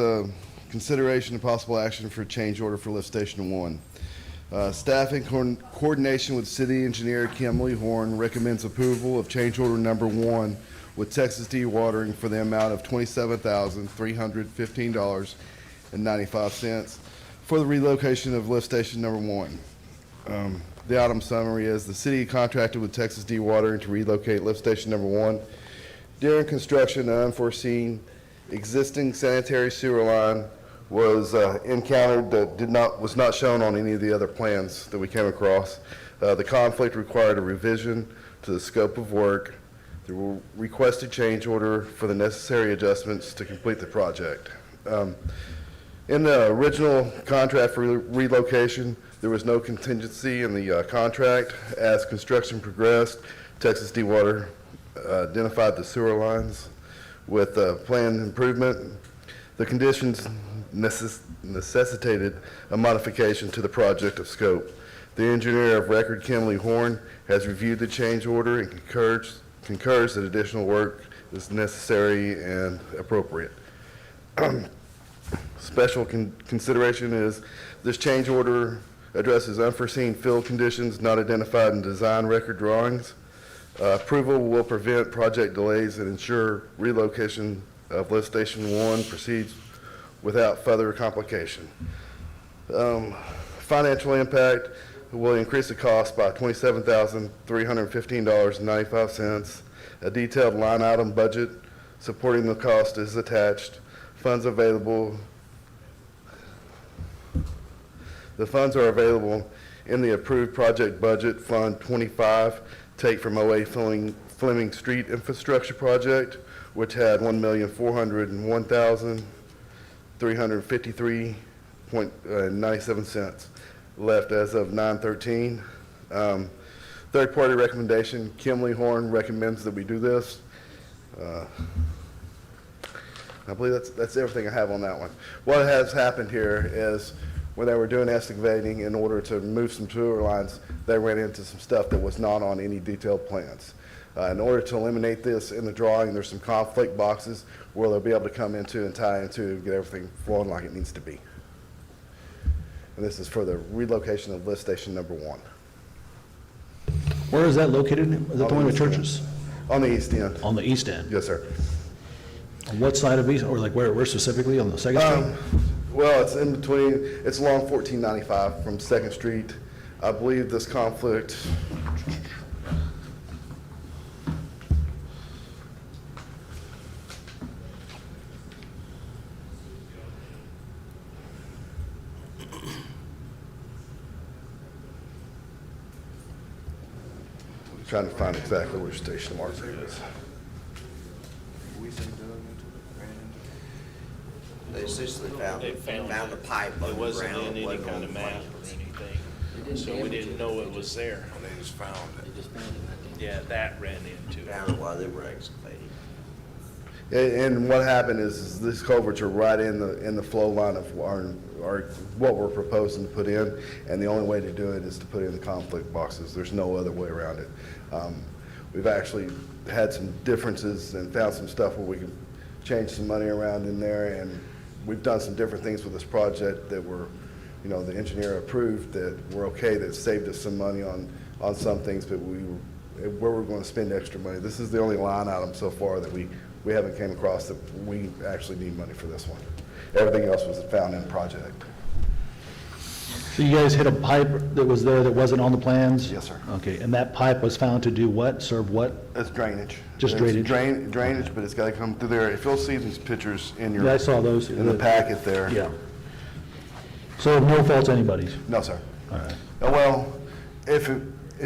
consideration and possible action for change order for lift station 1. Staff in coordination with City Engineer Kimberly Horn recommends approval of change order number 1 with Texas Dewatering for the amount of $27,315.95 for the relocation of lift station number 1. The item summary is the city contracted with Texas Dewatering to relocate lift station number 1. During construction, an unforeseen existing sanitary sewer line was encountered that was not shown on any of the other plans that we came across. The conflict required a revision to the scope of work. The requested change order for the necessary adjustments to complete the project. In the original contract for relocation, there was no contingency in the contract. As construction progressed, Texas Dewater identified the sewer lines with planned improvement. The conditions necessitated a modification to the project of scope. The engineer of record, Kimberly Horn, has reviewed the change order and concurs that additional work is necessary and appropriate. Special consideration is this change order addresses unforeseen field conditions not identified in design record drawings. Approval will prevent project delays and ensure relocation of lift station 1 proceeds without further complication. Financial impact will increase the cost by $27,315.95. A detailed line item budget supporting the cost is attached. Funds available. The funds are available in the approved project budget, Fund 25, take from OA Fleming Street Infrastructure Project, which had $1,401,353.97 left as of 9/13. Third-party recommendation, Kimberly Horn recommends that we do this. I believe that's everything I have on that one. What has happened here is when they were doing excavating in order to move some sewer lines, they ran into some stuff that was not on any detailed plans. In order to eliminate this in the drawing, there's some conflict boxes where they'll be able to come into and tie into and get everything flowing like it needs to be. And this is for the relocation of lift station number 1. Where is that located? Is that the one with churches? On the east end. On the east end? Yes, sir. On what side of east, or like where specifically, on the Second Street? Well, it's in between, it's along 1495 from 2nd Street. I believe this conflict, I'm trying to find exactly which station marker it is. They essentially found the pipe It on the wasn't ground. in any wasn't kind on of the map plans. or anything, so we didn't know it was there. They just found it. Yeah, that ran into it. Found it while they were excavating. And what happened is these culverts are right in the flow line of what we're proposing to put in, and the only way to do it is to put in the conflict boxes. There's no other way around it. We've actually had some differences and found some stuff where we can change some money around in there, and we've done some different things with this project that were, the engineer approved that were okay, that saved us some money on some things, but where we're going to spend extra money. This is the only line item so far that we haven't came across that we actually need money for this one. Everything else was found in project. So you guys hit a pipe that was there that wasn't on the plans? Yes, sir. Okay, and that pipe was found to do what? Serve what? It's drainage. Just It's drainage? Drainage, but it's got to come through there. If you'll see these pictures in Yeah, I saw those. in the packet there. Yeah. So no fault's anybody's? No, sir. All right. Well, if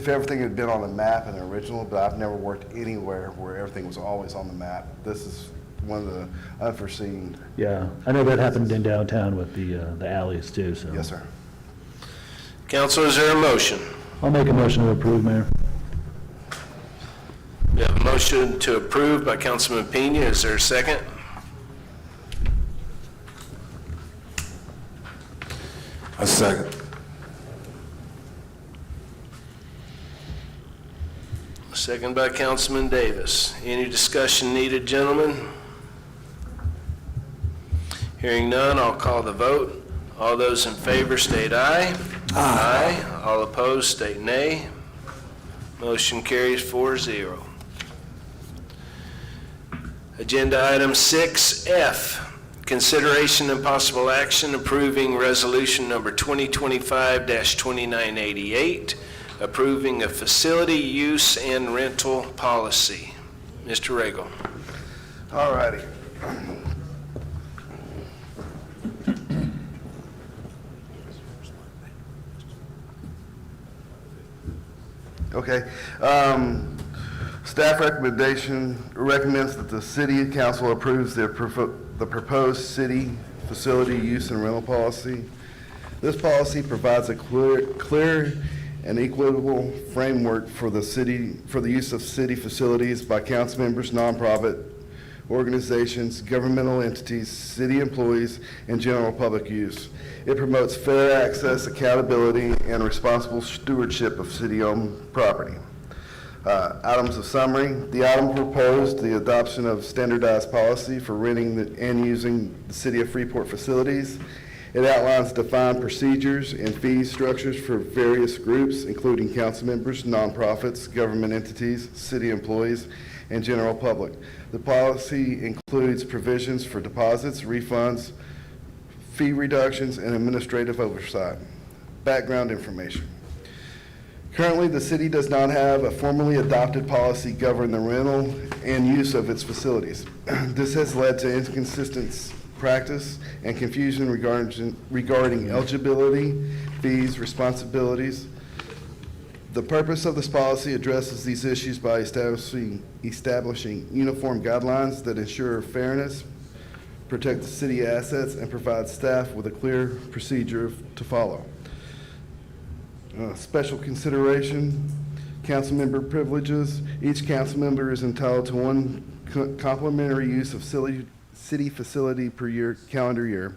everything had been on the map in the original, but I've never worked anywhere where everything was always on the map. This is one of the unforeseen. Yeah, I know that happened in downtown with the alleys too, so. Yes, sir. Council, is there a motion? I'll make a motion to approve, Mayor. We have a motion to approve by Councilman Pena. Is there a second? A second. Second by Councilman Davis. Any discussion needed, gentlemen? Hearing none, I'll call the vote. All those in favor state aye. Aye. All opposed, state nay. Motion carries 4-0. Agenda item 6F, consideration and possible action approving resolution number 2025-2988, approving a facility use and rental policy. Mr. Regal. All righty. Okay. Staff recommends that the city council approves the proposed city facility use and rental policy. This policy provides a clear and equitable framework for the use of city facilities by council members, nonprofit organizations, governmental entities, city employees, and general public use. It promotes fair access, accountability, and responsible stewardship of city-owned property. Items of summary. The item proposed the adoption of standardized policy for renting and using the City of Freeport facilities. It outlines defined procedures and fee structures for various groups, including council members, nonprofits, government entities, city employees, and general public. The policy includes provisions for deposits, refunds, fee reductions, and administrative oversight. Background information. Currently, the city does not have a formally adopted policy governing the rental and use of its facilities. This has led to inconsistent practice and confusion regarding eligibility, fees, responsibilities. The purpose of this policy addresses these issues by establishing uniform guidelines that ensure fairness, protect the city assets, and provide staff with a clear procedure to follow. Special consideration, council member privileges. Each council member is entitled to one complimentary use of city facility per calendar year.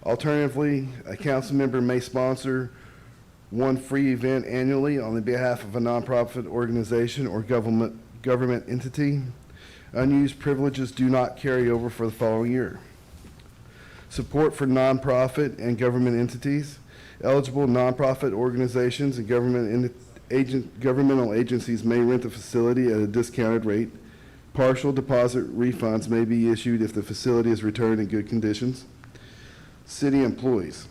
Alternatively, a council member may sponsor one free event annually on the behalf of a nonprofit organization or government entity. Unused privileges do not carry over for the following year. Support for nonprofit and government entities. Eligible nonprofit organizations and governmental agencies may rent the facility at a discounted rate. Partial deposit refunds may be issued if the facility is returned in good conditions. City employees.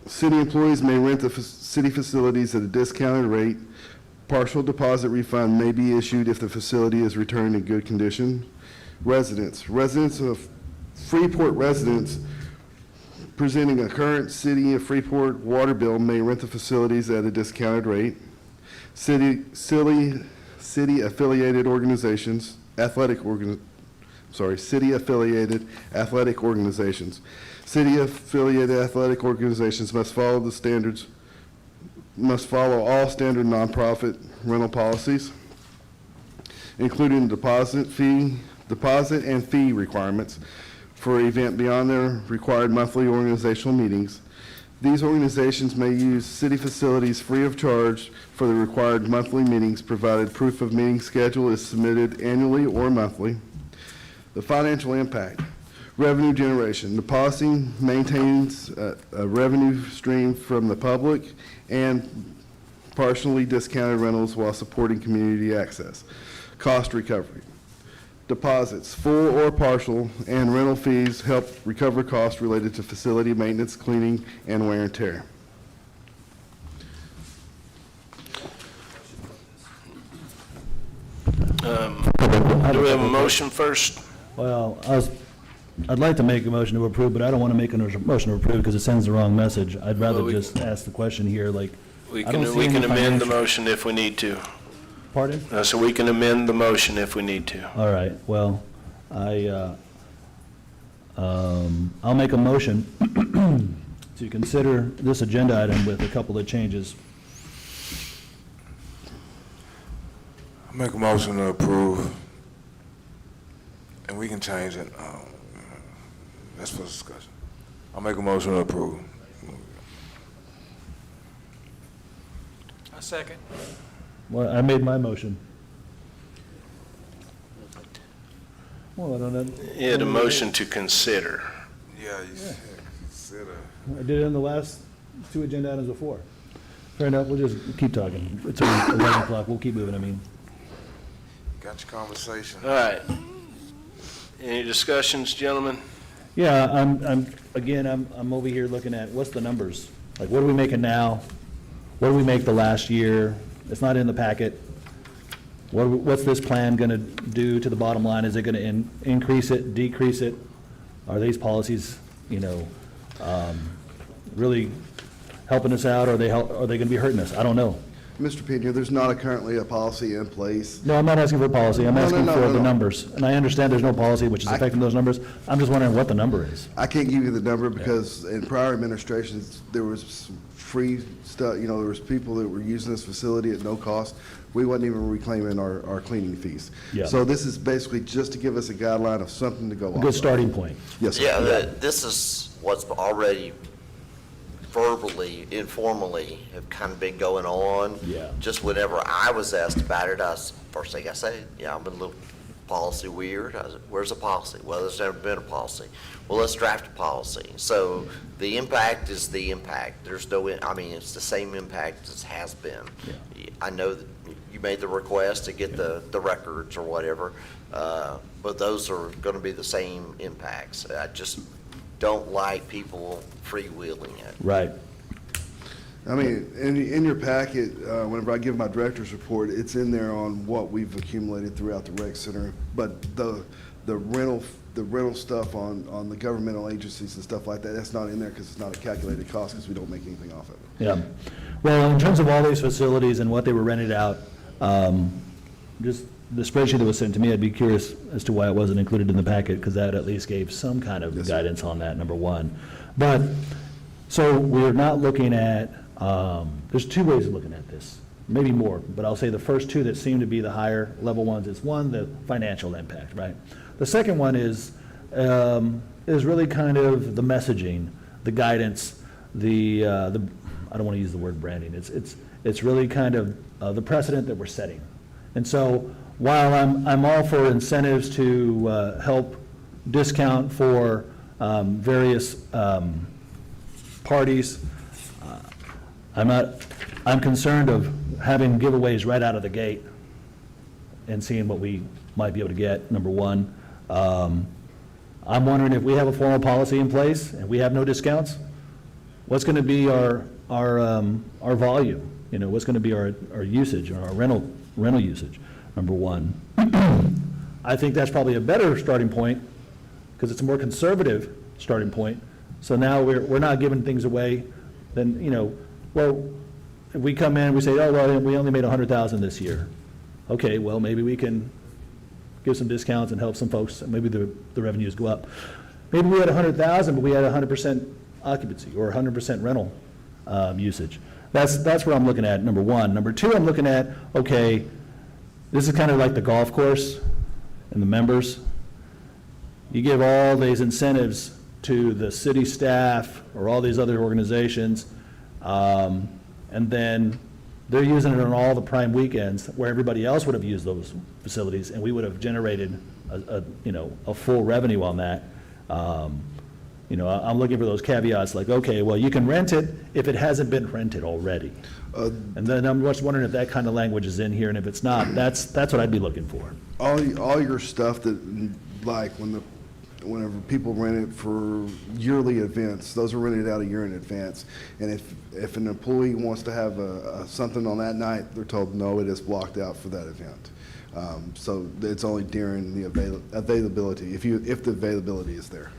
City employees may rent the city facilities at a discounted rate. Partial deposit refund may be issued if the facility is returned in good condition. Residents. Residents of Freeport residents presenting a current City of Freeport water bill may rent the facilities at a discounted rate. City affiliated organizations, city affiliated athletic organizations. City affiliated athletic organizations must follow all standard nonprofit rental policies, including deposit and fee requirements for an event beyond their required monthly organizational meetings. These organizations may use city facilities free of charge for the required monthly meetings, provided proof of meeting schedule is submitted annually or monthly. The financial impact. Revenue generation. The policy maintains a revenue stream from the public and partially discounted rentals while supporting community access. Cost recovery. Deposits, full or partial, and rental fees help recover costs related to facility maintenance, cleaning, and wear and tear. Do we have a motion first? Well, I'd like to make a motion to approve, but I don't want to make a motion to approve because it sends the wrong message. I'd rather just ask the question here, like, We I don't can see we any can amend the financial- motion if we need to. Pardon? So we can amend the motion if we need to. All right, well, I'll make a motion to consider this agenda item with a couple of changes. I make a motion to approve, and we can change it. That's for discussion. I'll make a motion to approve. A second. Well, I made my motion. Well, I don't know. You had a motion to consider. Yeah, you said consider. I did it in the last two agenda items before. Fair enough, we'll just keep talking. It's already 11 o'clock, we'll keep moving, I mean. Got your conversation. All right. Any discussions, gentlemen? Yeah, I'm over here looking at, what's the numbers? Like, what are we making now? What did we make the last year? It's not in the packet. What's this plan gonna do to the bottom line? Is it gonna increase it, decrease it? Are these policies, really helping us out? Are they gonna be hurting us? I don't know. Mr. Pena, there's not currently a policy in place. No, I'm not asking for policy, I'm No, no, asking no, for no, the no. numbers. And I understand there's no policy which is affecting those numbers. I'm just wondering what the number is. I can't give you the number because in prior administrations, there was some free stuff, there was people that were using this facility at no cost. We wasn't even reclaiming our cleaning fees. Yeah. So this is basically just to give us a guideline of something to go off A good of. starting point. Yes, sir. Yeah, this is what's already verbally, informally have kind of been going on. Yeah. Just whenever I was asked about it, first thing I said, I'm a little policy weird. I was, where's the policy? Well, there's never been a policy. Well, let's draft a policy. So the impact is the impact. There's no, it's the same impact as has been. Yeah. I know that you made the request to get the records or whatever, but those are gonna be the same impacts. I just don't like people freewheeling it. Right. In your packet, whenever I give my director's report, it's in there on what we've accumulated throughout the rec center. But the rental stuff on the governmental agencies and stuff like that, that's not in there because it's not a calculated cost because we don't make anything off of it. Yeah. Well, in terms of all these facilities and what they were rented out, just the spreadsheet that was sent to me, I'd be curious as to why it wasn't included in the packet, because that at least gave some kind of guidance on that, number one. But, so we're not looking at, there's two ways of looking at this, maybe more, but I'll say the first two that seem to be the higher level ones is, one, the financial impact, right? The second one is really kind of the messaging, the guidance, I don't want to use the word branding, it's really kind of the precedent that we're setting. And so while I'm all for incentives to help discount for various parties, I'm concerned of having giveaways right out of the gate and seeing what we might be able to get, number one. I'm wondering if we have a formal policy in place and we have no discounts, what's going to be our volume? What's going to be our usage or our rental usage, number one. I think that's probably a better starting point because it's a more conservative starting point. So now we're not giving things away. Then, well, if we come in, we say, oh, well, we only made 100,000 this year. Okay, well, maybe we can give some discounts and help some folks, and maybe the revenues go up. Maybe we had 100,000, but we had 100% occupancy or 100% rental usage. That's what I'm looking at, number one. Number two, I'm looking at, okay, this is kind of like the golf course and the members. You give all these incentives to the city staff or all these other organizations, and then they're using it on all the prime weekends where everybody else would have used those facilities, and we would have generated a full revenue on that. I'm looking for those caveats like, okay, well, you can rent it if it hasn't been rented already. And then I'm just wondering if that kind of language is in here, and if it's not, that's what I'd be looking for. All your stuff that, like, whenever people rent it for yearly events, those are rented out a year in advance. And if an employee wants to have something on that night, they're told, no, it is blocked out for that event. So it's only during the availability, if the availability is there.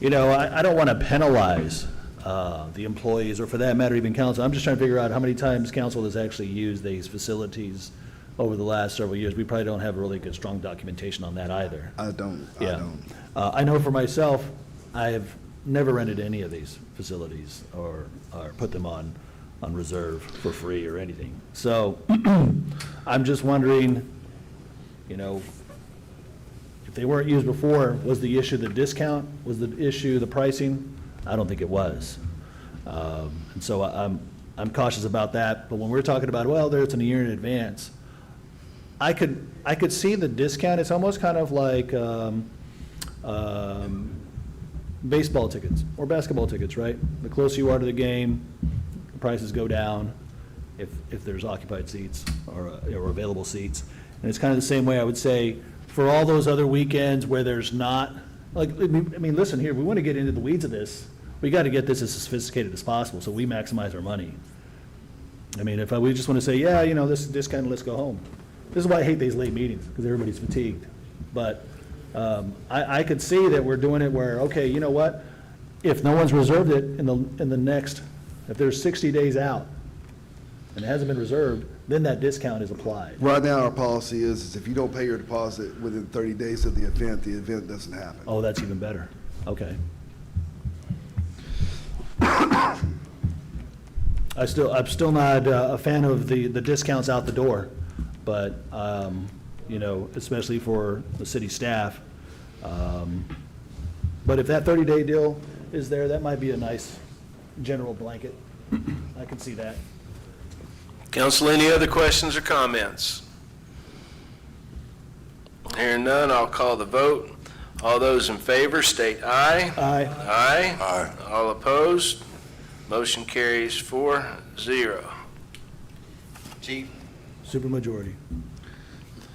I don't want to penalize the employees, or for that matter, even council. I'm just trying to figure out how many times council has actually used these facilities over the last several years. We probably don't have really good, strong documentation on that either. I don't. I know for myself, I have never rented any of these facilities or put them on reserve for free or anything. So I'm just wondering, if they weren't used before, was the issue the discount? Was the issue the pricing? I don't think it was. And so I'm cautious about that. But when we're talking about, well, it's in a year in advance, I could see the discount. It's almost kind of like baseball tickets or basketball tickets, right? The closer you are to the game, the prices go down if there's occupied seats or available seats. And it's kind of the same way, I would say, for all those other weekends where there's not, like, I mean, listen here, we want to get into the weeds of this. We got to get this as sophisticated as possible so we maximize our money. I mean, we just want to say, yeah, you know, this kind of, let's go home. This is why I hate these late meetings, because everybody's fatigued. But I could see that we're doing it where, okay, you know what? If no one's reserved it in the next, if there's 60 days out and it hasn't been reserved, then that discount is applied. Right now, our policy is if you don't pay your deposit within 30 days of the event doesn't happen. Oh, that's even better. Okay. I'm still not a fan of the discounts out the door, but, you know, especially for the city staff. But if that 30-day deal is there, that might be a nice general blanket. I can see that. Council, any other questions or comments? Hearing none, I'll call the vote. All those in favor state aye. Aye. Aye. Aye. All opposed? Motion carries 4-0. Chief? Supermajority.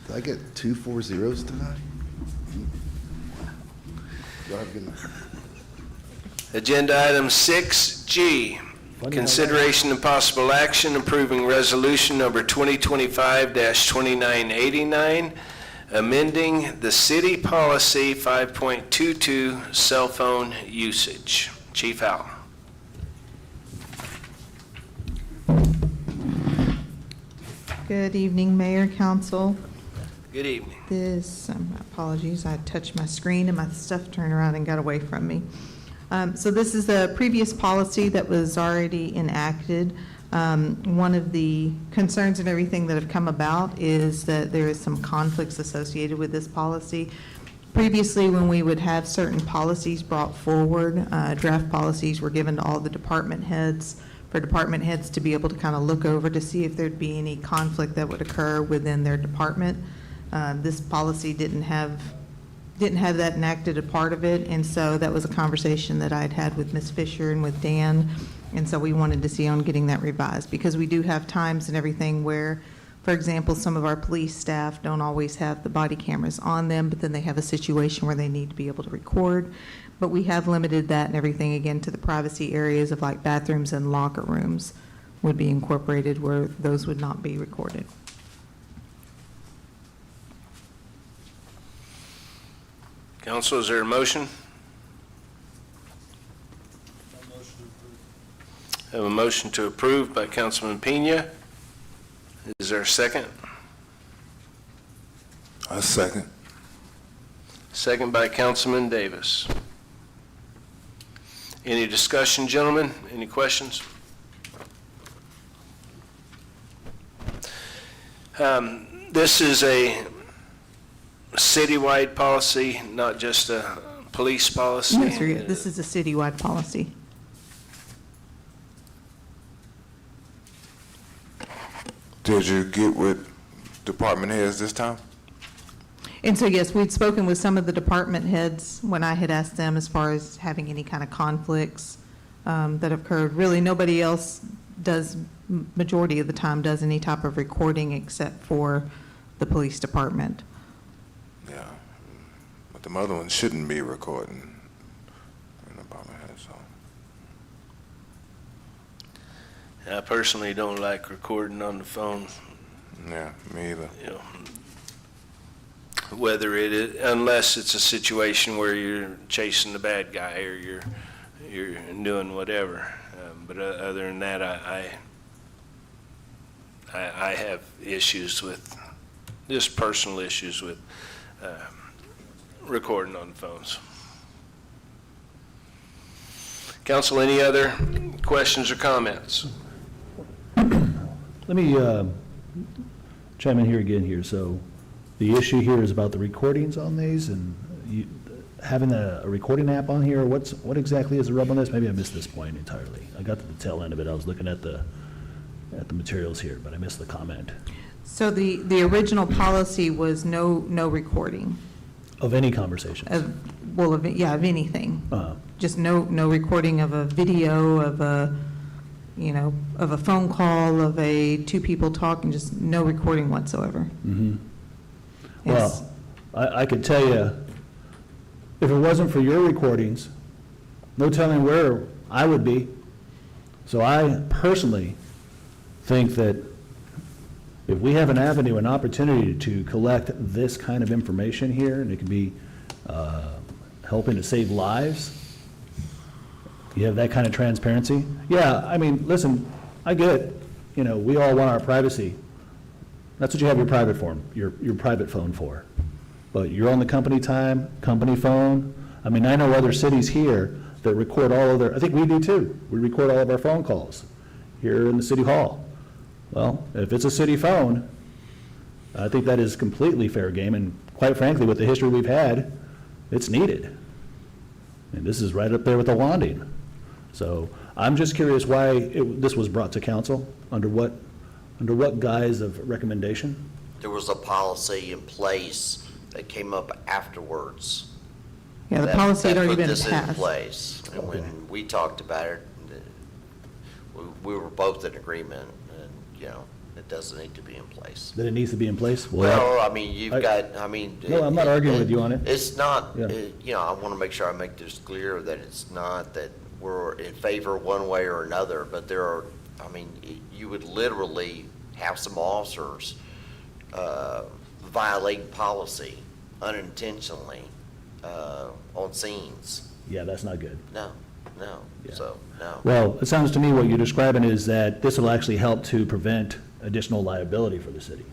Did I get 2 4-0s tonight? Y'all have a good night. Agenda item 6G, consideration and possible action approving resolution number 2025-2989, amending the city policy 5.22 cell phone usage. Chief Howell. Good evening, Mayor, Council. Good evening. Apologies, I touched my screen and my stuff turned around and got away from me. So this is a previous policy that was already enacted. One of the concerns and everything that have come about is that there is some conflicts associated with this policy. Previously, when we would have certain policies brought forward, draft policies were given to all the department heads, for department heads to be able to kind of look over to see if there'd be any conflict that would occur within their department. This policy didn't have that enacted a part of it, and so that was a conversation that I'd had with Ms. Fisher and with Dan, and so we wanted to see on getting that revised, because we do have times and everything where, for example, some of our police staff don't always have the body cameras on them, but then they have a situation where they need to be able to record. But we have limited that and everything, again, to the privacy areas of like bathrooms and locker rooms would be incorporated where those would not be recorded. Council, is there a motion? I have a motion to approve by Councilman Pena. Is there a second? A second. Second by Councilman Davis. Any discussion, gentlemen? Any questions? This is a citywide policy, not just a police policy. Yes, sir. This is a citywide policy. Did you get with department heads this time? And so, yes, we'd spoken with some of the department heads when I had asked them as far as having any kind of conflicts that occurred. Really, nobody else does, majority of the time, does any type of recording except for the police department. Yeah, but the other ones shouldn't be recording in the department head, so. I personally don't like recording on the phone. Yeah, me either. You know, whether it is, unless it's a situation where you're chasing the bad guy or you're doing whatever. But other than that, I have issues with, just personal issues with recording on phones. Council, any other questions or comments? Let me chime in here again here. So the issue here is about the recordings on these and having a recording app on here. What exactly is the rub on this? Maybe I missed this point entirely. I got to the tail end of it. I was looking at the materials here, but I missed the comment. So the original policy was no recording. Of any conversation? Of anything. just no recording of a video, of a, you know, of a phone call, of two people talking, just no recording whatsoever. It's- Well, I could tell you, if it wasn't for your recordings, no telling where I would be. So I personally think that if we have an avenue, an opportunity to collect this kind of information here, and it can be helping to save lives, you have that kind of transparency. Yeah, I mean, listen, I get it. You know, we all want our privacy. That's what you have your private phone, your private phone for. But you're on the company time, company phone. I mean, I know other cities here that record all of their, I think we do too. We record all of our phone calls here in the city hall. Well, if it's a city phone, I think that is completely fair game, and quite frankly, with the history we've had, it's needed. And this is right up there with the Wanding. So I'm just curious why this was brought to council, under what guise of recommendation? There was a policy in place that came up afterwards. Yeah, the policy had already been That put this in passed. place. And Okay. when we talked about it, we were both in agreement, and, you know, it doesn't need to be in place. That it needs to be in place? Well, I mean, you've I- got, I mean. No, I'm not arguing with you on it. It's not, Yeah. you know, I want to make sure I make this clear that it's not that we're in favor one way or another, but there are, I mean, you would literally have some officers violating policy unintentionally on scenes. Yeah, that's not good. No, Yeah. so, no. Well, it sounds to me what you're describing is that this will actually help to prevent additional liability for the city.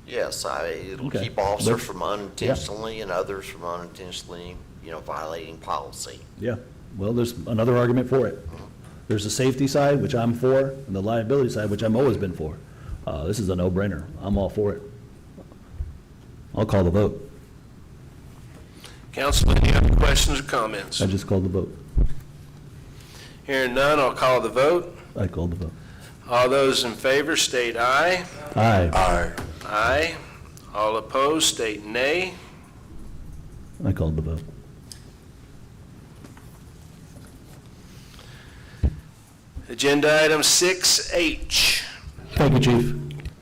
Yes, it'll Okay. keep officers But- from unintentionally and others from unintentionally, you know, violating policy. Yeah, well, there's another argument for it. There's the safety side, which I'm for, and the liability side, which I've always been for. This is a no-brainer. I'm all for it. I'll call the vote. Council, any other questions or comments? I just called the vote. Hearing none, I'll call the vote. I called the vote. All those in favor state aye. Aye. Aye. All opposed state nay. I called the vote. Agenda item 6H. Thank you, Chief.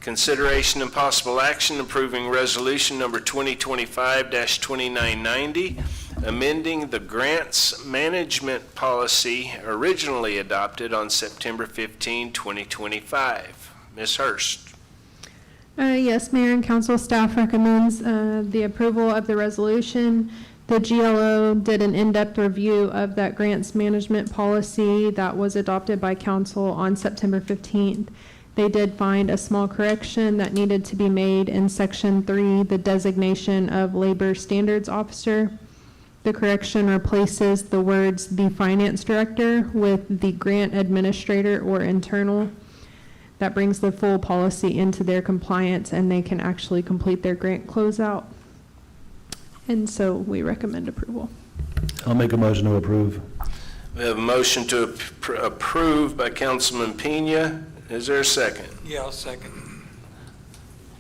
Consideration and possible action approving resolution number 2025-2990, amending the grants management policy originally adopted on September 15, 2025. Ms. Hurst. Yes, Mayor and Council staff recommends the approval of the resolution. The GLO did an in-depth review of that grants management policy that was adopted by council on September 15th. They did find a small correction that needed to be made in Section 3, the designation of labor standards officer. The correction replaces the words "the finance director" with "the grant administrator" or internal. That brings the full policy into their compliance, and they can actually complete their grant closeout. And so we recommend approval. I'll make a motion to approve. We have a motion to approve by Councilman Pena. Is there a second? Yeah, I'll second.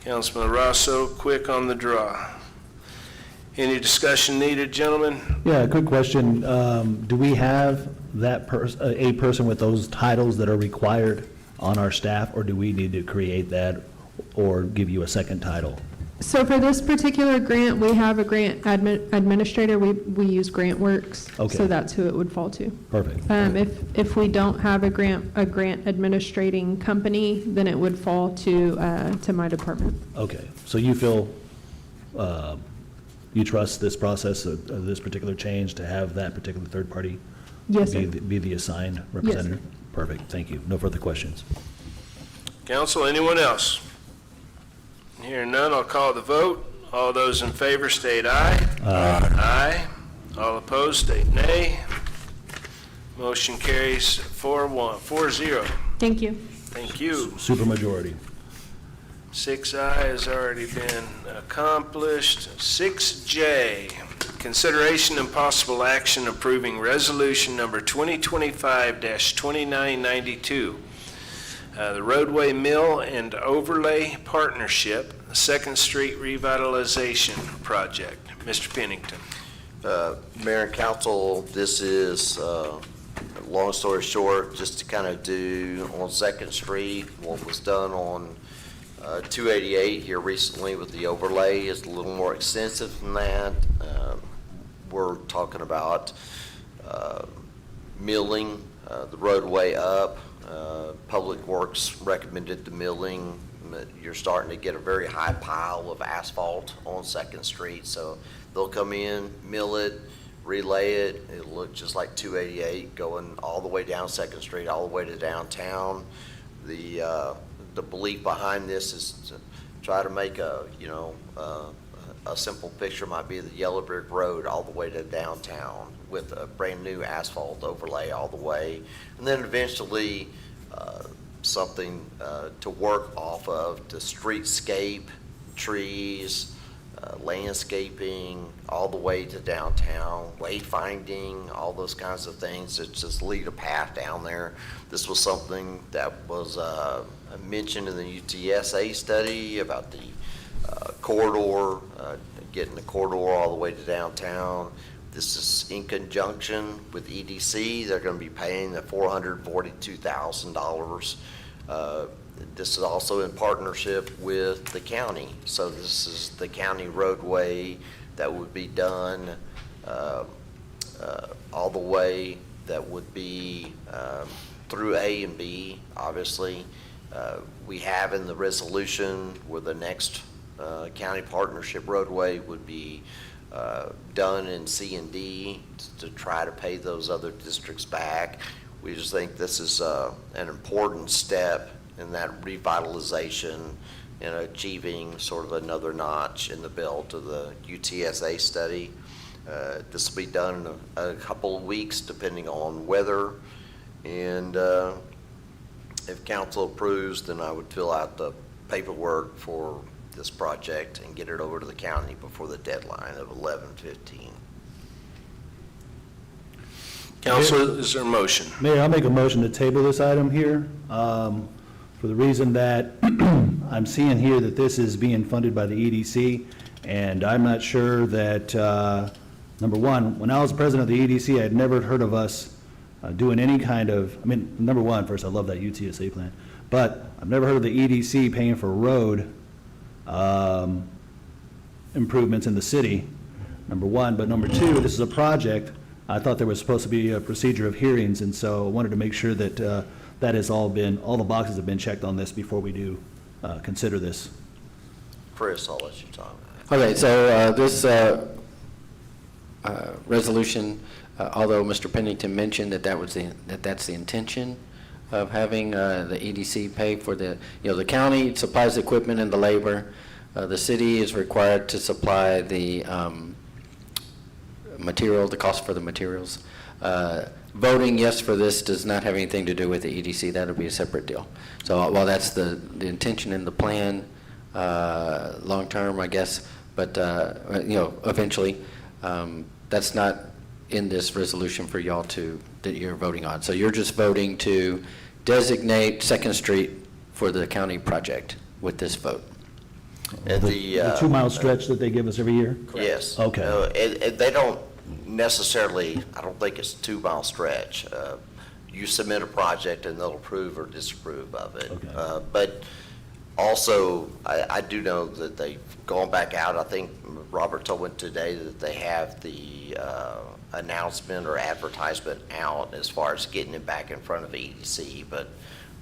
Councilman Rosso, quick on the draw. Any discussion needed, gentlemen? Yeah, quick question. Do we have that a person with those titles that are required on our staff, or do we need to create that or give you a second title? So for this particular grant, we have a grant administrator. We use GrantWorks. Okay. So that's who it would fall to. Perfect. If we don't have a grant administrating company, then it would fall to my department. Okay, so you feel, you trust this process of this particular change to have that particular third party? Yes, sir. Be the assigned representative? Perfect, thank you. No further questions. Council, anyone else? Hearing none, I'll call the vote. All those in favor state aye. Aye. All opposed state nay. Motion carries 4-0. Thank you. Thank you. Supermajority. 6I has already been accomplished. 6J, consideration and possible action approving resolution number 2025-2992. The roadway mill and overlay partnership, Second Street revitalization project. Mr. Pennington. Mayor and council, this is, long story short, just to kind of do on Second Street, what was done on 288 here recently with the overlay is a little more extensive than that. We're talking about milling the roadway up. Public Works recommended the milling. You're starting to get a very high pile of asphalt on Second Street, so they'll come in, mill it, relay it. It'll look just like 288 going all the way down Second Street, all the way to downtown. The belief behind this is to try to make a simple picture might be the Yellow Brick Road all the way to downtown with a brand new asphalt overlay all the way. And then eventually something to work off of, the streetscape, trees, landscaping, all the way to downtown, wayfinding, all those kinds of things that just lead a path down there. This was something that was mentioned in the UTSA study about the corridor, getting the corridor all the way to downtown. This is in conjunction with EDC. They're going to be paying the $442,000. This is also in partnership with the county. So this is the county roadway that would be done all the way, that would be through A and B, obviously. We have in the resolution where the next county partnership roadway would be done in C and D to try to pay those other districts back. We just think this is an important step in that revitalization and achieving sort of another notch in the belt of the UTSA study. This will be done in a couple of weeks depending on weather, and if council approves, then I would fill out the paperwork for this project and get it over to the county before the deadline of 11/15. Council, is there a motion? Mayor, I'll make a motion to table this item here for the reason that I'm seeing here that this is being funded by the EDC, and I'm not sure that, number one, when I was president of the EDC, I had never heard of us doing any kind of, I mean, number one, first, I love that UTSA plan, but I've never heard of the EDC paying for road improvements in the city, number one. But number two, this is a project. I thought there was supposed to be a procedure of hearings, and so I wanted to make sure that that has all the boxes have been checked on this before we do consider this. Chris, I'll let you talk. Okay, so this resolution, although Mr. Pennington mentioned that that's the intention of having the EDC pay for the county supplies the equipment and the labor. The city is required to supply the material, the cost for the materials. Voting yes for this does not have anything to do with the EDC. That'll be a separate deal. So while that's the intention in the plan, long term, I guess, but eventually, that's not in this resolution for y'all that you're voting on. So you're just voting to designate Second Street for the county project with this vote. And the 2-mile stretch that they give us every year? Yes. Okay. They don't necessarily, I don't think it's a 2-mile stretch. You submit a project and they'll approve or disapprove of it. Okay. But also, I do know that they've gone back out. I think Robert told me today that they have the announcement or advertisement out as far as getting it back in front of EDC, but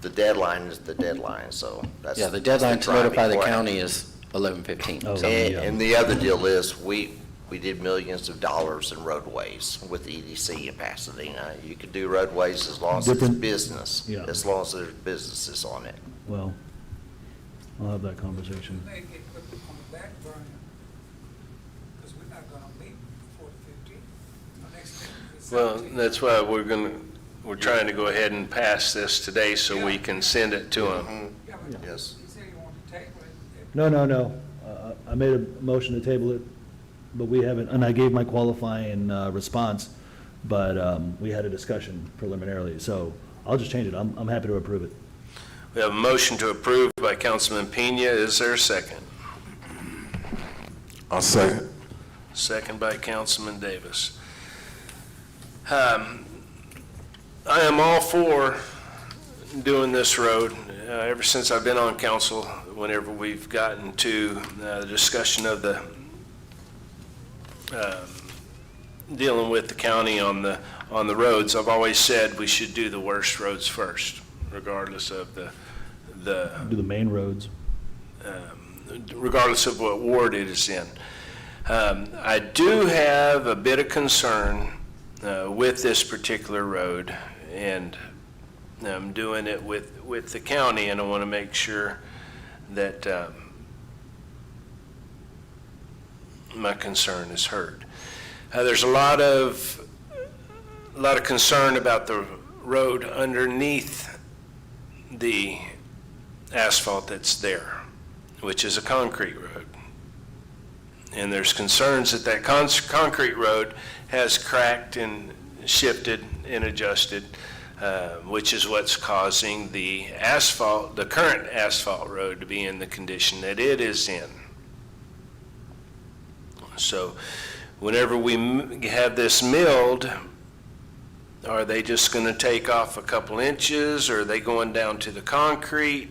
the deadline is the deadline, so that's. Yeah, the deadline to notify the county is 11/15. Oh, So- And the other deal is, we did millions of dollars in roadways with EDC in Pasadena. You could do roadways as long as it's Different- business, Yeah. as long as there's businesses on it. Well, I'll have that conversation. May get put on the back burner, because we're not gonna meet before the 15th. Our next meeting is Well, 17th. that's why we're trying to go ahead and pass this today so we can send it to them. Yeah, but Yes. you said you wanted to table it. No. I made a motion to table it, but we haven't, and I gave my qualifying response, but we had a discussion preliminarily, so I'll just change it. I'm happy to approve it. We have a motion to approve by Councilman Pena. Is there a second? I'll second. second by Councilman Davis. I am all for doing this road. Ever since I've been on council, whenever we've gotten to the discussion of the dealing with the county on the roads, I've always said we should do the worst roads first, regardless of Do the main roads. regardless of what ward it is in. I do have a bit of concern with this particular road, and I'm doing it with the county, and I want to make sure that my concern is heard. There's a lot of concern about the road underneath the asphalt that's there, which is a concrete road. And there's concerns that that concrete road has cracked and shifted and adjusted, which is what's causing the current asphalt road to be in the condition that it is in. So whenever we have this milled, are they just going to take off a couple inches, or are they going down to the concrete?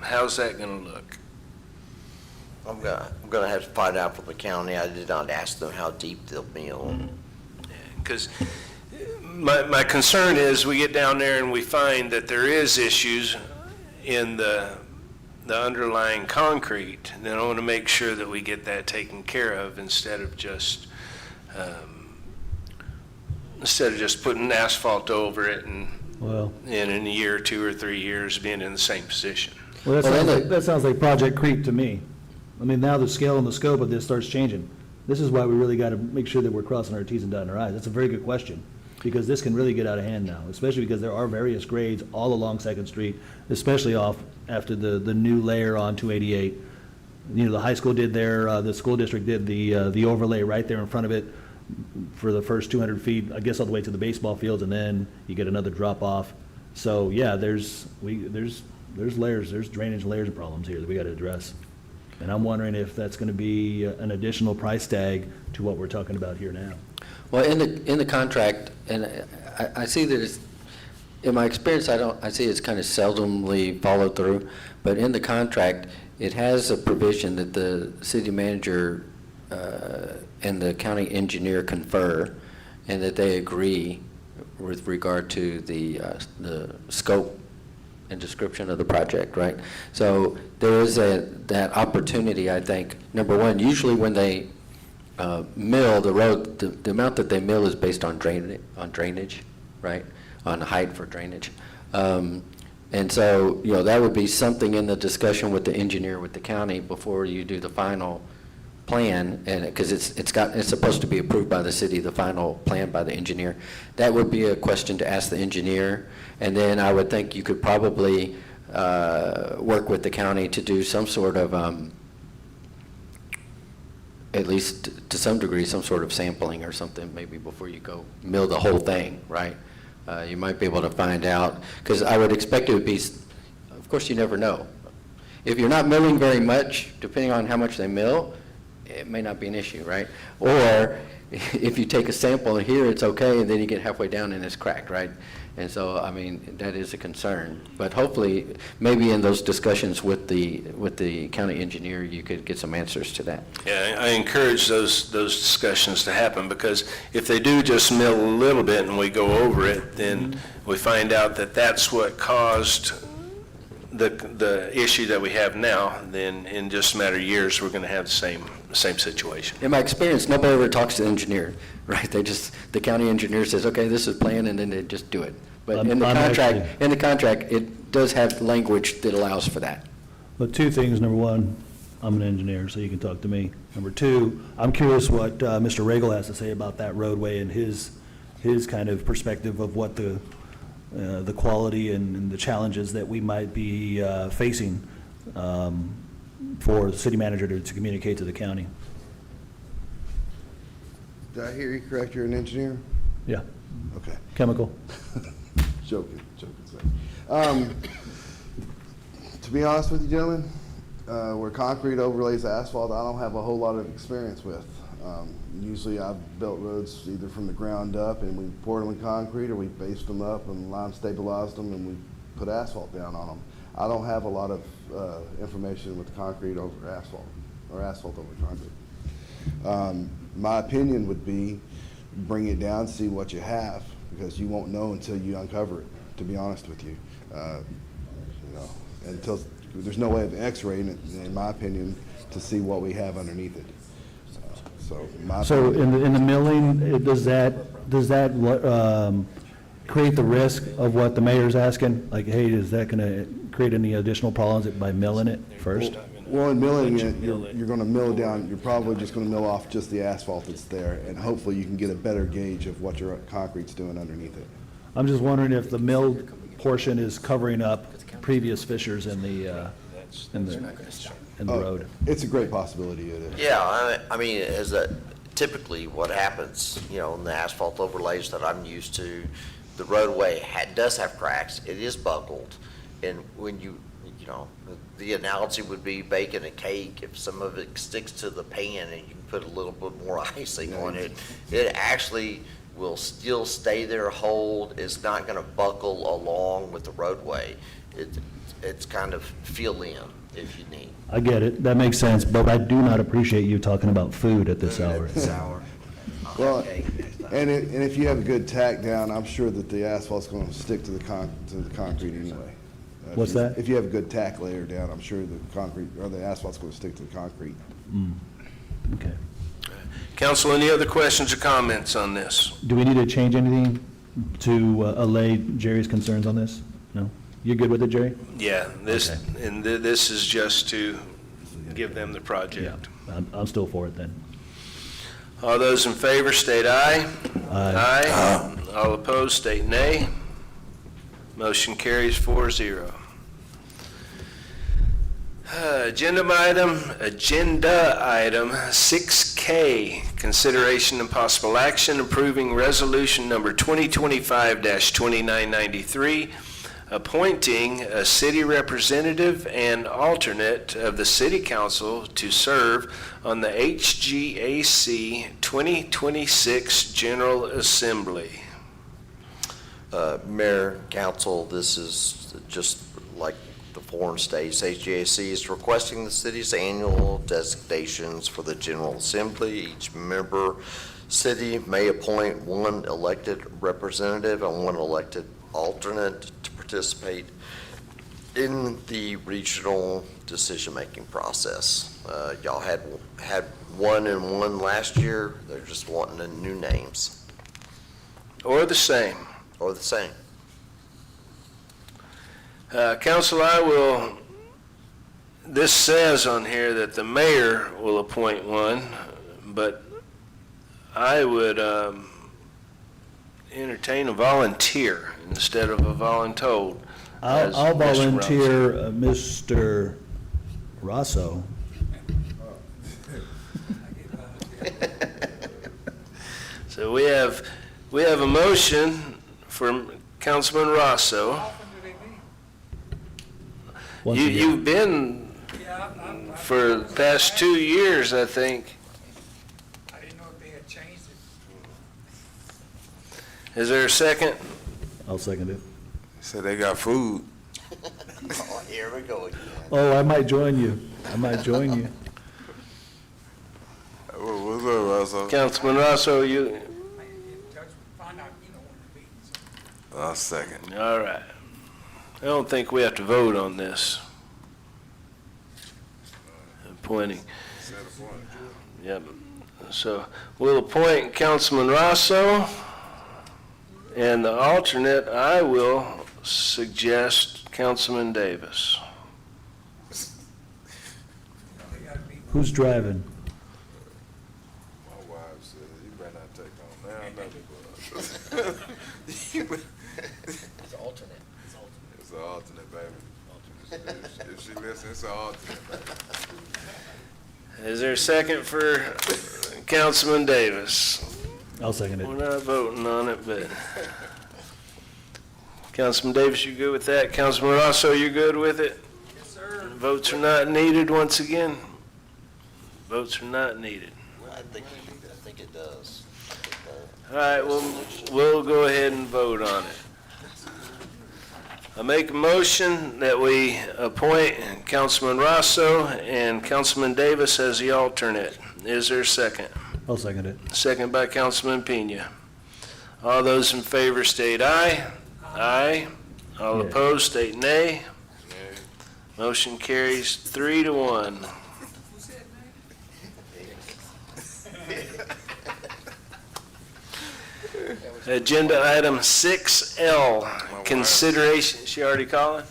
How's that going to look? I'm gonna have to find out from the county. I did not ask them how deep they'll mill. Because my concern is we get down there and we find that there is issues in the underlying concrete, and then I want to make sure that we get that taken care of instead of just putting asphalt over it and in a year, 2 or 3 years being in the same position. Well, that sounds like Project Creep to me. I mean, now the scale and the scope of this starts changing. This is why we really got to make sure that we're crossing our T's and dotting our I's. That's a very good question, because this can really get out of hand now, especially because there are various grades all along Second Street, especially off after the new layer on 288. You know, the high school did the school district did the overlay right there in front of it for the first 200 feet, I guess all the way to the baseball fields, and then you get another drop off. So yeah, there's layers, there's drainage layers of problems here that we got to address. And I'm wondering if that's going to be an additional price tag to what we're talking about here now. Well, in the contract, and I see that it's, in my experience, I see it's kind of seldomly followed through, but in the contract, it has a provision that the city manager and the county engineer confer, and that they agree with regard to the scope and description of the project, right? So there is that opportunity, I think. Number one, usually when they mill the road, the amount that they mill is based on drainage, right? On height for drainage. And so, you know, that would be something in the discussion with the engineer, with the county, before you do the final plan, and because it's supposed to be approved by the city, the final plan by the engineer. That would be a question to ask the engineer, and then I would think you could probably work with the county to do some sort of, at least to some degree, some sort of sampling or something, maybe before you go mill the whole thing, right? You might be able to find out, because I would expect it would be, of course you never know. If you're not milling very much, depending on how much they mill, it may not be an issue, right? Or if you take a sample and here it's okay, and then you get halfway down and it's cracked, right? And so, I mean, that is a concern. But hopefully, maybe in those discussions with the county engineer, you could get some answers to that. Yeah, I encourage those discussions to happen, because if they do just mill a little bit and we go over it, then we find out that that's what caused the issue that we have now. Then in just a matter of years, we're going to have the same situation. In my experience, nobody ever talks to the engineer, right? The county engineer says, okay, this is plan, and then they just do it. But in the contract, it does have language that allows for that. Well, two things. Number one, I'm an engineer, so you can talk to me. Number two, I'm curious what Mr. Regal has to say about that roadway and his kind of perspective of what the quality and the challenges that we might be facing for the city manager to communicate to the county. Did I hear you correct? You're an engineer? Yeah. Okay. Chemical. Joking. To be honest with you, gentlemen, where concrete overlays asphalt, I don't have a whole lot of experience with. Usually I've built roads either from the ground up and we poured them in concrete, or we based them up and lime stabilized them and we put asphalt down on them. I don't have a lot of information with concrete over asphalt, or asphalt over concrete. My opinion would be bring it down, see what you have, because you won't know until you uncover it, to be honest with you. You know, until, there's no way of x-raying it, in my opinion, to see what we have underneath it. So in the milling, does that create the risk of what the mayor's asking? Like, hey, is that going to create any additional problems by milling it first? Well, in milling it, you're going to mill down, you're probably just going to mill off just the asphalt that's there, and hopefully you can get a better gauge of what your concrete's doing underneath it. I'm just wondering if the milled portion is covering up previous fissures in the road. It's a great possibility it is. Yeah, I mean, typically what happens, you know, in the asphalt overlays that I'm used to, the roadway does have cracks, it is buckled, and when you know, the analogy would be baking a cake. If some of it sticks to the pan and you put a little bit more icing on it, it actually will still stay there, hold. It's not going to buckle along with the roadway. It's kind of fill in if you need. I get it, that makes sense, but I do not appreciate you talking about food at this hour. Well, and if you have a good tack down, I'm sure that the asphalt's going to stick to the concrete anyway. What's that? If you have a good tack layer down, I'm sure the concrete, or the asphalt's going to stick to the concrete. Okay. Council, any other questions or comments on this? Do we need to change anything to allay Jerry's concerns on this? No? You good with it, Jerry? Yeah, this, Okay. and this is just to give them the project. I'm still for it then. All those in favor state aye. Aye. All opposed state nay. Motion carries 4-0. Agenda item 6K, consideration and possible action approving resolution number 2025-2993, appointing a city representative and alternate of the city council to serve on the HGAC 2026 General Assembly. Mayor, council, this is just like the foreign states. HGAC is requesting the city's annual designations for the General Assembly. Each member city may appoint one elected representative and one elected alternate to participate in the regional decision-making process. Y'all had one and one last year. They're just wanting the new names. Or the same. Or the same. Council, this says on here that the mayor will appoint one, but I would entertain a volunteer instead of a voluntold. I'll volunteer Mr. Rosso. So we have a motion for Councilman Rosso. You've been for the past 2 years, I think. I didn't know if they had changed it. Is there a second? I'll second it. So they got food. Oh, here we go again. Oh, I might join you. What's up, Russell? Councilman Rosso, you, Find out, you know, when the meeting's. I'll second. all right. I don't think we have to vote on this. Appointing. Yep. So we'll appoint Councilman Rosso, and the alternate, I will suggest Councilman Davis. Who's driving? My wife said, you better not take on now another bus. It's an alternate. It's an alternate, baby. If she listens, it's an alternate, baby. Is there a second for Councilman Davis? I'll second it. We're not voting on it, but Councilman Davis, you good with that? Councilman Rosso, you good with it? Yes, sir. Votes are not needed once again. Votes are not needed. I think does. All right, we'll go ahead and vote on it. I make a motion that we appoint Councilman Rosso and Councilman Davis as the alternate. Is there a second? I'll second it. Second by Councilman Pena. All those in favor state aye. Aye. All Yeah. opposed state nay. Motion carries 3-1. Agenda item 6L, consideration, she already calling?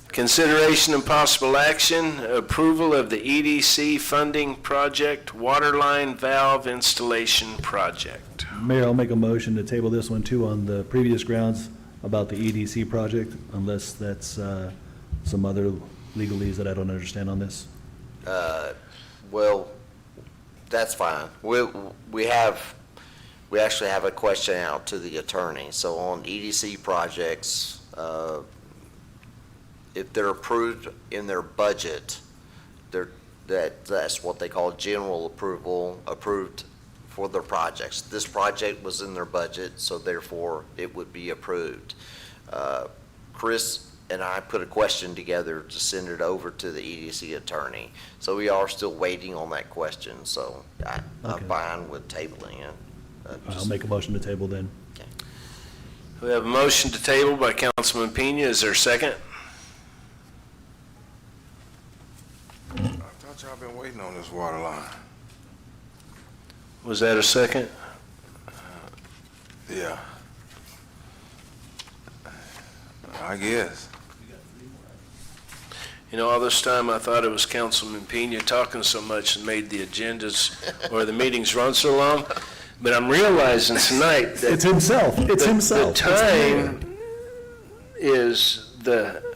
Consideration and possible action, approval of the EDC funding project, waterline valve installation project. Mayor, I'll make a motion to table this one too on the previous grounds about the EDC project, unless that's some other legalese that I don't understand on this. Well, that's fine. We actually have a question out to the attorney. So on EDC projects, if they're approved in their budget, that's what they call general approval, approved for their projects. This project was in their budget, so therefore it would be approved. Chris and I put a question together to send it over to the EDC attorney. So we are still waiting on that question, so I'm Okay. fine with tabling it. I'll make a motion to table then. We have a motion to table by Councilman Pena. Is there a second? I thought y'all been waiting on this water line. Was that a second? Yeah. I guess. You know, all this time I thought it was Councilman Pena talking so much and made the agendas or the meetings run so long. But I'm realizing tonight that It's himself. It's himself. the time is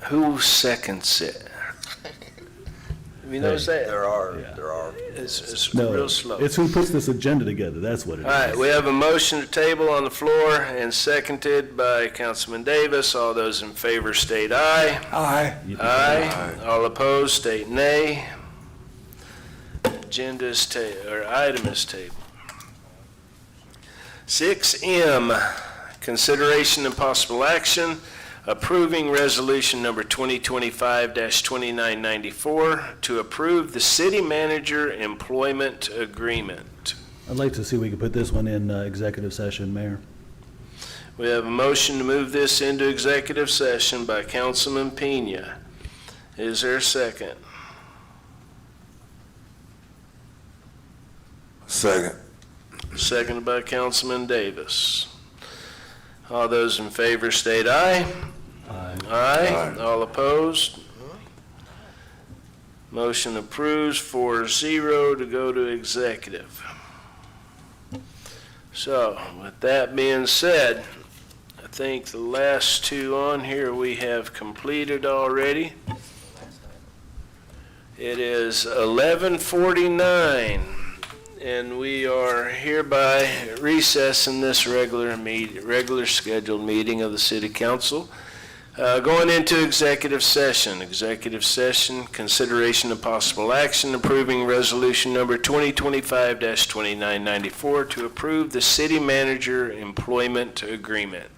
who seconds it. Have you noticed that? There are. It's No, real slow. it's who puts this agenda together. That's what it is. All right, we have a motion to table on the floor and seconded by Councilman Davis. All those in favor state aye. Aye. Aye. All opposed state nay. Agenda is item is tabled. 6M, consideration and possible action approving resolution number 2025-2994 to approve the city manager employment agreement. I'd like to see if we could put this one in executive session, Mayor. We have a motion to move this into executive session by Councilman Pena. Is there a second? Second. Seconded by Councilman Davis. All those in favor state aye. Aye. Aye. All opposed? Motion approves 4-0 to go to executive. So, with that being said, I think the last two on here we have completed already. It is 11:49, and we are hereby recessing this regular scheduled meeting of the City Council. Going into executive session. Executive session, consideration of possible action approving resolution number 2025-2994 to approve the city manager employment agreement.